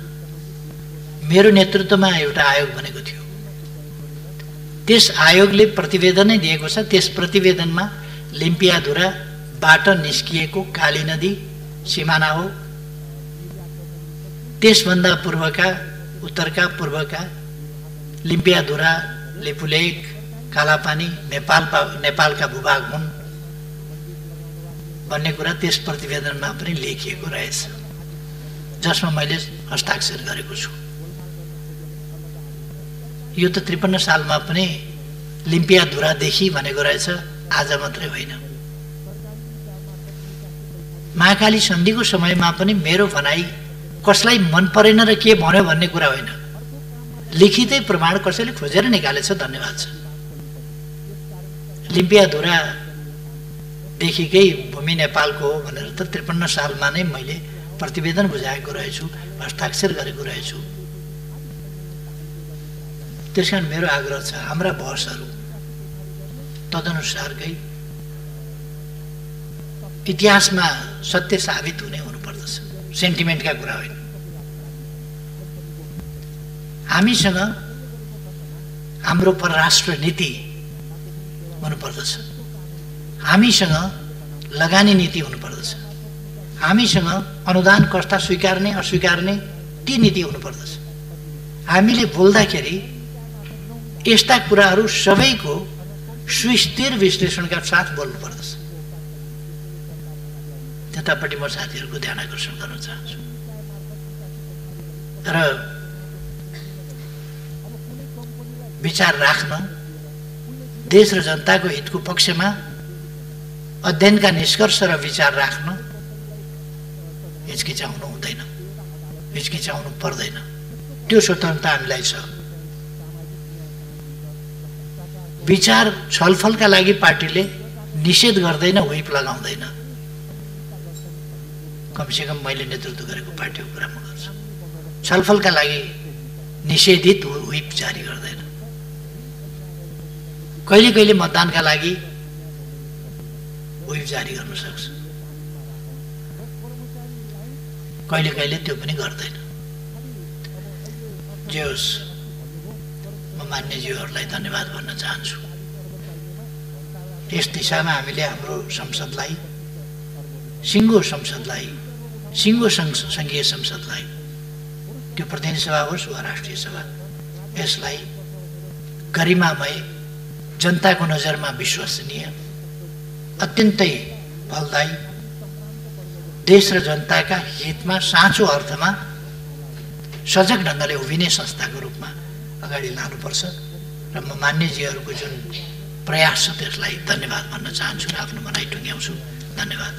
मेरो नेतृत्वमा एउटा आयोग बनेको थियो। त्यस आयोगले प्रतिवेदनै दिएको छ। त्यस प्रतिवेदनमा लिम्पियाधुराबाट निस्किएको काली नदी सिमाना हो। त्यसभन्दा पूर्वका उत्तरका पूर्वका लिम्पियाधुरा, लिपुलेक, कालापानी नेपालका भूभाग हुन् भन्ने कुरा त्यस प्रतिवेदनमा पनि लेखिएको रहेछ, जसमा मैले हस्ताक्षर गरेको छु। यो त 53 सालमा पनि लिम्पियाधुरादेखि भनेको रहेछ, आज मात्रै होइन। महाकाली सन्धिको समयमा पनि मेरो भनाइ कसलाई मन परेन र के भन्यो भन्ने कुरा होइन, लिखितै प्रमाण कसैले खोजेर निकालेछ। धन्यवाद छ। लिम्पियाधुरादेखिकै भूमि नेपालको हो भनेर त 53 सालमा नै मैले प्रतिवेदन बुझाएको रहेछु, हस्ताक्षर गरेको रहेछु। त्यसकारण मेरो आग्रह छ, हाम्रा बहसहरू तदनुसारकै इतिहासमा सत्य साबित हुनुपर्दछ, सेन्टिमेन्टका कुरा होइन। हामीसँग हाम्रो परराष्ट्र नीति हुनुपर्दछ, हामीसँग लगानी नीति हुनुपर्दछ, हामीसँग अनुदान कस्ता स्वीकार्ने अस्वीकार्ने ती नीति हुनुपर्दछ। हामीले बोल्दाखेरि यस्ता कुराहरू सबैको सुस्थिर विश्लेषणका साथ बोल्नुपर्दछ। त्यतापट्टि म साथीहरूको ध्यान आकर्षण गर्न चाहन्छु। र विचार राख्न, देश र जनताको हितको पक्षमा अध्ययनका निष्कर्ष र विचार राख्न हिचकिचाउनु हुँदैन, हिचकिचाउनु पर्दैन। त्यो स्वतन्त्रता हामीलाई छ। विचार छलफलका लागि पार्टीले निषेध गर्दैन, व्हिप लगाउँदैन। कमसेकम मैले नेतृत्व गरेको पार्टीको कुरा म गर्छु। छलफलका लागि निषेधित व्हिप जारी गर्दैन। कहिले कहिले मतदानका लागि व्हिप जारी गर्न सक्छ, कहिले कहिले त्यो पनि गर्दैन। जे होस्, म मान्यज्यूहरूलाई धन्यवाद भन्न चाहन्छु। यस दिशामा हामीले हाम्रो संसदलाई, सिङ्गो संसदलाई, सिङ्गो सङ्घीय संसदलाई, त्यो प्रतिनिधि सभा होस् वा राष्ट्रिय सभा, यसलाई गरिमामय, जनताको नजरमा विश्वसनीय, अत्यन्तै फलदायी, देश र जनताका हितमा साँचो अर्थमा सजग ढङ्गले उभिने संस्थाको रूपमा अगाडि लानुपर्छ। र म मान्यजीहरूको जुन प्रयास छ त्यसलाई धन्यवाद भन्न चाहन्छु र आफ्नो भनाइ टुङ्ग्याउँछु। धन्यवाद।